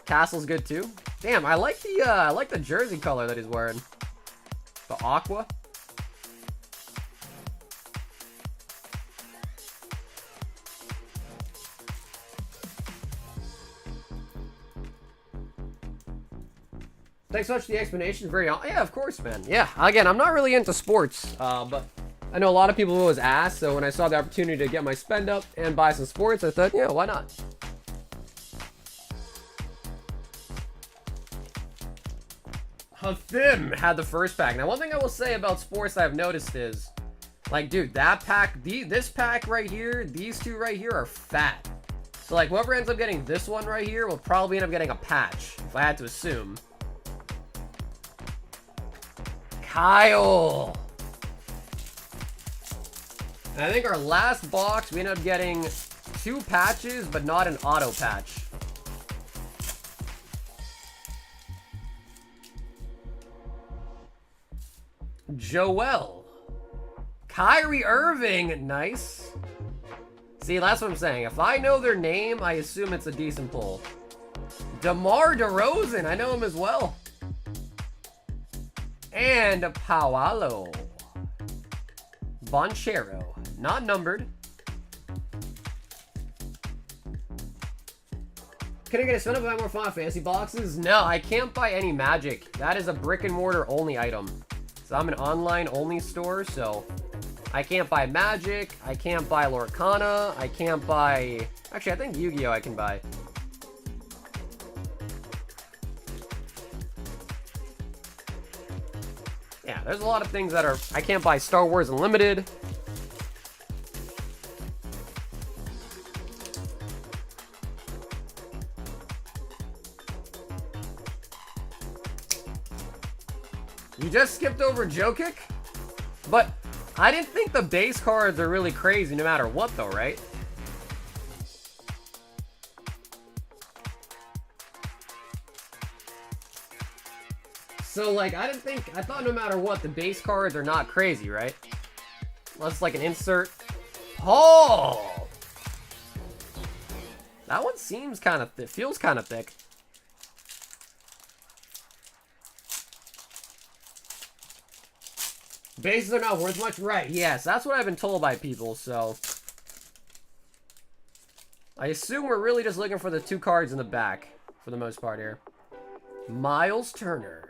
Castle's good too. Damn, I like the jersey color that he's wearing. The aqua. Thanks so much for the explanation. Very yeah, of course, man. Yeah, again, I'm not really into sports, but I know a lot of people always ask. So when I saw the opportunity to get my spend up and buy some sports, I thought, yeah, why not? Hathim had the first pack. Now, one thing I will say about sports that I've noticed is, like, dude, that pack, this pack right here, these two right here are fat. So, like, whoever ends up getting this one right here will probably end up getting a patch, if I had to assume. Kyle. And I think our last box, we ended up getting 2 patches, but not an auto patch. Joel. Kyrie Irving. Nice. See, that's what I'm saying. If I know their name, I assume it's a decent pull. DeMar DeRozan. I know him as well. And Paolo Banchero. Not numbered. Can I get a spin up buy more Final Fantasy boxes? No, I can't buy any Magic. That is a brick and mortar only item. So I'm an online only store, so I can't buy Magic. I can't buy Lorcana. I can't buy... Actually, I think Yu-Gi-Oh! I can buy. Yeah, there's a lot of things that are... I can't buy Star Wars Unlimited. You just skipped over Jokic? But I didn't think the base cards are really crazy no matter what though, right? So, like, I thought no matter what, the base cards are not crazy, right? Unless, like, an insert. Oh! That one seems kind of, it feels kind of thick. Bases are not worth much, right? Yes, that's what I've been told by people, so. I assume we're really just looking for the 2 cards in the back, for the most part here. Miles Turner.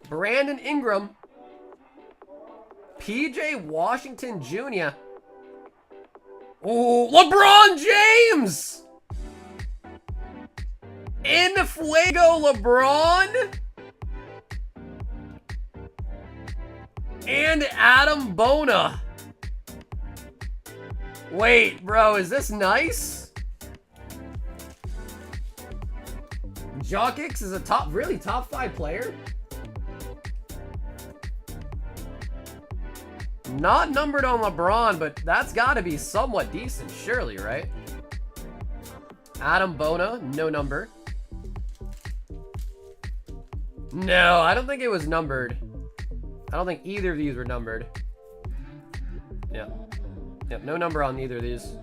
Brandon Ingram. PJ Washington Jr. Oh, LeBron James! In Fuego LeBron? And Adam Bona. Wait, bro, is this nice? Jokic is a top 5 player? Not numbered on LeBron, but that's got to be somewhat decent, surely, right? Adam Bona, no number. No, I don't think it was numbered. I don't think either of these were numbered. Yeah. Yep, no number on either of these.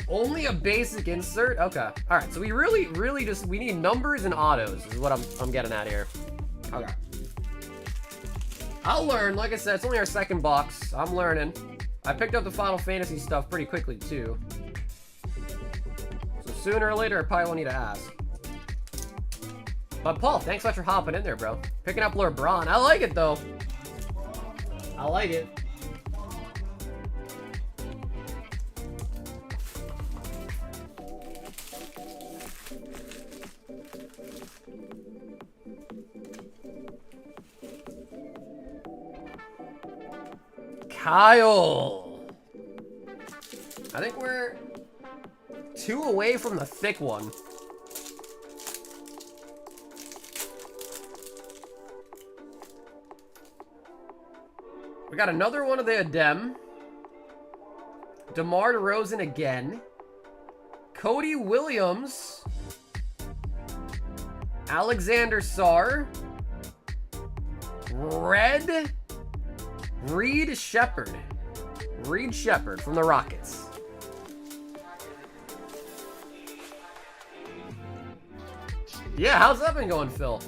Only a basic insert? Okay. Alright, so we really just, we need numbers and autos is what I'm getting at here. Okay. I'll learn. Like I said, it's only our second box. I'm learning. I picked up the Final Fantasy stuff pretty quickly, too. So sooner or later, I probably will need to ask. But Paul, thanks so much for hopping in there, bro. Picking up LeBron. I like it, though. I like it. Kyle. I think we're 2 away from the thick one. We got another one of the Adem. DeMar DeRozan again. Cody Williams. Alexander Sarr. Red. Reed Shepherd. Reed Shepherd from the Rockets. Yeah, how's that been going, Phil?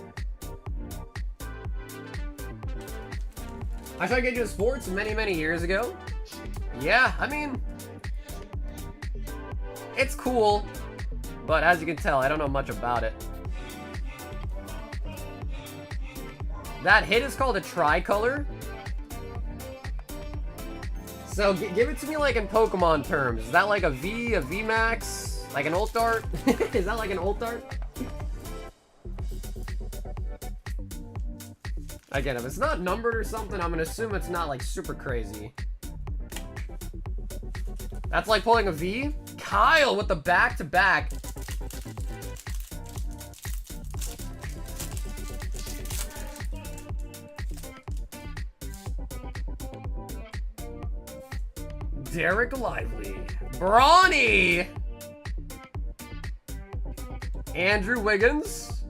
I tried to get you into sports many, many years ago. Yeah, I mean, it's cool, but as you can tell, I don't know much about it. That hit is called a tricolor. So give it to me like in Pokemon terms. Is that like a V, a VMAX, like an ult art? Is that like an ult art? Again, if it's not numbered or something, I'm gonna assume it's not like super crazy. That's like pulling a V. Kyle with the back-to-back. Derek Lively. Brawny. Andrew Wiggins.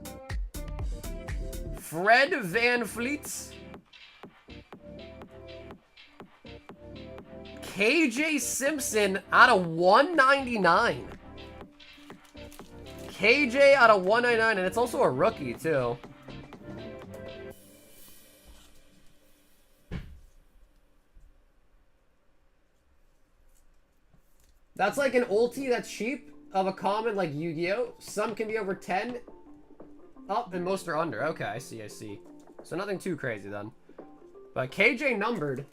Fred Van Fleet. KJ Simpson out of 199. KJ out of 199, and it's also a rookie, too. That's like an ulti that's cheap of a common like Yu-Gi-Oh! Some can be over 10 up and most are under. Okay, I see, I see. So nothing too crazy then. But KJ numbered.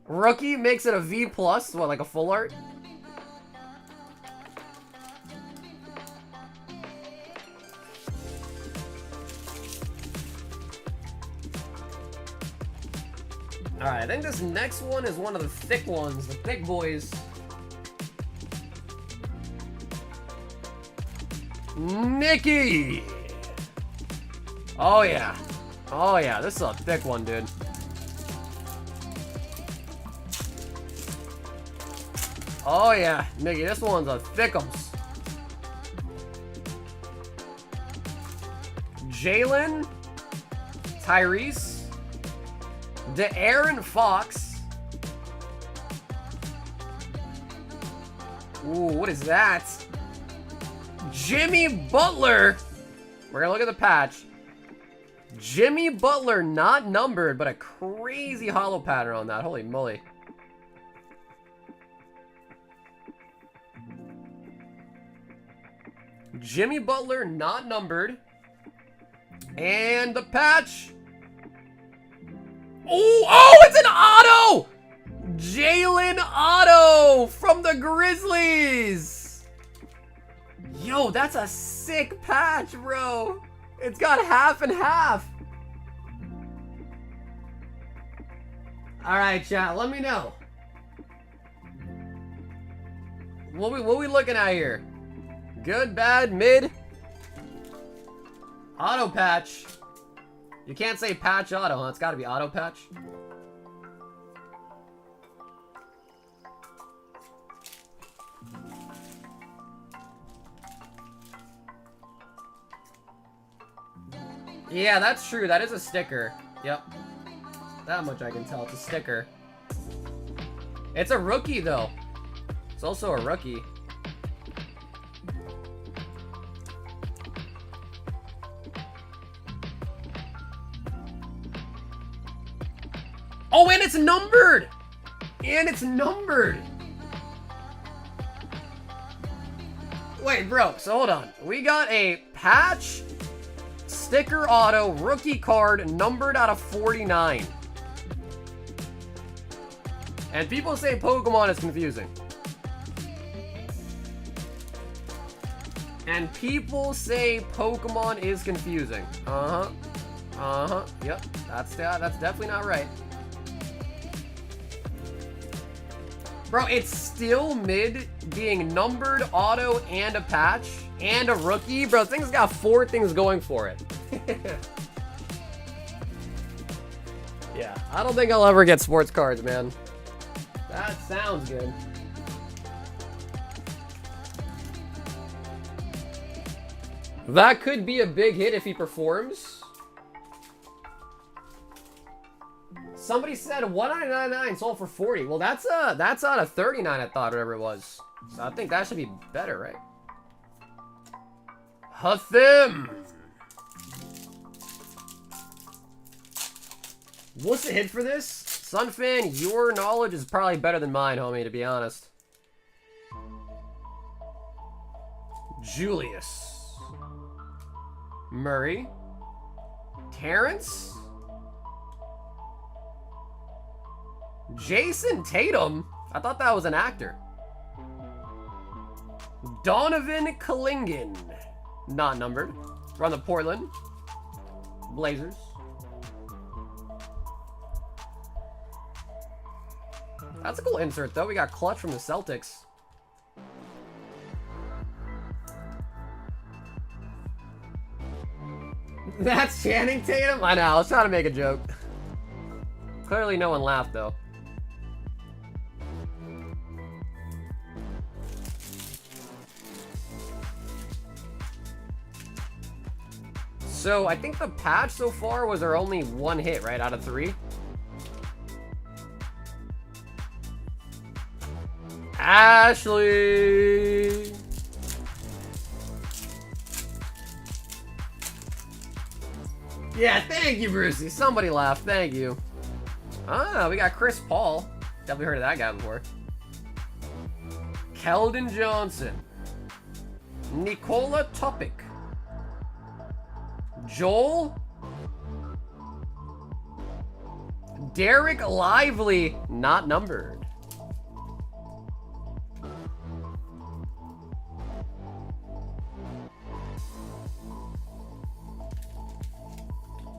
Rookie makes it a V+, what, like a full art? Alright, I think this next one is one of the thick ones, the thick boys. Nikki! Oh yeah. Oh yeah, this is a thick one, dude. Oh yeah, Nikki, this one's a thickums. Jalen, Tyrese, De'Aaron Fox. Ooh, what is that? Jimmy Butler. We're gonna look at the patch. Jimmy Butler, not numbered, but a crazy hollow pattern on that. Holy moly. Jimmy Butler, not numbered. And the patch. Oh, it's an auto! Jalen Otto from the Grizzlies. Yo, that's a sick patch, bro. It's got half and half. All right, chat, let me know. What we looking at here? Good, bad, mid? Auto patch. You can't say patch auto, huh? It's gotta be auto patch. Yeah, that's true. That is a sticker. Yep. That much I can tell. It's a sticker. It's a rookie, though. It's also a rookie. Oh, and it's numbered! And it's numbered! Wait, bro, so hold on. We got a patch, sticker auto, rookie card, numbered out of 49. And people say Pokemon is confusing. And people say Pokemon is confusing. Yep, that's definitely not right. Bro, it's still mid being numbered, auto, and a patch, and a rookie. Bro, thing's got 4 things going for it. Yeah, I don't think I'll ever get sports cards, man. That sounds good. That could be a big hit if he performs. Somebody said 1999 sold for 40. Well, that's out of 39, I thought, whatever it was. So I think that should be better, right? Huthim! What's the hit for this? Sunfin, your knowledge is probably better than mine, homie, to be honest. Julius. Murray. Terrence? Jason Tatum? I thought that was an actor. Donovan Kalingin. Not numbered. We're on the Portland Blazers. That's a cool insert, though. We got Clutch from the Celtics. That's Channing Tatum? I know, I was trying to make a joke. Clearly no one laughed, though. So, I think the patch so far was our only 1 hit, right, out of 3? Ashley! Yeah, thank you, Brucey. Somebody laughed. Thank you. Ah, we got Chris Paul. Definitely heard of that guy before. Keldon Johnson. Nikola Topic. Joel. Derek Lively. Not numbered.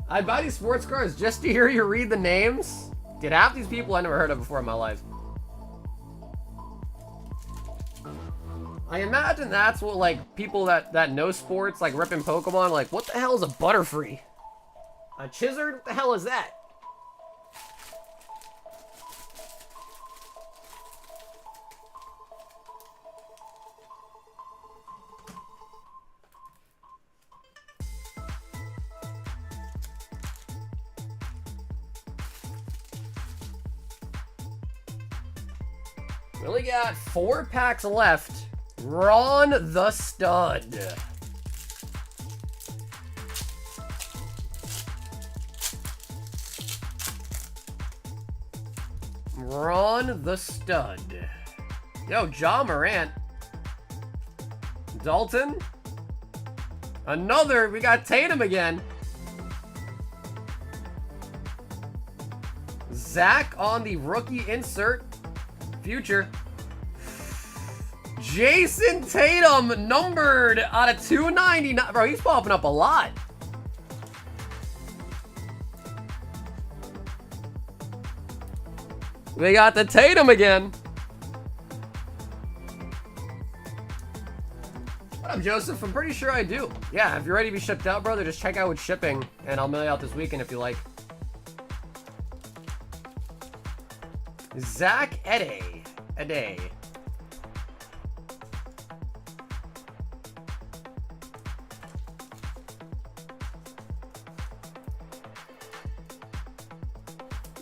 I'd buy these sports cards just to hear you read the names. Dude, half these people I never heard of before in my life. I imagine that's what, like, people that know sports, like, ripping Pokemon, like, what the hell is a Butterfree? A Chizard? What the hell is that? We only got 4 packs left. Ron the Stud. Ron the Stud. Yo, Ja Morant. Dalton. Another. We got Tatum again. Zach on the rookie insert. Future. Jason Tatum, numbered out of 299. Bro, he's popping up a lot. We got the Tatum again. What up, Joseph? I'm pretty sure I do. Yeah, if you're ready to be shipped out, brother, just check out with shipping, and I'll mail you out this weekend if you like. Zach Ede.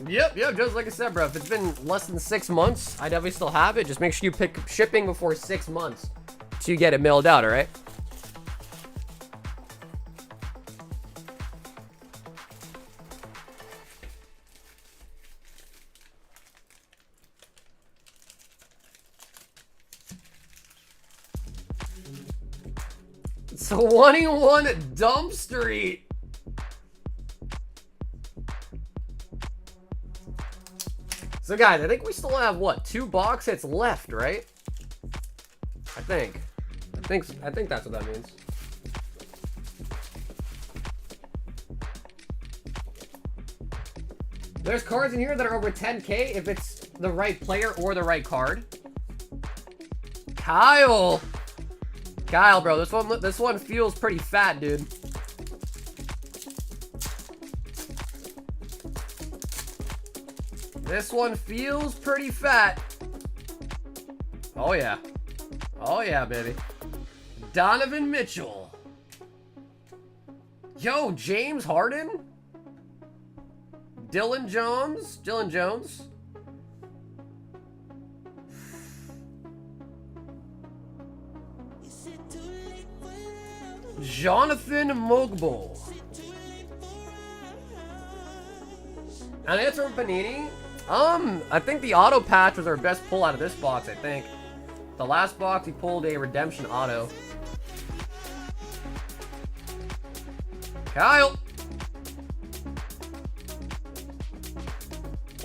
Yep, just like I said, bro. If it's been less than 6 months, I definitely still have it. Just make sure you pick shipping before 6 months to get it mailed out, all right? 21 Dump Street. So guys, I think we still have what, 2 box hits left, right? I think that's what that means. There's cards in here that are over 10K if it's the right player or the right card. Kyle, bro, this one feels pretty fat, dude. This one feels pretty fat. Oh yeah. Oh yeah, baby. Donovan Mitchell. Yo, James Harden. Dylan Jones. Jonathan Mogul. And it's from Panini. I think the auto patch was our best pull out of this box, I think. The last box, he pulled a redemption auto. Kyle.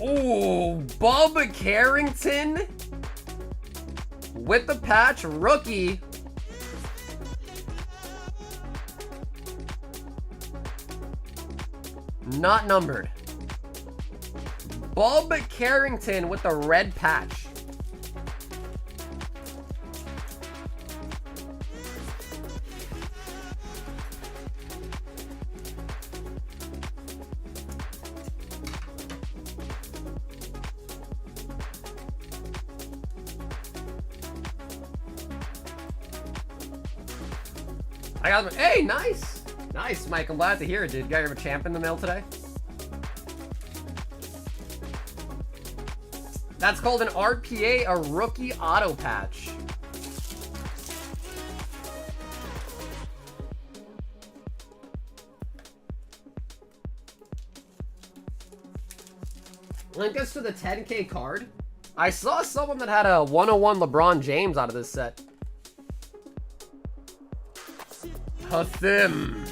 Oh, Bubba Carrington with the patch rookie. Not numbered. Bubba Carrington with the red patch. I got him. Hey, nice. Nice, Mike. I'm glad to hear it, dude. Got your champ in the mail today? That's called an RPA, a rookie auto patch. Link us to the 10K card. I saw someone that had a 101 LeBron James out of this set. Hathim.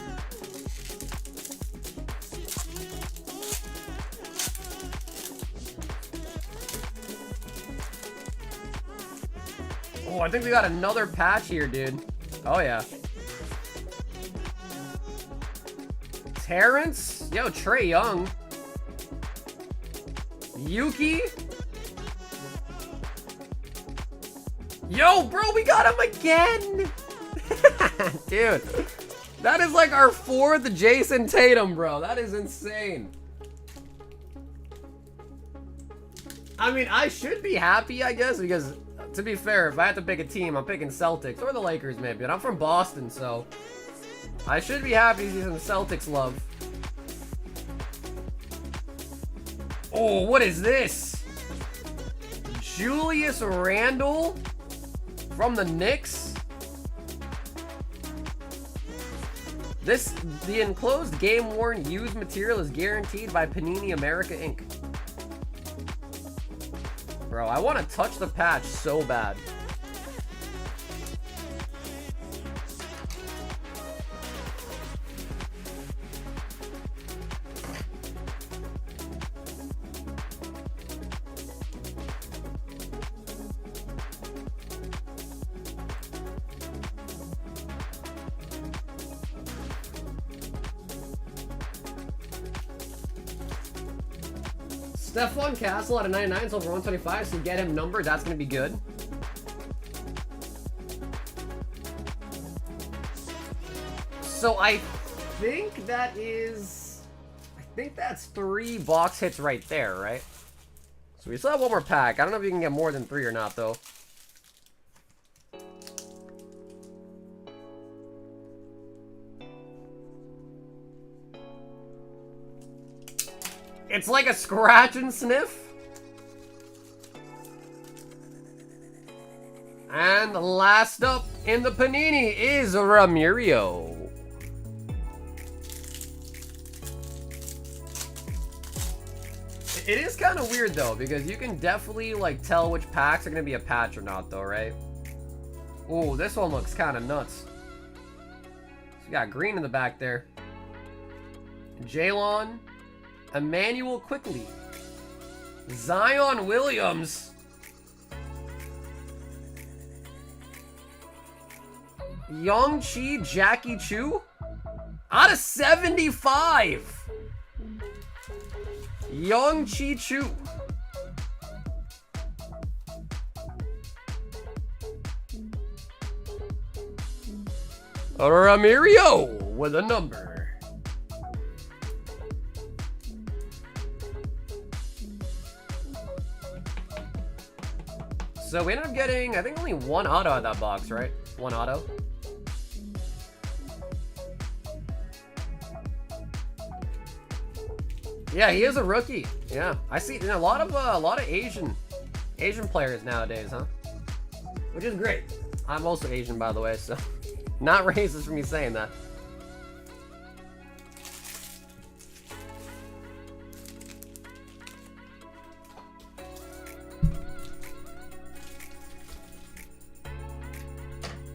Oh, I think we got another patch here, dude. Oh, yeah. Terrence? Yo, Trae Young. Yuki? Yo, bro, we got him again! Dude, that is like our 4th Jason Tatum, bro. That is insane. I mean, I should be happy, I guess, because to be fair, if I have to pick a team, I'm picking Celtics or the Lakers maybe. But I'm from Boston, so I should be happy to see some Celtics love. Oh, what is this? Julius Randle from the Knicks? The enclosed game-worn used material is guaranteed by Panini America Inc. Bro, I want to touch the patch so bad. Stephon Castle out of 99, so over 125, so you get him numbered. That's going to be good. So I think that is... I think that's 3 box hits right there, right? So we still have one more pack. I don't know if you can get more than 3 or not, though. It's like a scratch and sniff. And last up in the Panini is Ramiro. It is kind of weird though, because you can definitely like tell which packs are going to be a patch or not though, right? Oh, this one looks kind of nuts. got green in the back there. Jalon. Emmanuel Quickly. Zion Williams. Yongchi Jackie Chu. Out of 75. Yongchi Chu. Ramirio with a number. So we ended up getting, I think, only one auto out of that box, right? One auto. Yeah, he is a rookie. Yeah, I see a lot of Asian players nowadays, huh? Which is great. I'm also Asian, by the way, so not racist for me saying that.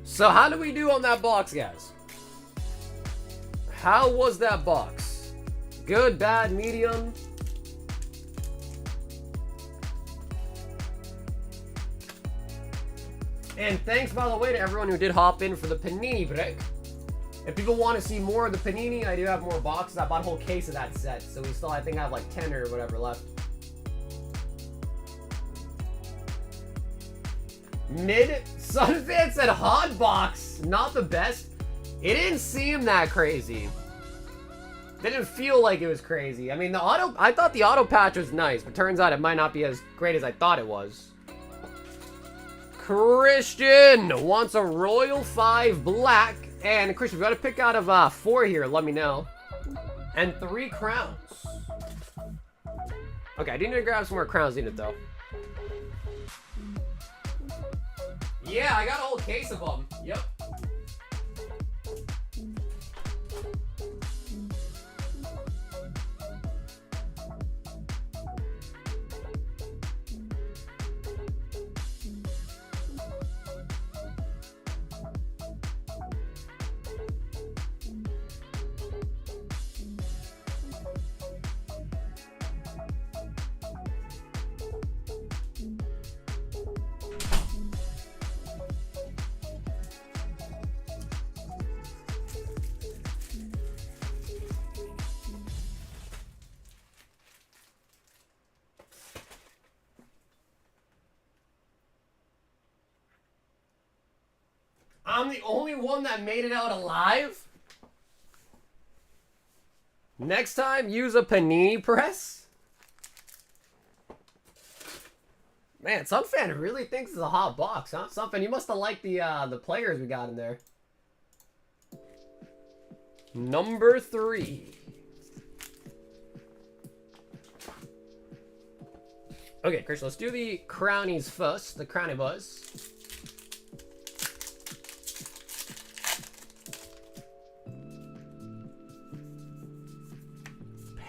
So how did we do on that box, guys? How was that box? Good, bad, medium? And thanks, by the way, to everyone who did hop in for the Panini break. If people want to see more of the Panini, I do have more boxes. I bought a whole case of that set, so we still, I think, have like 10 or whatever left. Mid Sunfan said hot box, not the best. It didn't seem that crazy. Didn't feel like it was crazy. I mean, I thought the auto patch was nice, but turns out it might not be as great as I thought it was. Christian wants a Royal 5 black. And Christian, we got to pick out of 4 here, let me know. And 3 crowns. Okay, I do need to grab some more crowns in it, though. Yeah, I got a whole case of them. Yep. I'm the only one that made it out alive? Next time, use a Panini press? Man, Sunfan really thinks it's a hot box, huh? Sunfan, you must have liked the players we got in there. Number 3. Okay, Chris, let's do the crownies first. The crowny buzz.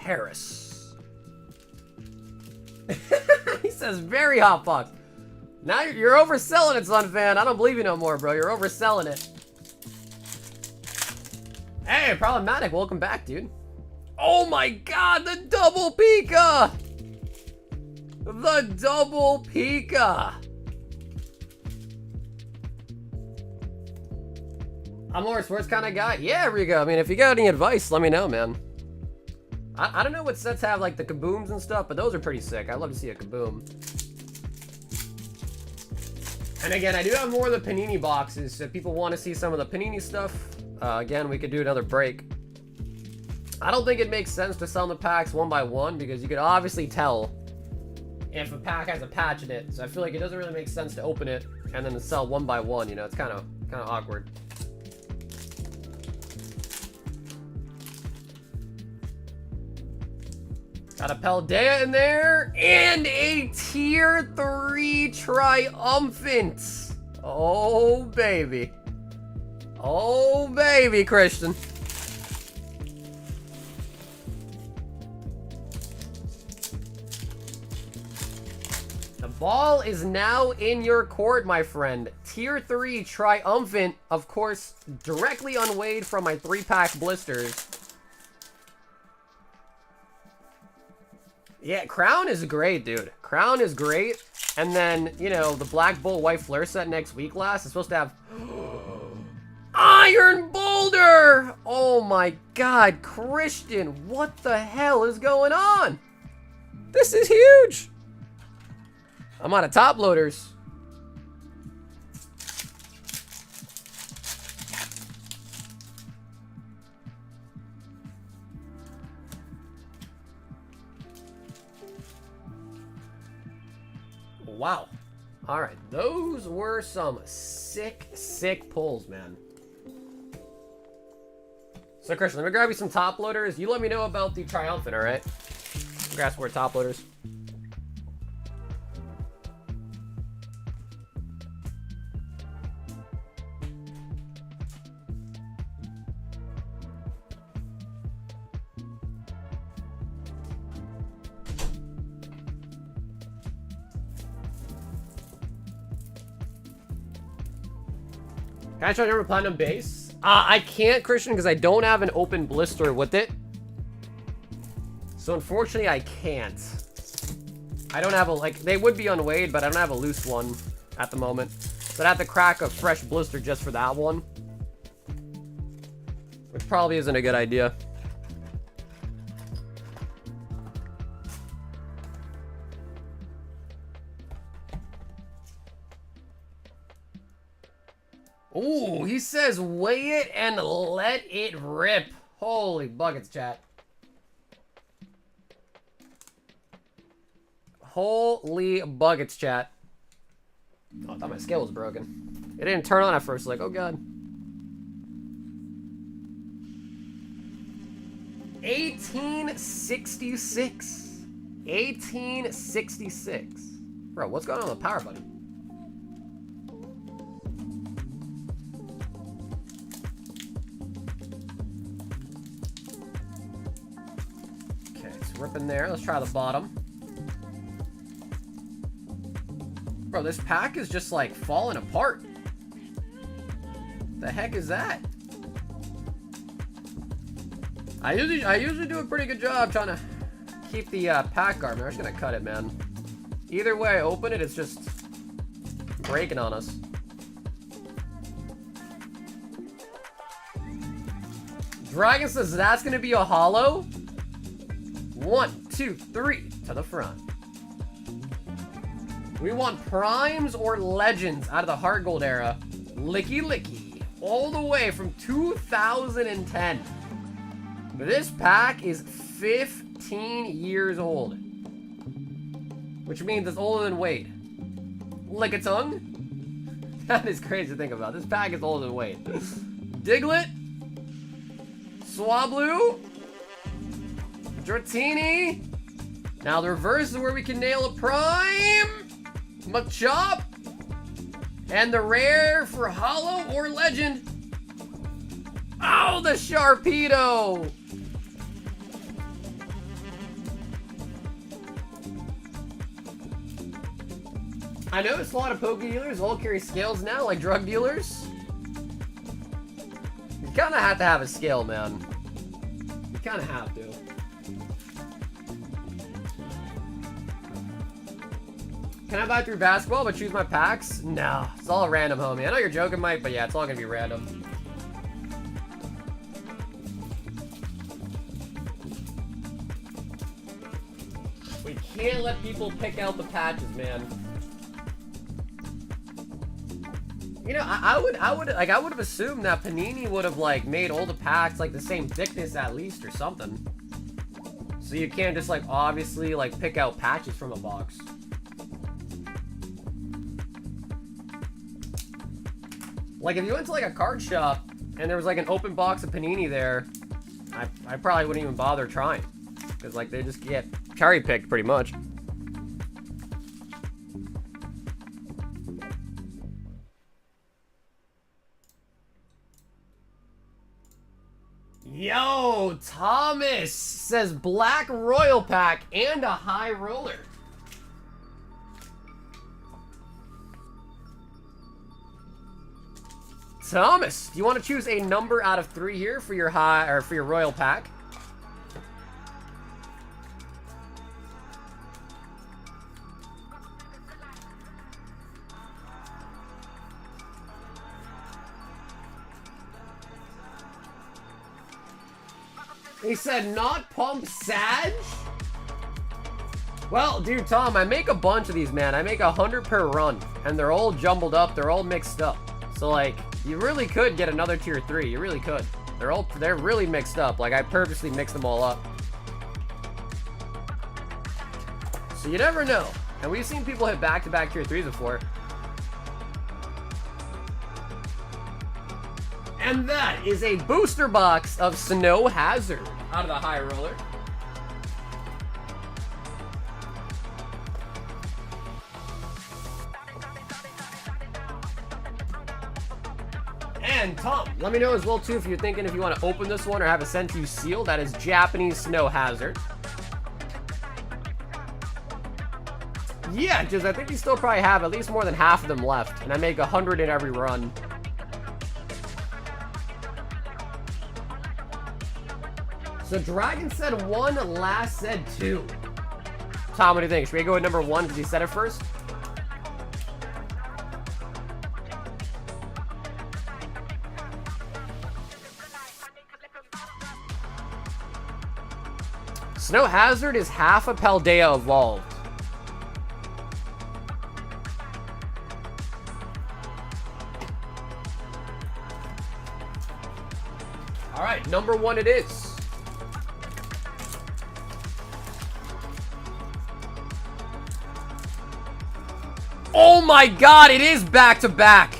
Paris. He says very hot box. Now you're overselling it, Sunfan. I don't believe you no more, bro. You're overselling it. Hey, Problematic, welcome back, dude. Oh my god, the double Pika! The double Pika! I'm more sports kind of guy. Yeah, Rigo. I mean, if you got any advice, let me know, man. I don't know what sets have like the kabooms and stuff, but those are pretty sick. I'd love to see a kaboom. And again, I do have more of the Panini boxes, so if people want to see some of the Panini stuff, again, we could do another break. I don't think it makes sense to sell the packs one by one, because you could obviously tell if a pack has a patch in it. So I feel like it doesn't really make sense to open it and then to sell one by one, you know, it's kind of awkward. Got a Paldea in there, and a Tier 3 Triumphant. Oh, baby. Oh, baby, Christian. The Ball is now in your court, my friend. Tier 3 Triumphant, of course, directly unweighed from my 3-pack blisters. Yeah, Crown is great, dude. Crown is great. And then, you know, the Black Bull White Flare set next week last is supposed to have... Iron Boulder! Oh my god, Christian, what the hell is going on? This is huge! I'm out of top loaders. Wow. All right, those were some sick, sick pulls, man. So, Christian, let me grab you some top loaders. You let me know about the Triumphant, all right? Grab some more top loaders. Can I try to remember Platinum Base? I can't, Christian, because I don't have an open blister with it. So unfortunately, I can't. I don't have a, like, they would be unweighed, but I don't have a loose one at the moment. So I'd have to crack a fresh blister just for that one. Which probably isn't a good idea. Ooh, he says weigh it and let it rip. Holy buckets, chat. Holy buckets, chat. Oh, I thought my scale was broken. It didn't turn on at first, like, oh god. 1866. 1866. Bro, what's going on with the power button? Rip in there. Let's try the bottom. Bro, this pack is just like falling apart. The heck is that? I usually do a pretty good job trying to keep the pack guard. I'm just gonna cut it, man. Either way I open it, it's just breaking on us. Dragon says that's gonna be a holo. 1, 2, 3 to the front. We want primes or legends out of the Heart Gold era. Licky licky. All the way from 2010. This pack is 15 years old. Which means it's older than Wade. Lick a tongue? That is crazy to think about. This pack is older than Wade. Diglett. Swablu. Dratini. Now the reverse is where we can nail a prime. Machop. And the rare for holo or legend. Oh, the Sharpedo. I noticed a lot of Poke dealers all carry scales now, like drug dealers. You kind of have to have a scale, man. You kind of have to. Can I buy through basketball but choose my packs? No, it's all random, homie. I know you're joking, Mike, but yeah, it's all gonna be random. We can't let people pick out the patches, man. You know, I would have assumed that Panini would have like made all the packs like the same thickness at least or something. So you can't just like obviously like pick out patches from a box. Like, if you went to, like, a card shop and there was, like, an open box of Panini there, I probably wouldn't even bother trying. Because, like, they just get cherry-picked pretty much. Yo, Thomas says Black Royal Pack and a High Roller. Thomas, do you want to choose a number out of 3 here for your high or for your royal pack? He said not pump Sag? Well, dude, Tom, I make a bunch of these, man. I make 100 per run, and they're all jumbled up. They're all mixed up. So, like, you really could get another tier 3. You really could. They're really mixed up. Like, I purposely mixed them all up. So you never know. And we've seen people hit back-to-back tier 3s before. And that is a booster box of Snow Hazard out of the high roller. And Tom, let me know as well too if you're thinking if you want to open this one or have it sent to you sealed. That is Japanese Snow Hazard. Yeah, just I think you still probably have at least more than half of them left, and I make 100 in every run. So Dragon said 1, Last said 2. Tom, what do you think? Should we go with number 1 because he said it first? Snow Hazard is half a Paldea evolved. Alright, number 1 it is. Oh my god, it is back to back.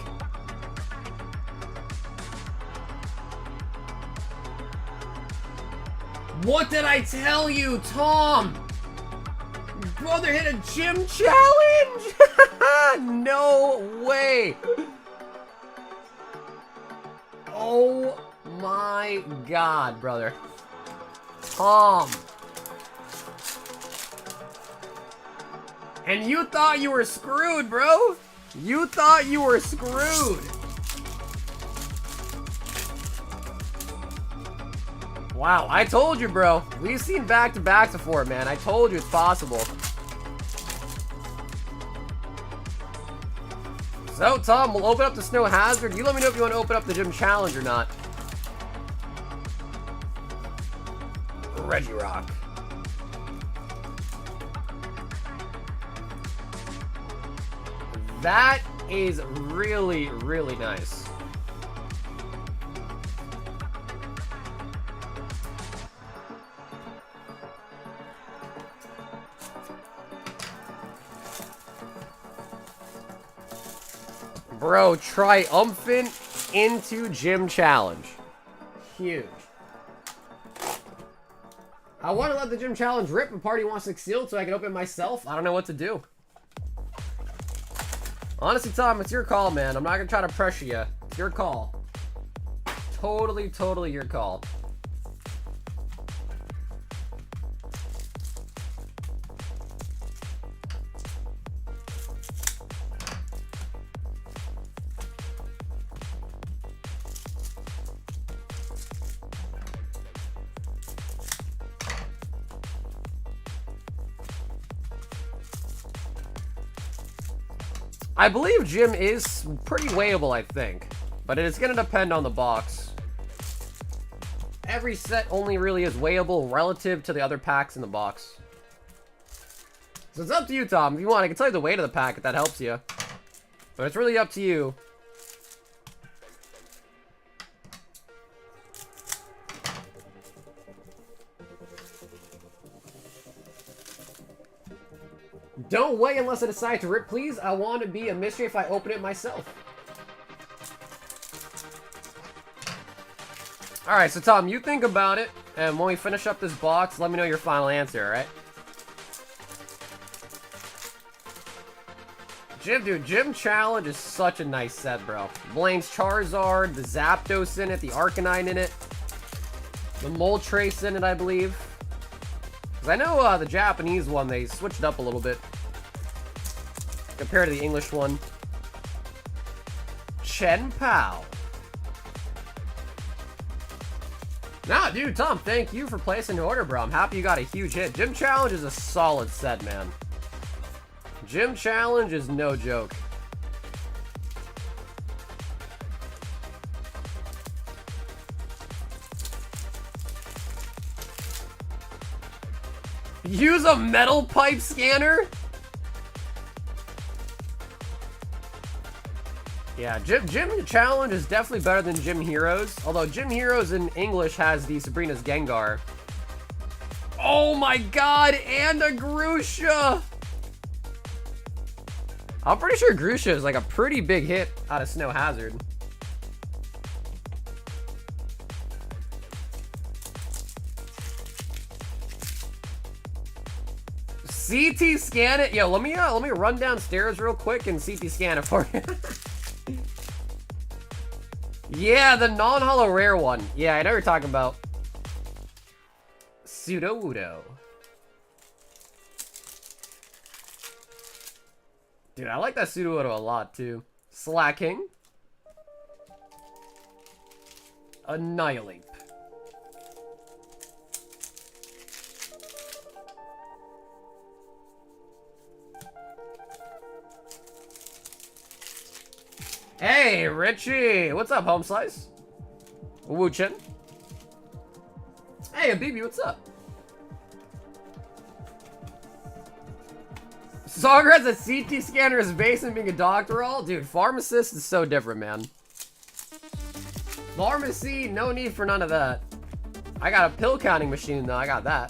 What did I tell you, Tom? Brother hit a gym challenge? No way. Oh my god, brother. Tom. And you thought you were screwed, bro? You thought you were screwed. Wow, I told you, bro. We've seen back-to-backs before, man. I told you it's possible. So, Tom, we'll open up the Snow Hazard. You let me know if you want to open up the Gym Challenge or not. Regirock. That is really, really nice. Bro, triumphant into Gym Challenge. Huge. I want to let the Gym Challenge rip, but Party wants it sealed so I can open it myself. I don't know what to do. Honestly, Tom, it's your call, man. I'm not going to try to pressure you. It's your call. Totally, totally your call. I believe Gym is pretty weighable, I think. But it's going to depend on the box. Every set only really is weighable relative to the other packs in the box. So it's up to you, Tom. If you want, I can tell you the weight of the pack if that helps you. But it's really up to you. Don't weigh unless I decide to rip, please. I want to be a mystery if I open it myself. Alright, so Tom, you think about it, and when we finish up this box, let me know your final answer, alright? Dude, Gym Challenge is such a nice set, bro. Blaine's Charizard, the Zapdos in it, the Arcanine in it, the Moltres in it, I believe. Because I know the Japanese one, they switched up a little bit compared to the English one. Chen Pao. Nah, dude, Tom, thank you for placing the order, bro. I'm happy you got a huge hit. Gym Challenge is a solid set, man. Gym Challenge is no joke. Use a metal pipe scanner? Yeah, Gym Challenge is definitely better than Gym Heroes. Although Gym Heroes in English has the Sabrina's Gengar. Oh my god, and a Grusha! I'm pretty sure Grusha is like a pretty big hit out of Snow Hazard. CT scan it. Yo, let me run downstairs real quick and CT scan it for you. Yeah, the non-holo rare one. Yeah, I know what you're talking about. Sudowoodo. Dude, I like that Sudowoodo a lot, too. Slacking. Annihilate. Hey, Richie! What's up, Home Slice? Wu-Chin? Hey, Abibi, what's up? Sauger has a CT scanner as base and being a doctor all? Dude, pharmacist is so different, man. Pharmacy, no need for none of that. I got a pill counting machine, though. I got that.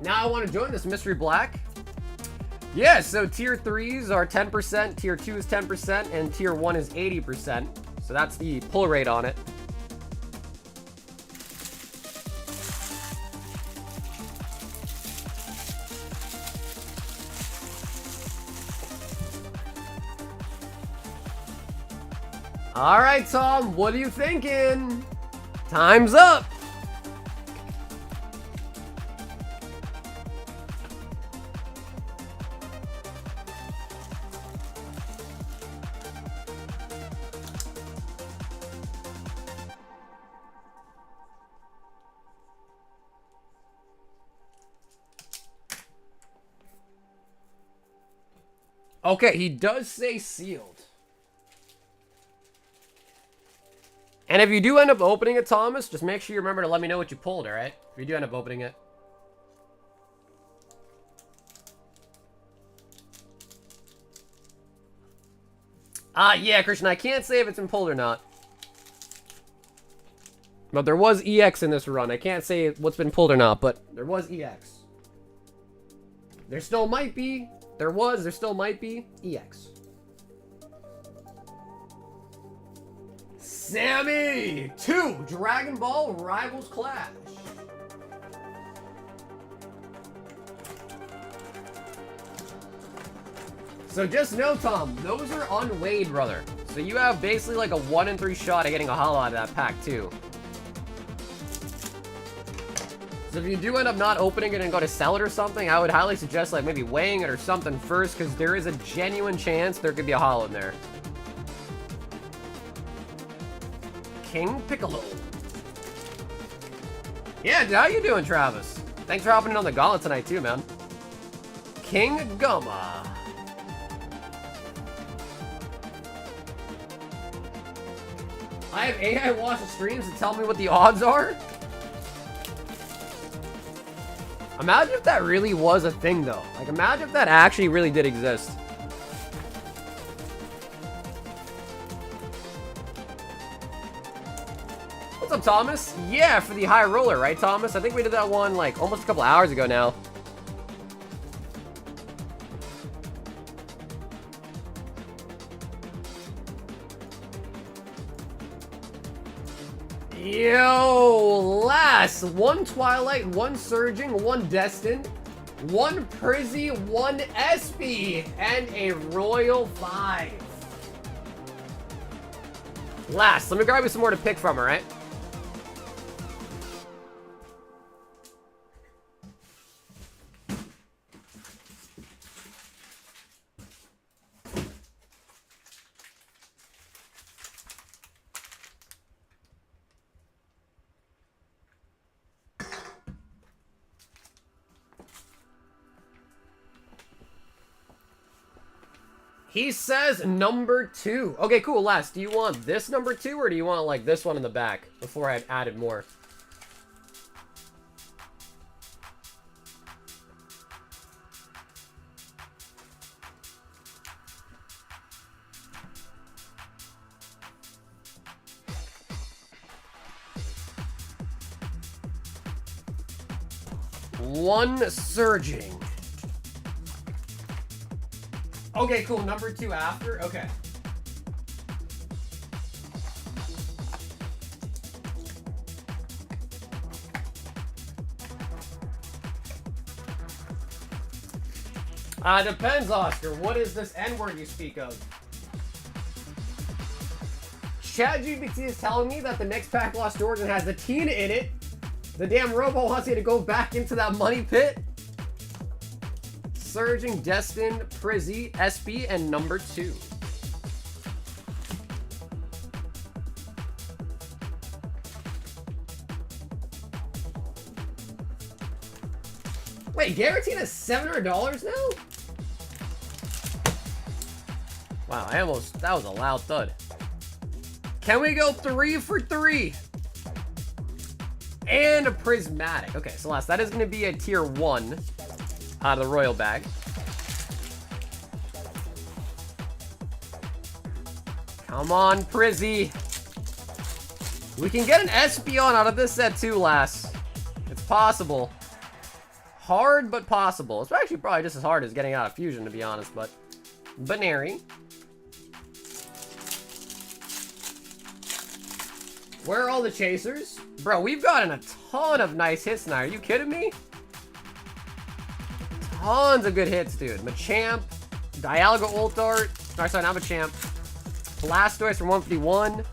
Now I want to join this Mystery Black. Yeah, so tier 3s are 10%, tier 2 is 10%, and tier 1 is 80%. So that's the pull rate on it. All right, Tom, what are you thinking? Time's up. Okay, he does say sealed. And if you do end up opening it, Thomas, just make sure you remember to let me know what you pulled, alright? If you do end up opening it. Yeah, Christian, I can't say if it's been pulled or not. But there was EX in this run. I can't say what's been pulled or not, but there was EX. There still might be. There still might be EX. Sammy! 2 Dragon Ball Rivals Clash. So just know, Tom, those are unweighed, brother. So you have basically like a 1 in 3 shot at getting a holo out of that pack, too. So if you do end up not opening it and go to sell it or something, I would highly suggest like maybe weighing it or something first, because there is a genuine chance there could be a holo in there. King Piccolo. Yeah, how you doing, Travis? Thanks for hopping in on the gauntlet tonight too, man. King Goma. I have AI watch the streams to tell me what the odds are? Imagine if that really was a thing, though. Like, imagine if that actually really did exist. What's up, Thomas? Yeah, for the high roller, right, Thomas? I think we did that one, like, almost a couple hours ago now. Yo, last 1 Twilight, 1 Surging, 1 Destined, 1 Prizzy, 1 SP, and a Royal 5. Last, let me grab you some more to pick from, alright? He says number 2. Okay, cool. Last, do you want this number 2 or do you want like this one in the back before I added more? One surging. Okay, cool. Number 2 after? Okay. Depends, Oscar. What is this N-word you speak of? ChatGPT is telling me that the next pack Lost Origin has the Tina in it. The damn robo wants you to go back into that money pit. Surging, Destined, Prizzy, SB, and number 2. Wait, guaranteed is $700 now? Wow, that was a loud thud. Can we go 3 for 3? And a prismatic. Okay, so last, that is going to be a tier 1 out of the royal bag. Come on, Prizzy. We can get an Espeon out of this set too, lass. It's possible. Hard, but possible. It's actually probably just as hard as getting out of Fusion, to be honest, but... Banary. Where are all the chasers? Bro, we've gotten a ton of nice hits now. Are you kidding me? Tons of good hits, dude. Machamp, Dialga Ultart. Sorry, not Machamp. Blastoise from 151.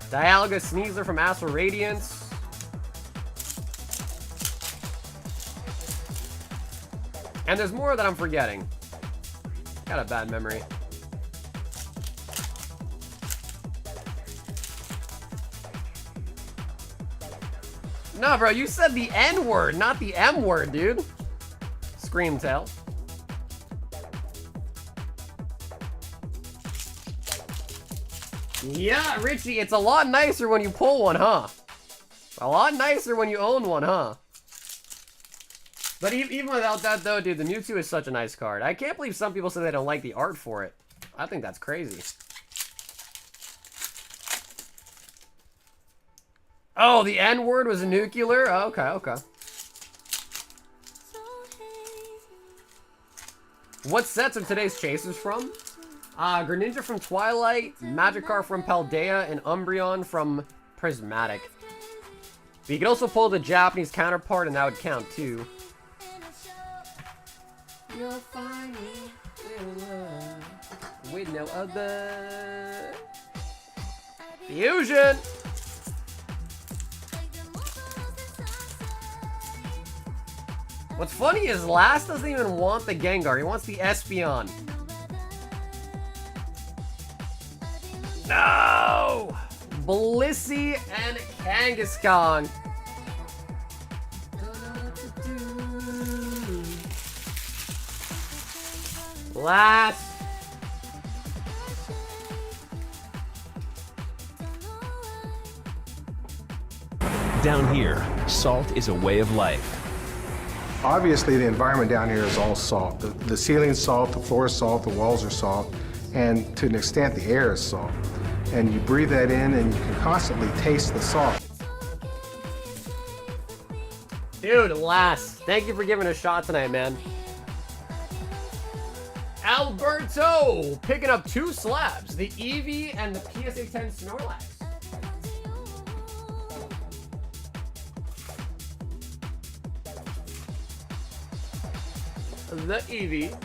Dialga Sneasler from Astral Radiance. And there's more that I'm forgetting. Got a bad memory. No, bro, you said the N-word, not the M-word, dude. Screamtail. Yeah, Richie, it's a lot nicer when you pull one, huh? A lot nicer when you own one, huh? But even without that, though, dude, the Mewtwo is such a nice card. I can't believe some people say they don't like the art for it. I think that's crazy. Oh, the N-word was a nuclear? Oh, okay, okay. What sets are today's chasers from? Greninja from Twilight, Magikarp from Paldea, and Umbreon from Prismatic. But you could also pull the Japanese counterpart, and that would count, too. You'll find me in love with no other. Fusion! What's funny is Last doesn't even want the Gengar. He wants the Espeon. No! Blissey and Kangaskhan. Last. Down here, salt is a way of life. Obviously, the environment down here is all salt. The ceiling's salt, the floor is salt, the walls are salt, and to an extent, the air is salt. And you breathe that in, and you can constantly taste the salt. Dude, Last, thank you for giving a shot tonight, man. Alberto picking up 2 slabs, the Eevee and the PSA 10 Snorlax. The Eevee.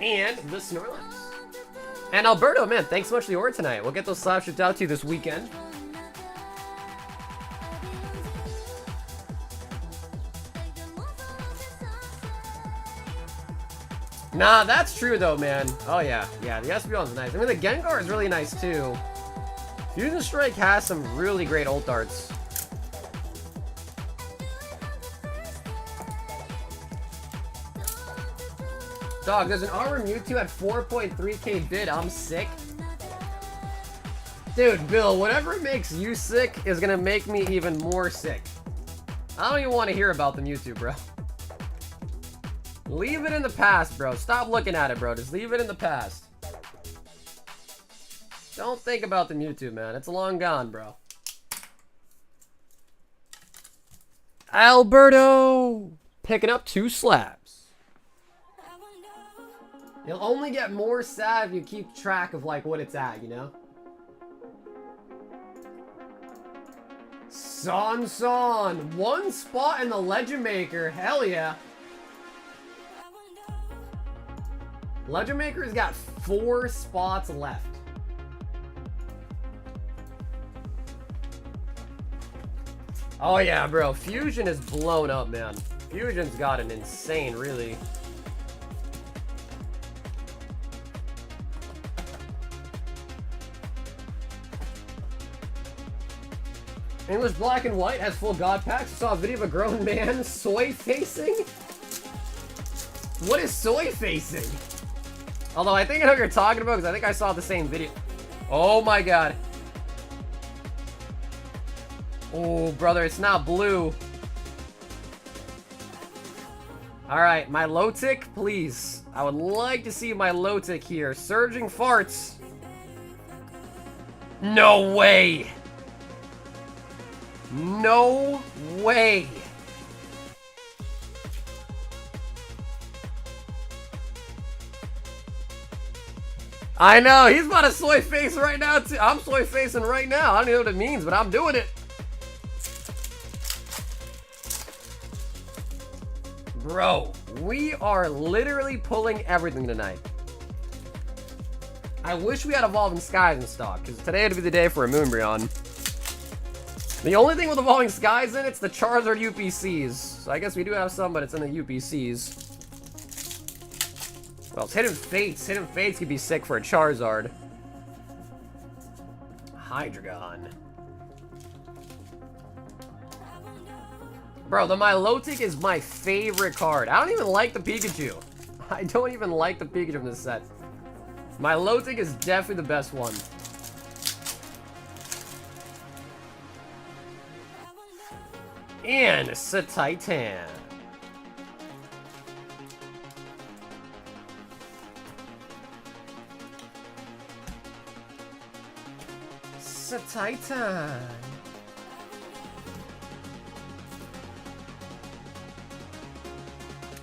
And the Snorlax. And Alberto, man, thanks so much for the order tonight. We'll get those slabs shipped out to you this weekend. Nah, that's true though, man. Oh yeah, yeah, the Espeon's nice. I mean, the Gengar is really nice too. Fusion Strike has some really great ult darts. Dog, there's an Armor Mewtwo at 4.3k bid. I'm sick. Dude, Bill, whatever makes you sick is gonna make me even more sick. I don't even want to hear about the Mewtwo, bro. Leave it in the past, bro. Stop looking at it, bro. Just leave it in the past. Don't think about the Mewtwo, man. It's long gone, bro. Alberto! Picking up 2 slabs. You'll only get more sad if you keep track of, like, what it's at, you know? Son. 1 spot in the Legend Maker. Hell yeah. Legend Maker's got 4 spots left. Oh yeah, bro. Fusion is blown up, man. Fusion's got an insane, really. English Black and White has full God packs. Saw a video of a grown man soy facing. What is soy facing? Although I think I know what you're talking about because I think I saw the same video. Oh my god. Oh, brother, it's not blue. Alright, my low tick, please. I would like to see my low tick here. Surging farts. No way. No way. I know, he's about to soy face right now too. I'm soy facing right now. I don't even know what it means, but I'm doing it. Bro, we are literally pulling everything tonight. I wish we had Evolving Skies in stock, because today would be the day for a Moonbryon. The only thing with Evolving Skies in it's the Charizard UPCs. So I guess we do have some, but it's in the UPCs. Well, it's Hidden Fates. Hidden Fates could be sick for a Charizard. Hydreigon. Bro, the Milotic is my favorite card. I don't even like the Pikachu. I don't even like the Pikachu in this set. Milotic is definitely the best one. And Satitan. Satitan.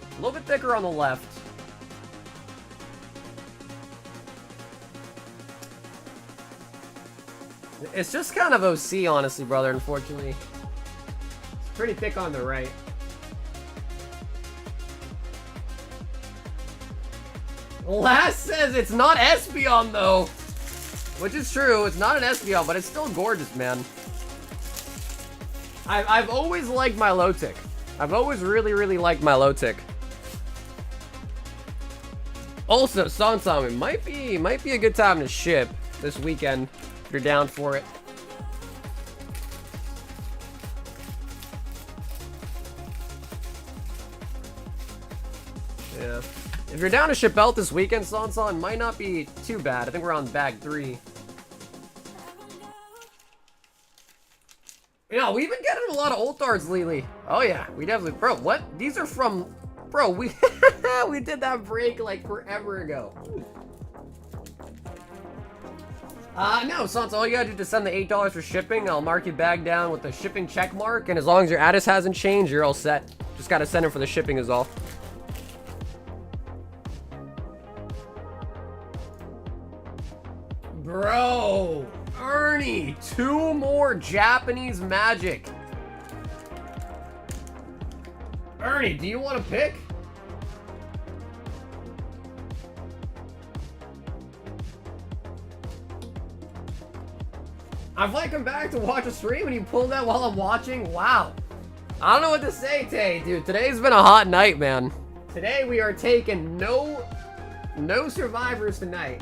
A little bit thicker on the left. It's just kind of OC, honestly, brother, unfortunately. It's pretty thick on the right. Last says it's not Espeon, though. Which is true. It's not an Espeon, but it's still gorgeous, man. I've always liked Milotic. I've always really liked Milotic. Also, Sansom, it might be a good time to ship this weekend if you're down for it. Yeah. If you're down to ship out this weekend, Sanson, might not be too bad. I think we're on bag 3. You know, we've been getting a lot of ult darts lately. Oh yeah, we definitely, bro, what? These are from, bro, we we did that break like forever ago. No, Sansa, all you gotta do is send the $8 for shipping. I'll mark your bag down with the shipping check mark, and as long as your address hasn't changed, you're all set. Just gotta send it for the shipping is all. Bro, Ernie, 2 more Japanese magic. Ernie, do you want to pick? I've like come back to watch a stream and you pulled that while I'm watching. Wow. I don't know what to say, Tay, dude. Today's been a hot night, man. Today we are taking no No survivors tonight.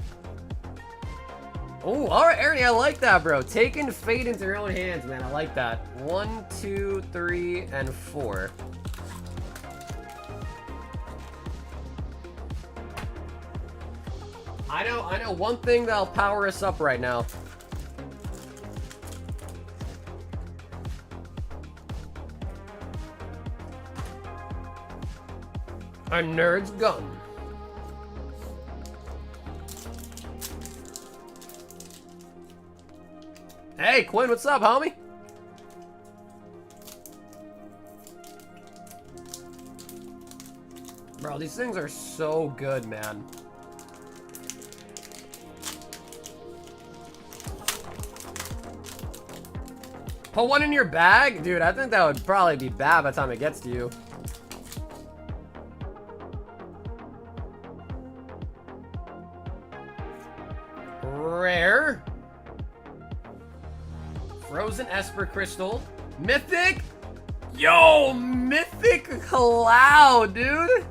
Oh, all right, Ernie, I like that, bro. Taking fate into your own hands, man. I like that. 1, 2, 3, and 4. I know one thing that'll power us up right now. A nerd's gun. Hey, Quinn, what's up, homie? Bro, these things are so good, man. Put one in your bag? Dude, I think that would probably be bad by the time it gets to you. Rare. Frozen Esper Crystal. Mythic? Yo, Mythic Cloud, dude.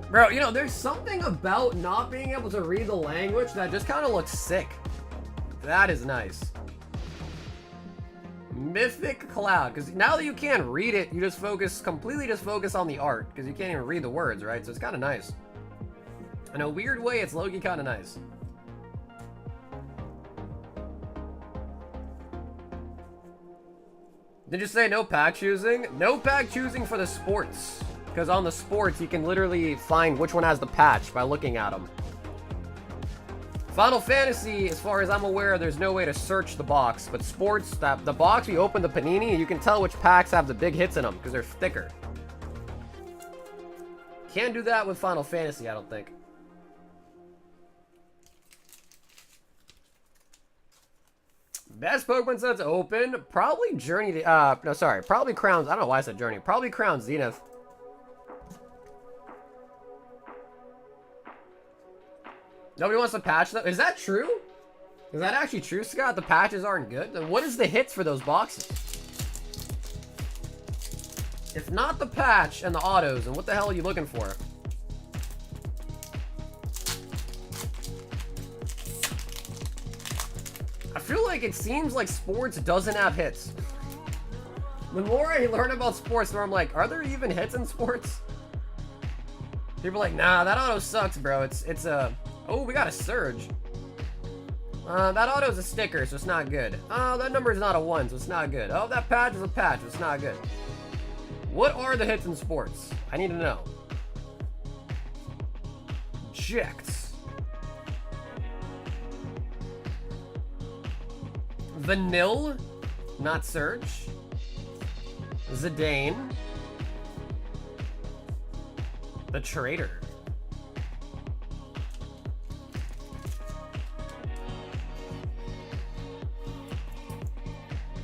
Bro, you know, there's something about not being able to read the language that just kind of looks sick. That is nice. Mythic Cloud, because now that you can't read it, you just completely focus on the art, because you can't even read the words, right? So it's kind of nice. In a weird way, it's low-key kind of nice. Did you say no pack choosing? No pack choosing for the sports. Because on the sports, you can literally find which one has the patch by looking at them. Final Fantasy, as far as I'm aware, there's no way to search the box. But sports, the box we open the Panini, you can tell which packs have the big hits in them because they're thicker. Can't do that with Final Fantasy, I don't think. Best Pokemon sets open. Probably Journey to, no, sorry. Probably Crowns. I don't know why I said Journey. Probably Crown Zenith. Nobody wants to patch them? Is that true? Is that actually true, Scott? The patches aren't good? Then what is the hits for those boxes? If not the patch and the autos, then what the hell are you looking for? I feel like it seems like sports doesn't have hits. The more I learn about sports, the more I'm like, are there even hits in sports? People are like, nah, that auto sucks, bro. It's a... Oh, we got a Surge. That auto's a sticker, so it's not good. Oh, that number is not a 1, so it's not good. Oh, that patch is a patch, so it's not good. What are the hits in sports? I need to know. Jects. Vanille, not Surge. Zidane. The Trader.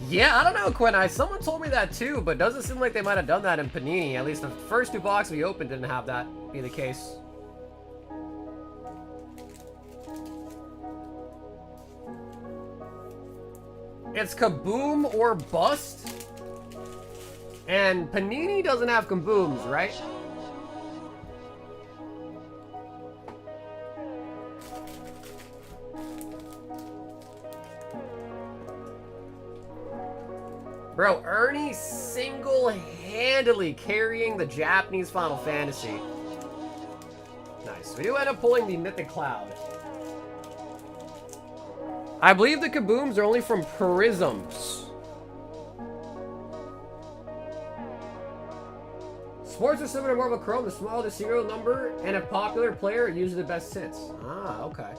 Yeah, I don't know, Quinn. Someone told me that too, but doesn't seem like they might have done that in Panini. At least the first 2 boxes we opened didn't have that be the case. It's Kaboom or Bust. And Panini doesn't have Kabooms, right? Bro, Ernie single-handedly carrying the Japanese Final Fantasy. Nice. We do end up pulling the Mythic Cloud. I believe the Kabooms are only from Prisms. Sports are similar to Marvel Chrome. The smaller the serial number and a popular player are usually the best hits. Ah, okay.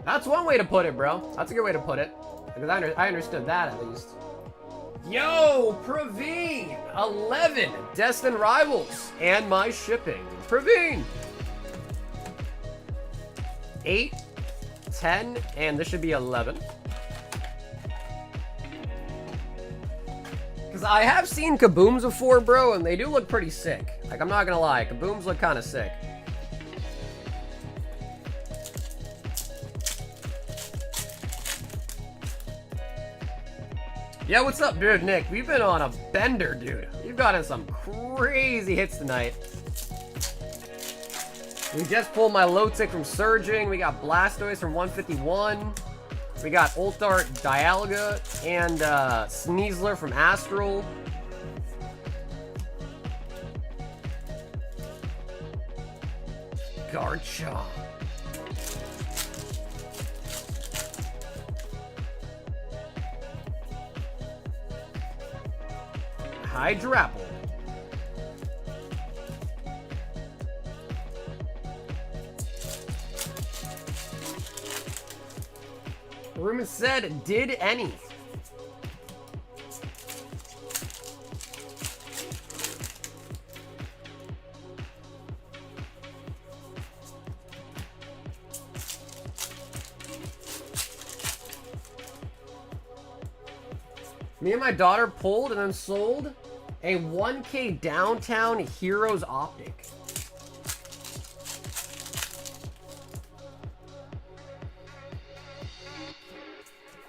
That's one way to put it, bro. That's a good way to put it. Because I understood that at least. Yo, Praveen! 11 Destined Rivals and my shipping. Praveen! 8, 10, and this should be 11. Because I have seen Kabooms before, bro, and they do look pretty sick. Like, I'm not gonna lie, Kabooms look kind of sick. Yeah, what's up, dude? Nick, we've been on a bender, dude. We've gotten some crazy hits tonight. We just pulled my low tick from Surging. We got Blastoise from 151. We got Ultart Dialga and Sneasler from Astral. Garchomp. Hydrapple. Ruben said, did any? Me and my daughter pulled and then sold a 1K Downtown Heroes Optic.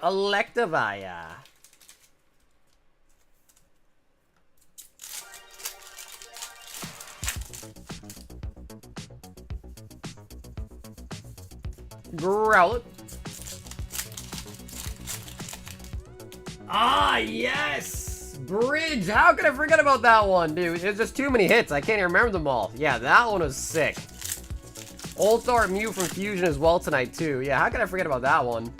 Electivire. Growlithe. Ah, yes! Bridge! How could I forget about that one, dude? It's just too many hits. I can't even remember them all. Yeah, that one was sick. Ultart Mew from Fusion as well tonight, too. Yeah, how could I forget about that one?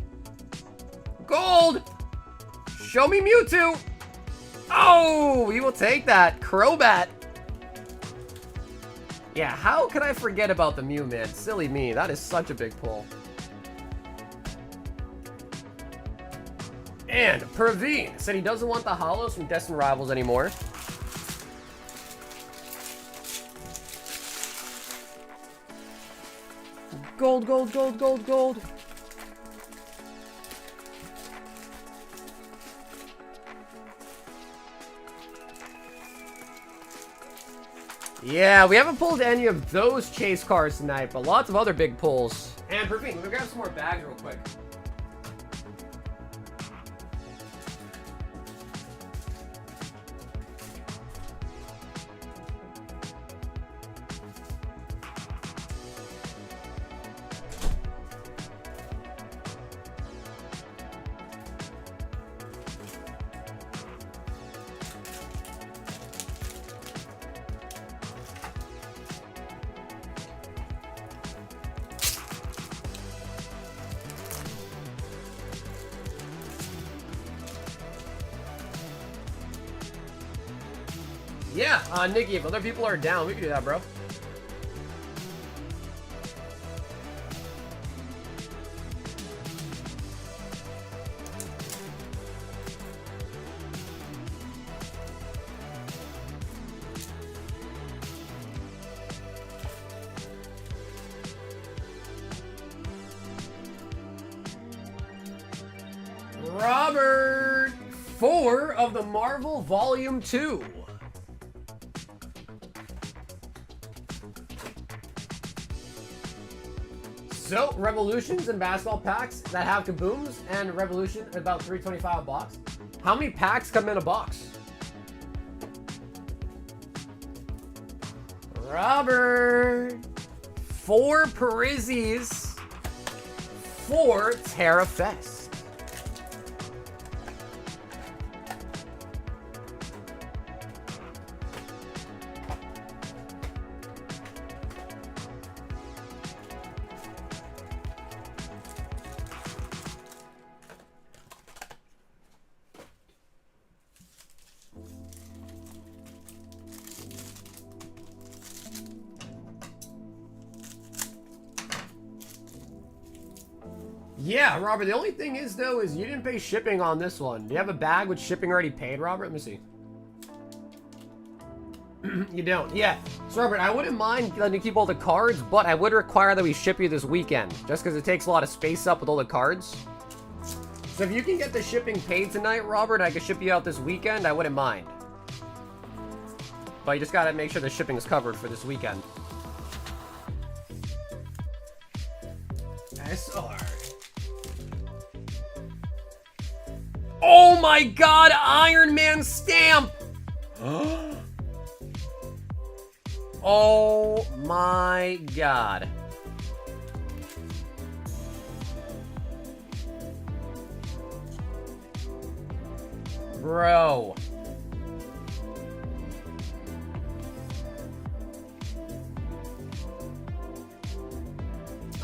Gold! Show me Mewtwo! Oh, we will take that. Crobat. Yeah, how could I forget about the Mew, man? Silly me. That is such a big pull. And Praveen said he doesn't want the holos from Destined Rivals anymore. Gold, gold, gold, gold, gold. Yeah, we haven't pulled any of those chase cards tonight, but lots of other big pulls. And Praveen, let me grab some more bags real quick. Yeah, Nikki, if other people are down, we can do that, bro. Robert 4 of the Marvel Volume 2. So, Revolutions and basketball packs that have kabooms, and Revolution about $3.25 a box. How many packs come in a box? Robert. 4 Parisis. 4 Terra Fest. Yeah, Robert, the only thing is, though, is you didn't pay shipping on this one. Do you have a bag with shipping already paid, Robert? Let me see. You don't. Yeah. So, Robert, I wouldn't mind letting you keep all the cards, but I would require that we ship you this weekend, just because it takes a lot of space up with all the cards. So if you can get the shipping paid tonight, Robert, I can ship you out this weekend, I wouldn't mind. But you just gotta make sure the shipping is covered for this weekend. SR. Oh my god, Iron Man stamp! Oh my god. Bro.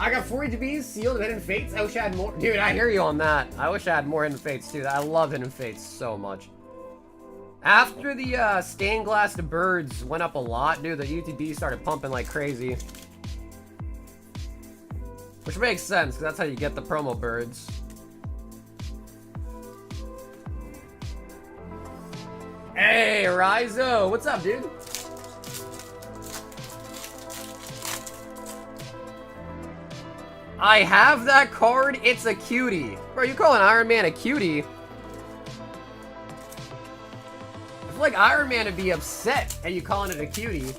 I got 40 DBs sealed of Hidden Fates. I wish I had more. Dude, I hear you on that. I wish I had more Hidden Fates, too. I love Hidden Fates so much. After the stained glass birds went up a lot, dude, the UTD started pumping like crazy. Which makes sense, because that's how you get the promo birds. Hey, Rizo! What's up, dude? I have that card. It's a cutie. Bro, you calling Iron Man a cutie? I feel like Iron Man would be upset at you calling it a cutie.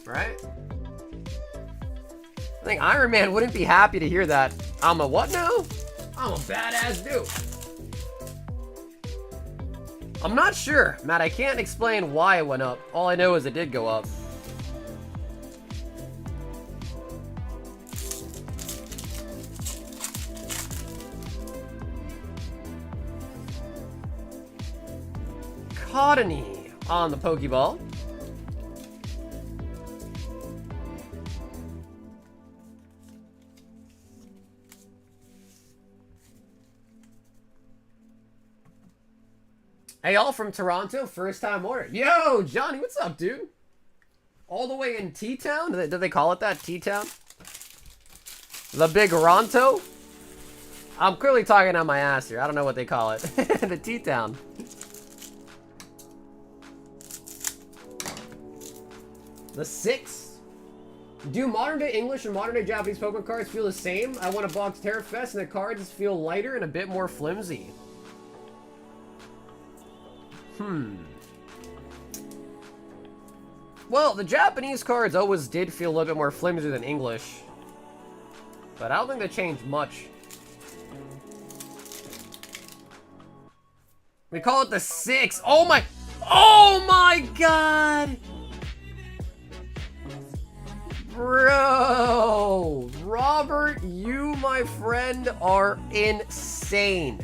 Right? I think Iron Man wouldn't be happy to hear that. I'm a what now? I'm a badass dude. I'm not sure, Matt. I can't explain why it went up. All I know is it did go up. Cottony on the Pokeball. Hey, all from Toronto, first time order. Yo, Johnny, what's up, dude? All the way in T-Town? Do they call it that, T-Town? The Big Ronto? I'm clearly talking on my ass here. I don't know what they call it. The T-Town. The 6? Do modern day English and modern day Japanese Pokemon cards feel the same? I want a box Terra Fest and the cards feel lighter and a bit more flimsy. Well, the Japanese cards always did feel a little bit more flimsy than English. But I don't think they changed much. We call it the 6. Oh my god! Bro! Robert, you, my friend, are insane.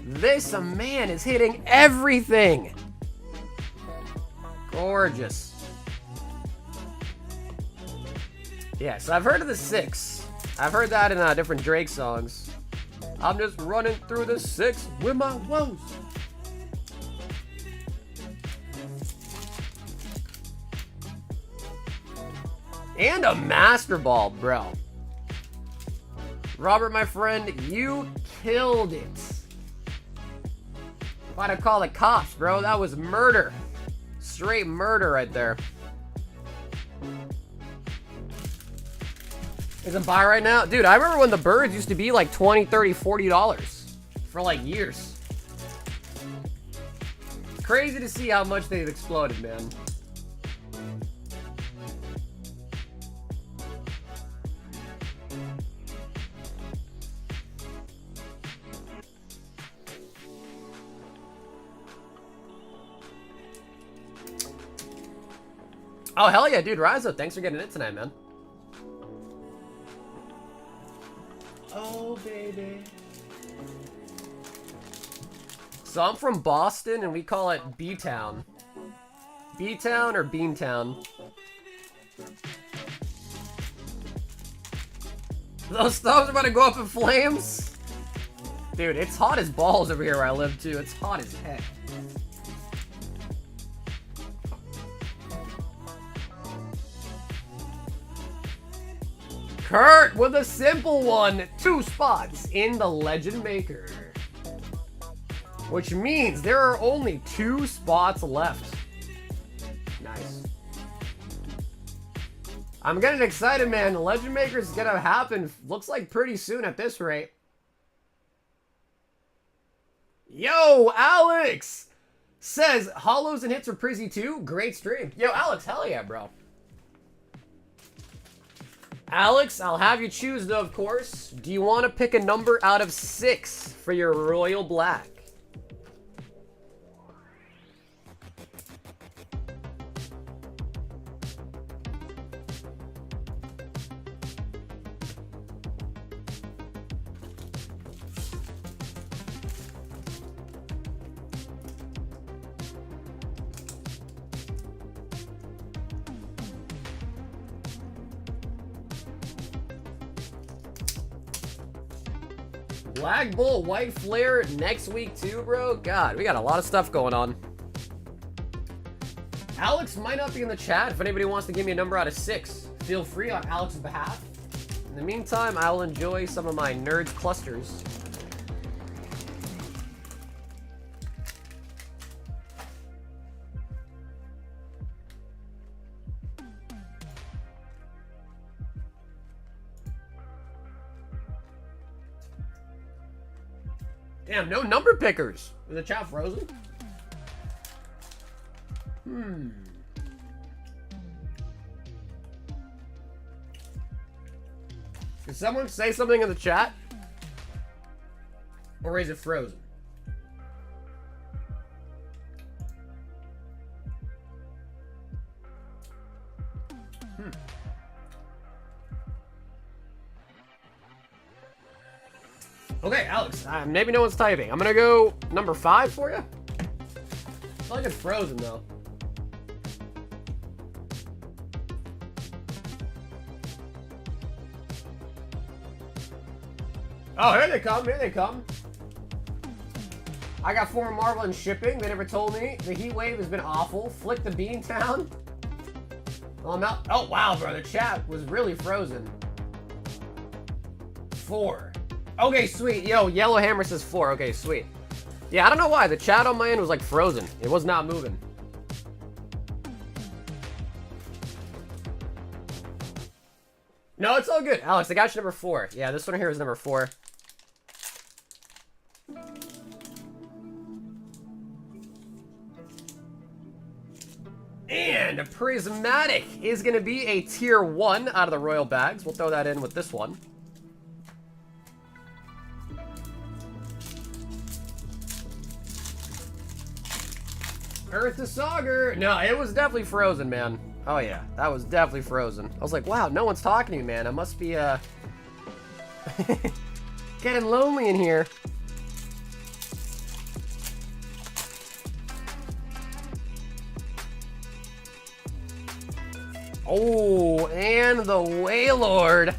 This man is hitting everything. Gorgeous. Yeah, so I've heard of the 6. I've heard that in different Drake songs. I'm just running through the 6 with my woes. And a Master Ball, bro. Robert, my friend, you killed it. Why'd I call the cops, bro? That was murder. Straight murder right there. Is it buy right now? Dude, I remember when the birds used to be like $20, $30, $40 for like years. Crazy to see how much they've exploded, man. Oh, hell yeah, dude. Rizo, thanks for getting it tonight, man. Oh, baby. So I'm from Boston, and we call it B-Town. B-Town or Beantown. Those thumbs are about to go up in flames? Dude, it's hot as balls over here where I live, too. It's hot as heck. Kurt with a simple one. 2 spots in the Legend Maker. Which means there are only 2 spots left. Nice. I'm getting excited, man. The Legend Maker is gonna happen. Looks like pretty soon at this rate. Yo, Alex! Says, holos and hits are Prizzy too? Great stream. Yo, Alex, hell yeah, bro. Alex, I'll have you choose, though, of course. Do you want to pick a number out of 6 for your Royal Black? Lag Bull, White Flare next week too, bro. God, we got a lot of stuff going on. Alex might not be in the chat. If anybody wants to give me a number out of 6, feel free on Alex's behalf. In the meantime, I will enjoy some of my nerds clusters. Damn, no number pickers. Is the chat frozen? Did someone say something in the chat? Or is it frozen? Okay, Alex, maybe no one's typing. I'm gonna go number 5 for you. I feel like it's frozen though. Oh, here they come, here they come. I got 4 Marvel in shipping. They never told me. The heat wave has been awful. Flick the Beantown. Well, I'm out. Oh, wow, bro. The chat was really frozen. 4. Okay, sweet. Yo, Yellow Hammer says 4. Okay, sweet. Yeah, I don't know why. The chat on my end was like frozen. It was not moving. No, it's all good. Alex, I got you number 4. Yeah, this one here is number 4. And a Prismatic is going to be a tier 1 out of the Royal Bags. We'll throw that in with this one. Earth to Sauger. No, it was definitely frozen, man. Oh, yeah. That was definitely frozen. I was like, wow, no one's talking to me, man. I must be, getting lonely in here. Oh, and the Waylord.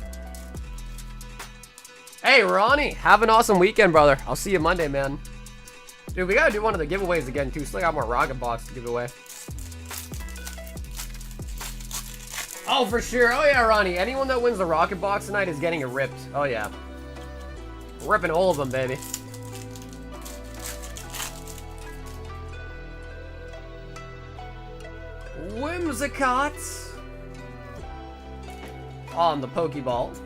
Hey, Ronnie. Have an awesome weekend, brother. I'll see you Monday, man. Dude, we gotta do one of the giveaways again, too. Still got more Rocket Box to give away. Oh, for sure. Oh, yeah, Ronnie. Anyone that wins the Rocket Box tonight is getting it ripped. Oh, yeah. Ripping all of them, baby. Whimsicott on the Pokeball.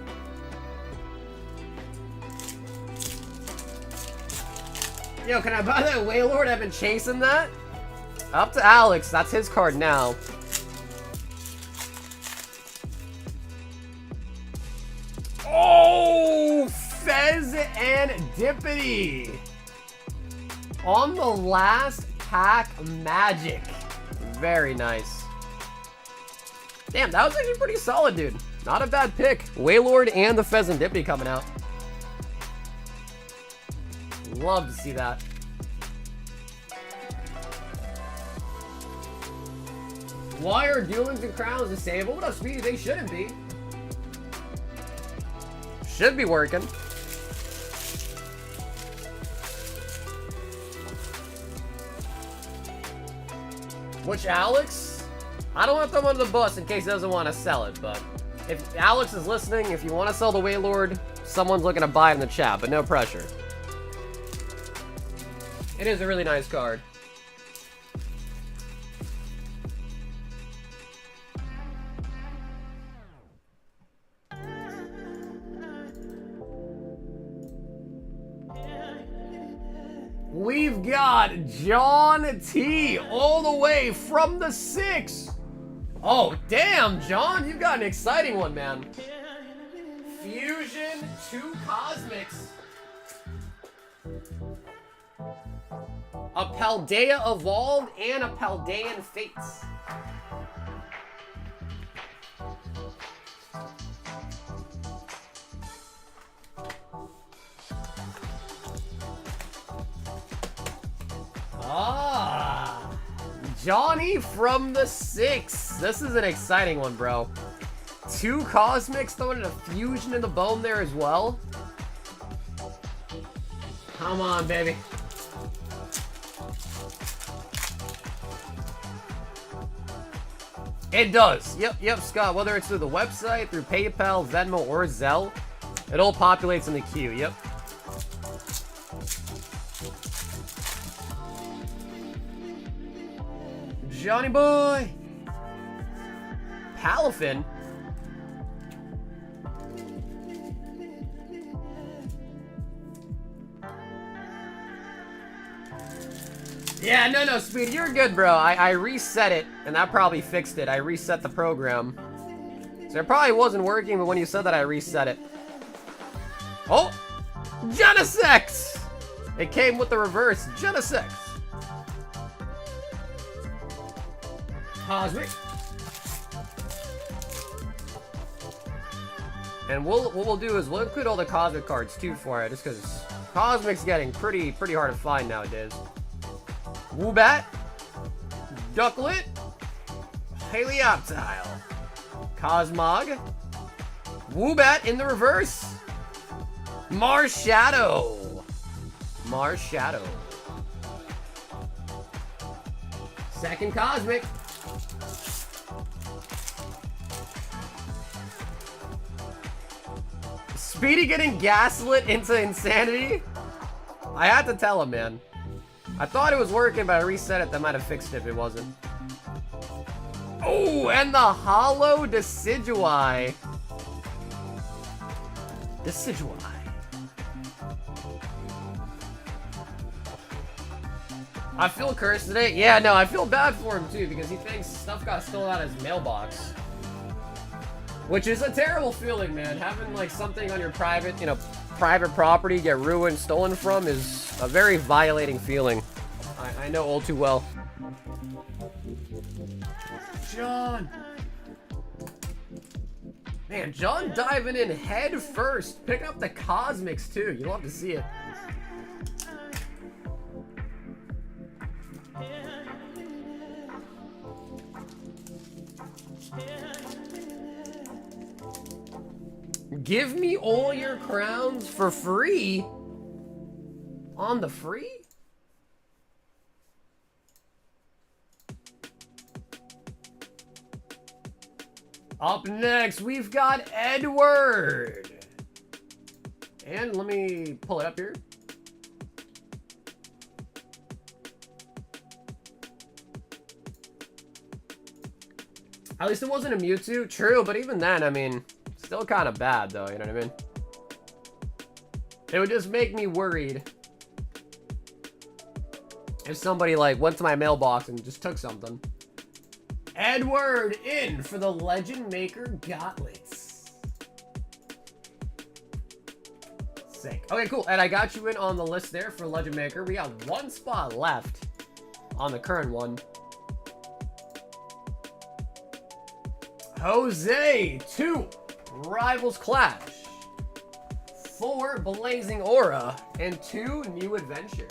Yo, can I buy that Waylord? I've been chasing that. Up to Alex. That's his card now. Oh, Fez and Dippity on the last pack magic. Very nice. Damn, that was actually pretty solid, dude. Not a bad pick. Waylord and the Pheasant Dippity coming out. Love to see that. Why are Duelings and Crowns disabled? What up, Speedy? They shouldn't be. Should be working. Which Alex? I don't want to throw him under the bus in case he doesn't want to sell it, but if Alex is listening, if you want to sell the Waylord, someone's looking to buy it in the chat, but no pressure. It is a really nice card. We've got John T all the way from the 6. Oh, damn, John, you've got an exciting one, man. Fusion 2 Cosmics. A Paldea Evolved and a Paldean Fates. Ah, Johnny from the 6. This is an exciting one, bro. 2 Cosmics, throwing in a Fusion in the bone there as well. Come on, baby. It does. Yep, Scott. Whether it's through the website, through PayPal, Venmo, or Zelle, it all populates in the queue. Yep. Johnny boy. Palafin. Yeah, no, Speed, you're good, bro. I reset it, and that probably fixed it. I reset the program. So it probably wasn't working, but when you said that, I reset it. Oh! Genesex! It came with the reverse. Genesex. Cosmic. And what we'll do is we'll include all the Cosmic cards, too, for it, just because Cosmic's getting pretty hard to find nowadays. Woobat, Ducklet, Helioptile, Cosmog, Woobat in the reverse, Marshadow, second Cosmic, Speedy getting gaslit into insanity. I had to tell him, man. I thought it was working, but I reset it. That might have fixed it if it wasn't. Oh, and the Holo Decidueye. I feel cursed today. Yeah, no, I feel bad for him, too, because he thinks stuff got stolen out of his mailbox. Which is a terrible feeling, man. Having, like, something on your private property get ruined, stolen from is a very violating feeling. I know all too well. John! Man, John diving in head first. Picking up the Cosmics, too. You'll have to see it. Give me all your crowns for free? On the free? Up next, we've got Edward. And let me pull it up here. At least it wasn't a Mewtwo. True, but even then, I mean, still kind of bad, though, you know what I mean? It would just make me worried if somebody, like, went to my mailbox and just took something. Edward in for the Legend Maker Gauntlets. Sick. Okay, cool. And I got you in on the list there for Legend Maker. We got one spot left on the current one. Jose, 2 Rivals Clash, 4 Blazing Aura, and 2 New Adventure.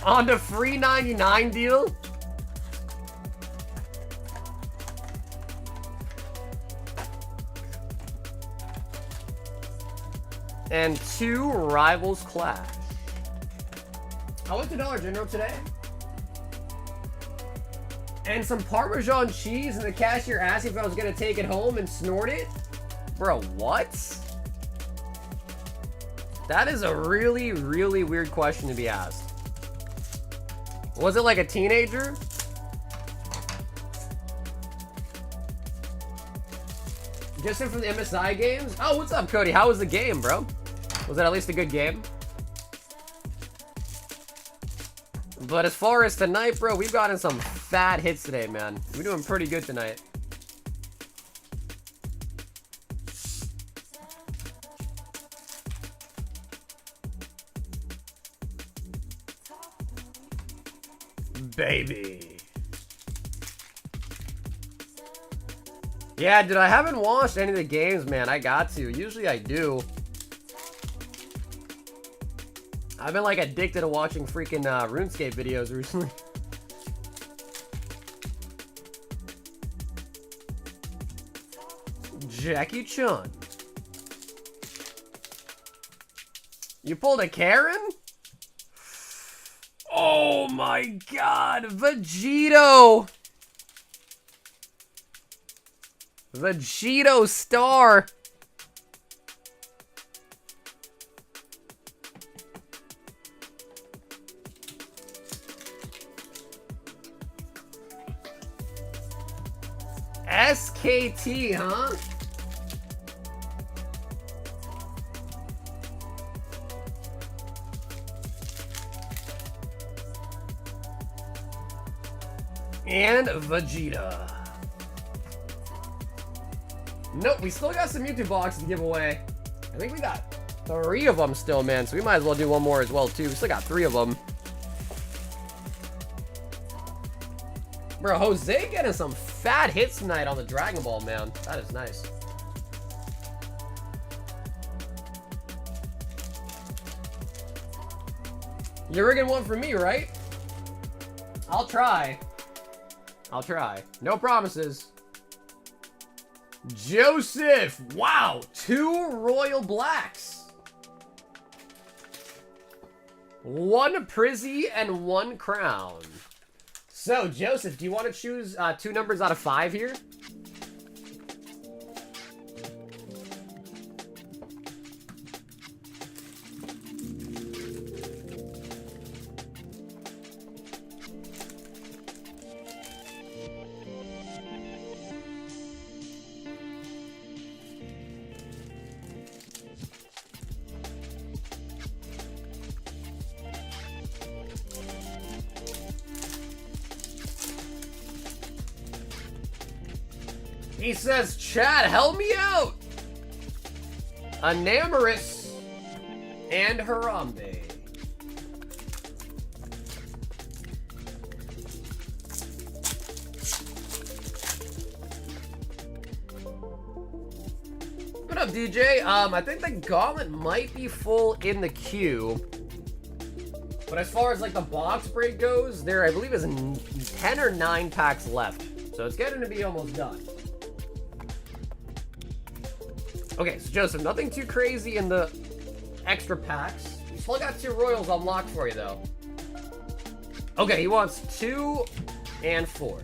On the free 99 deal? And 2 Rivals Clash. I went to Dollar General today. And some Parmesan cheese, and the cashier asked if I was gonna take it home and snort it? Bro, what? That is a really, really weird question to be asked. Was it like a teenager? Just in from the MSI games? Oh, what's up, Cody? How was the game, bro? Was it at least a good game? But as far as tonight, bro, we've gotten some fat hits today, man. We're doing pretty good tonight. Baby. Yeah, dude, I haven't watched any of the games, man. I got to. Usually I do. I've been, like, addicted to watching freaking RuneScape videos recently. Jackie Chun. You pulled a Karen? Oh my god, Vegito! Vegito Star! SKT, huh? And Vegeta. Nope, we still got some YouTube boxes to give away. I think we got 3 of them still, man, so we might as well do one more as well, too. We still got 3 of them. Bro, Jose getting some fat hits tonight on the Dragon Ball, man. That is nice. You're rigging one for me, right? I'll try. I'll try. No promises. Joseph! Wow! 2 Royal Blacks. 1 Prizzy and 1 Crown. So, Joseph, do you want to choose 2 numbers out of 5 here? He says, Chad, help me out! Anamoris and Harambe. What up, DJ? I think the gauntlet might be full in the queue. But as far as like the box break goes, there I believe is 10 or 9 packs left. So it's getting to be almost done. Okay, so Joseph, nothing too crazy in the extra packs. You still got 2 Royals unlocked for you, though. Okay, he wants 2 and 4.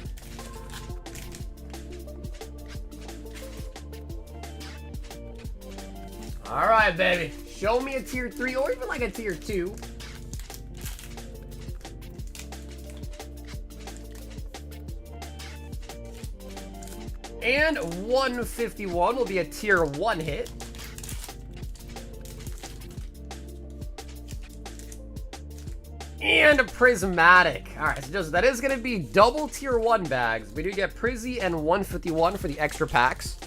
Alright, baby. Show me a tier 3 or even like a tier 2. And 151 will be a tier 1 hit. And a prismatic. Alright, so Joseph, that is going to be double tier 1 bags. We do get Prizzy and 151 for the extra packs,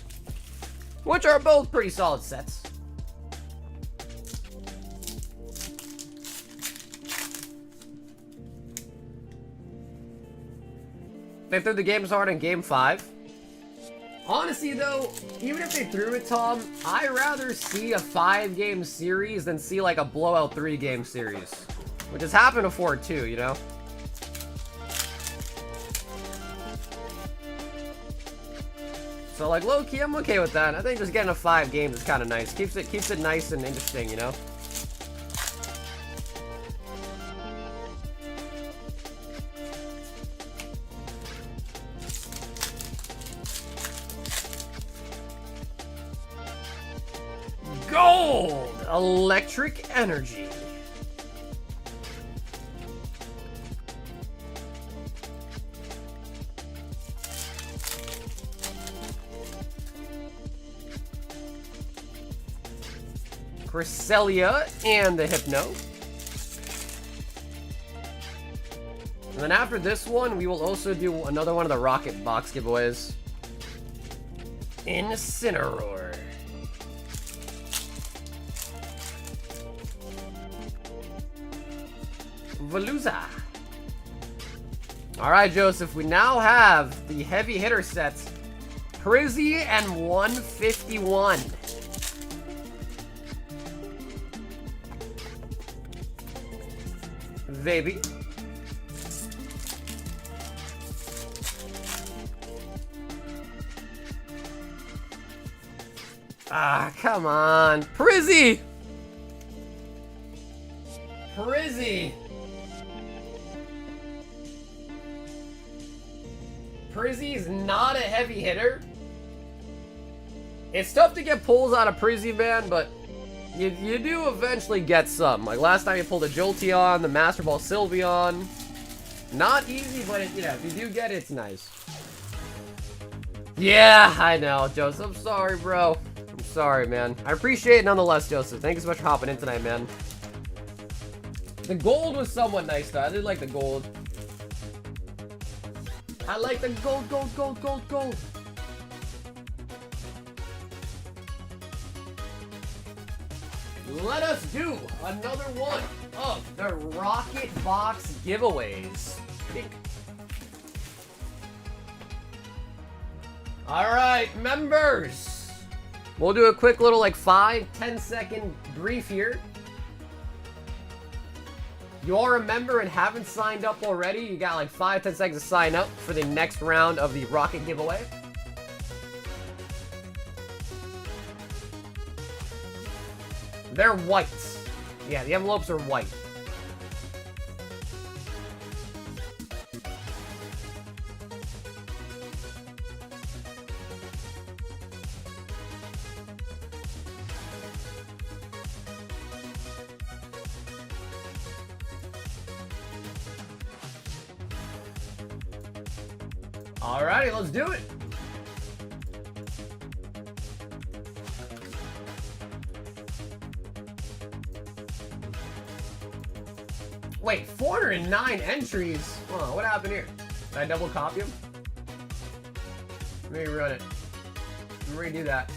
which are both pretty solid sets. They threw the games hard in game 5. Honestly, though, even if they threw it, Tom, I'd rather see a 5-game series than see, like, a blowout 3-game series. Which has happened before, too, you know? So, like, low-key, I'm okay with that. I think just getting a 5 games is kind of nice. Keeps it nice and interesting, you know? Gold! Electric energy. Cresselia and the Hypno. And then after this one, we will also do another one of the Rocket Box giveaways. Incineroar. Veluza. Alright, Joseph, we now have the heavy hitter sets. Prizzy and 151. Baby. Ah, come on. Prizzy! Prizzy! Prizzy's not a heavy hitter. It's tough to get pulls out of Prizzy, man, but you do eventually get some. Like last time you pulled a Jolteon, the Master Ball Sylveon. Not easy, but you know, if you do get it, it's nice. Yeah, I know, Joseph. I'm sorry, bro. I'm sorry, man. I appreciate it nonetheless, Joseph. Thank you so much for hopping in tonight, man. The gold was somewhat nice, though. I did like the gold. I like the gold, gold, gold, gold, gold. Let us do another one of the Rocket Box giveaways. Alright, members. We'll do a quick little like 5-10 second brief here. You are a member and haven't signed up already, you got like 5-10 seconds to sign up for the next round of the Rocket giveaway. They're white. Yeah, the envelopes are white. Alrighty, let's do it. Wait, 409 entries? Oh, what happened here? Did I double copy them? Let me run it. Redo that.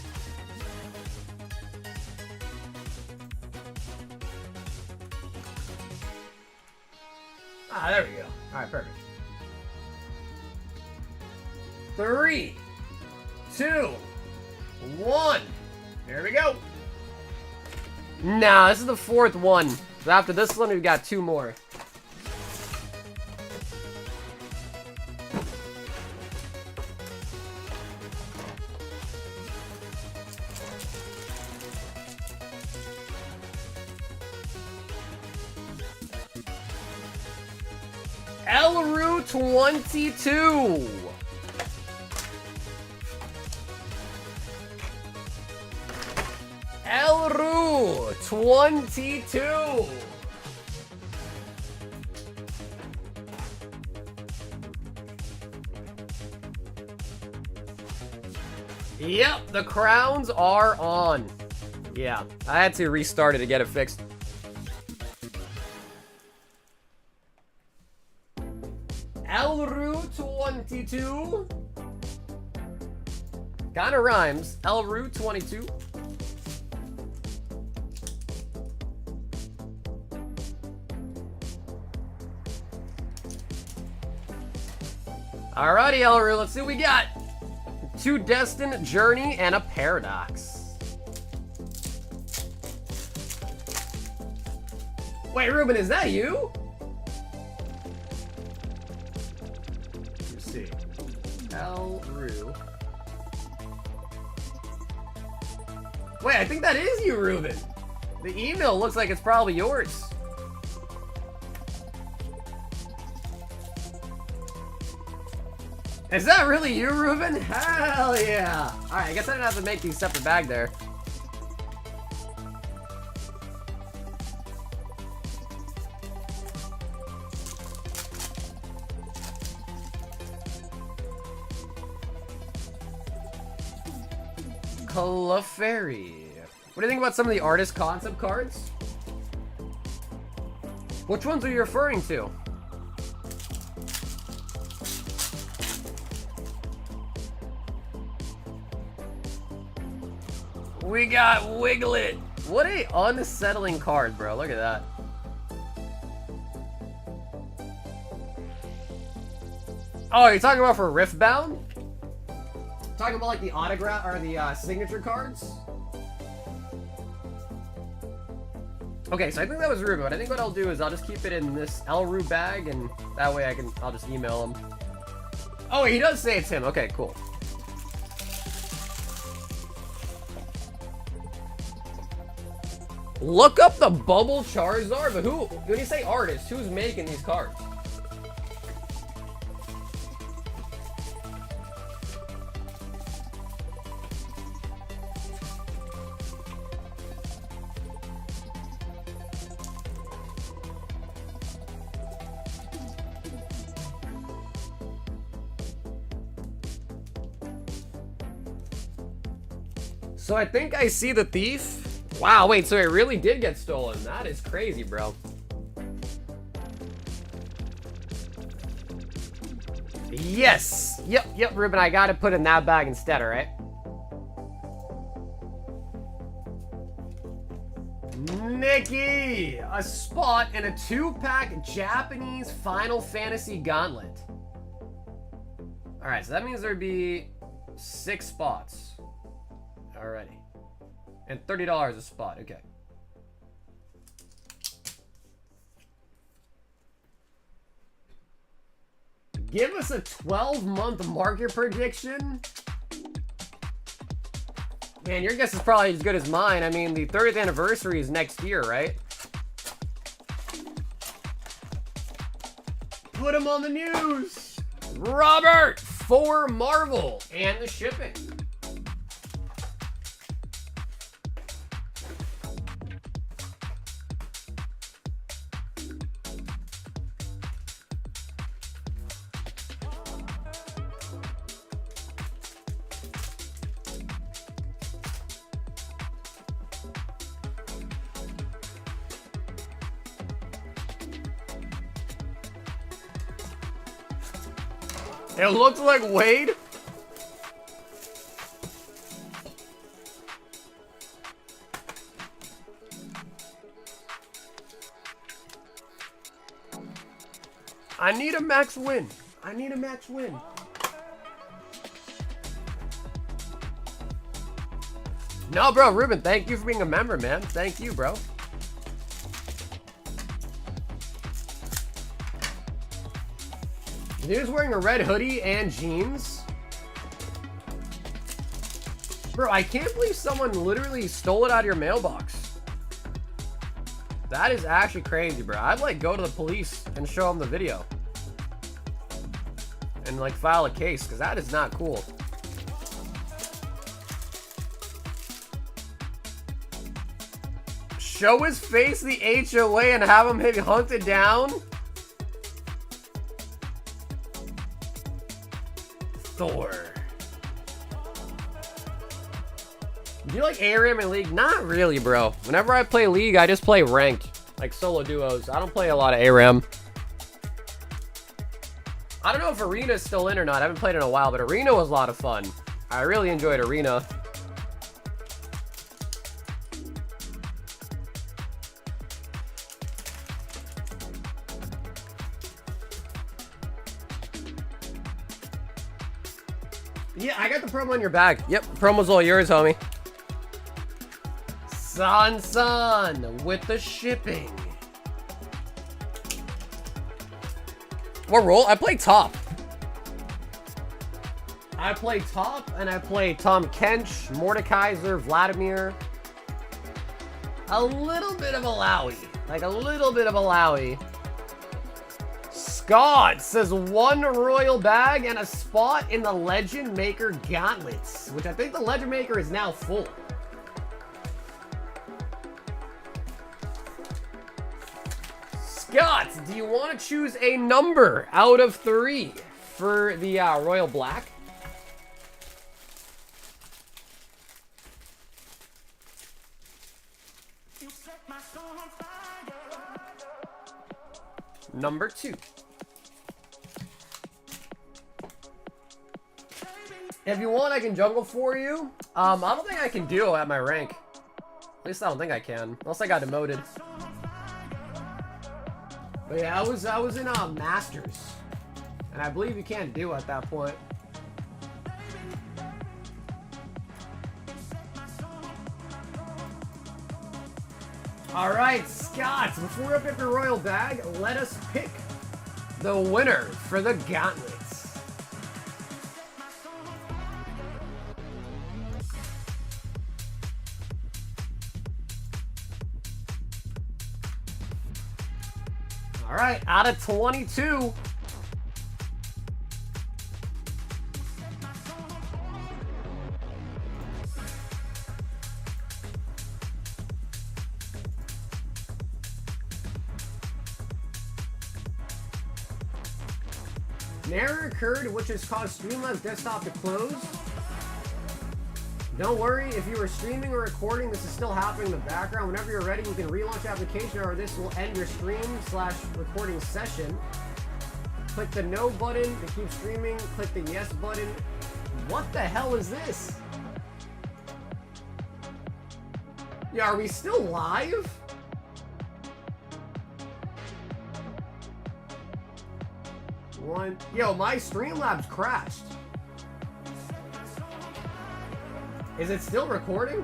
Ah, there we go. Alright, perfect. 3, 2, 1. There we go. Nah, this is the 4th one. So after this one, we've got 2 more. Elru 22. Elru 22. Yep, the crowns are on. Yeah, I had to restart it to get it fixed. Elru 22. Kinda rhymes. Elru 22. Alrighty, Elru, let's see what we got. 2 Destined, Journey, and a Paradox. Wait, Ruben, is that you? Let's see. Elru. Wait, I think that is you, Ruben. The email looks like it's probably yours. Is that really you, Ruben? Hell yeah! Alright, I guess I didn't have to make these separate bag there. Clefairy. What do you think about some of the artist concept cards? Which ones are you referring to? We got Wiglet. What a unsettling card, bro. Look at that. Oh, you're talking about for Riftbound? Talking about like the autograph or the signature cards? Okay, so I think that was Ruben. I think what I'll do is I'll just keep it in this Elru bag, and that way I'll just email him. Oh, he does say it's him. Okay, cool. Look up the bubble Charizard, but who, when you say artist, who's making these cards? So I think I see the thief. Wow, wait, so it really did get stolen. That is crazy, bro. Yes! Yep, Ruben, I gotta put in that bag instead, alright? Nikki! A spot in a 2-pack Japanese Final Fantasy Gauntlet. Alright, so that means there'd be 6 spots. Alrighty. And $30 a spot, okay. Give us a 12-month market prediction? Man, your guess is probably as good as mine. I mean, the 30th anniversary is next year, right? Put him on the news! Robert! For Marvel and the shipping. It looks like Wade. I need a max win. I need a max win. No, bro, Ruben, thank you for being a member, man. Thank you, bro. Dude's wearing a red hoodie and jeans. Bro, I can't believe someone literally stole it out of your mailbox. That is actually crazy, bro. I'd like go to the police and show them the video. And like file a case, because that is not cool. Show his face the HOA and have him maybe hunted down? Thor. Do you like ARAM in League? Not really, bro. Whenever I play League, I just play ranked. Like solo duos. I don't play a lot of ARAM. I don't know if Arena is still in or not. I haven't played in a while, but Arena was a lot of fun. I really enjoyed Arena. Yeah, I got the promo in your bag. Yep, promo's all yours, homie. San with the shipping. What role? I play top. I play top, and I play Tom Kench, Mordekaiser, Vladimir. A little bit of Alawi. Like a little bit of Alawi. Scott says 1 royal bag and a spot in the Legend Maker Gauntlets, which I think the Legend Maker is now full. Scott, do you want to choose a number out of 3 for the Royal Black? Number 2. If you want, I can jungle for you. I don't think I can duo at my rank. At least I don't think I can, unless I got demoted. But yeah, I was in Masters, and I believe you can't duo at that point. All right, Scott. Before we pick the royal bag, let us pick the winner for the gauntlets. right, out of 22. An error occurred which has caused Streamlabs desktop to close. Don't worry, if you were streaming or recording, this is still happening in the background. Whenever you're ready, you can relaunch the application or this will end your stream/recording session. Click the no button to keep streaming. Click the yes button. What the hell is this? Yeah, are we still live? Yo, my Streamlabs crashed. Is it still recording?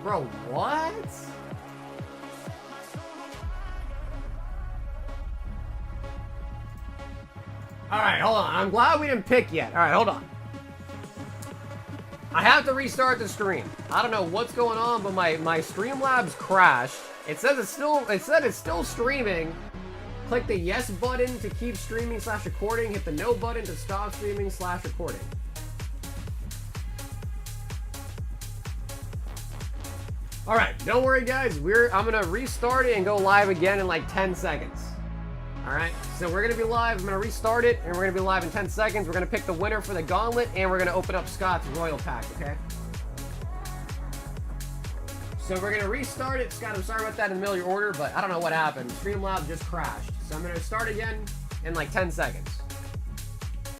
Bro, what? Alright, hold on. I'm glad we didn't pick yet. Alright, hold on. I have to restart the stream. I don't know what's going on, but my Streamlabs crashed. It said it's still streaming. Click the yes button to keep streaming/recording. Hit the no button to stop streaming/recording. All right, don't worry, guys. I'm gonna restart it and go live again in like 10 seconds. All right, so we're gonna be live. I'm gonna restart it, and we're gonna be live in 10 seconds. We're gonna pick the winner for the gauntlet, and we're gonna open up Scott's Royal Pack. Okay. So we're gonna restart it. Scott, I'm sorry about that in the middle of your order, but I don't know what happened. Streamlabs just crashed. So I'm gonna start again in like 10 seconds.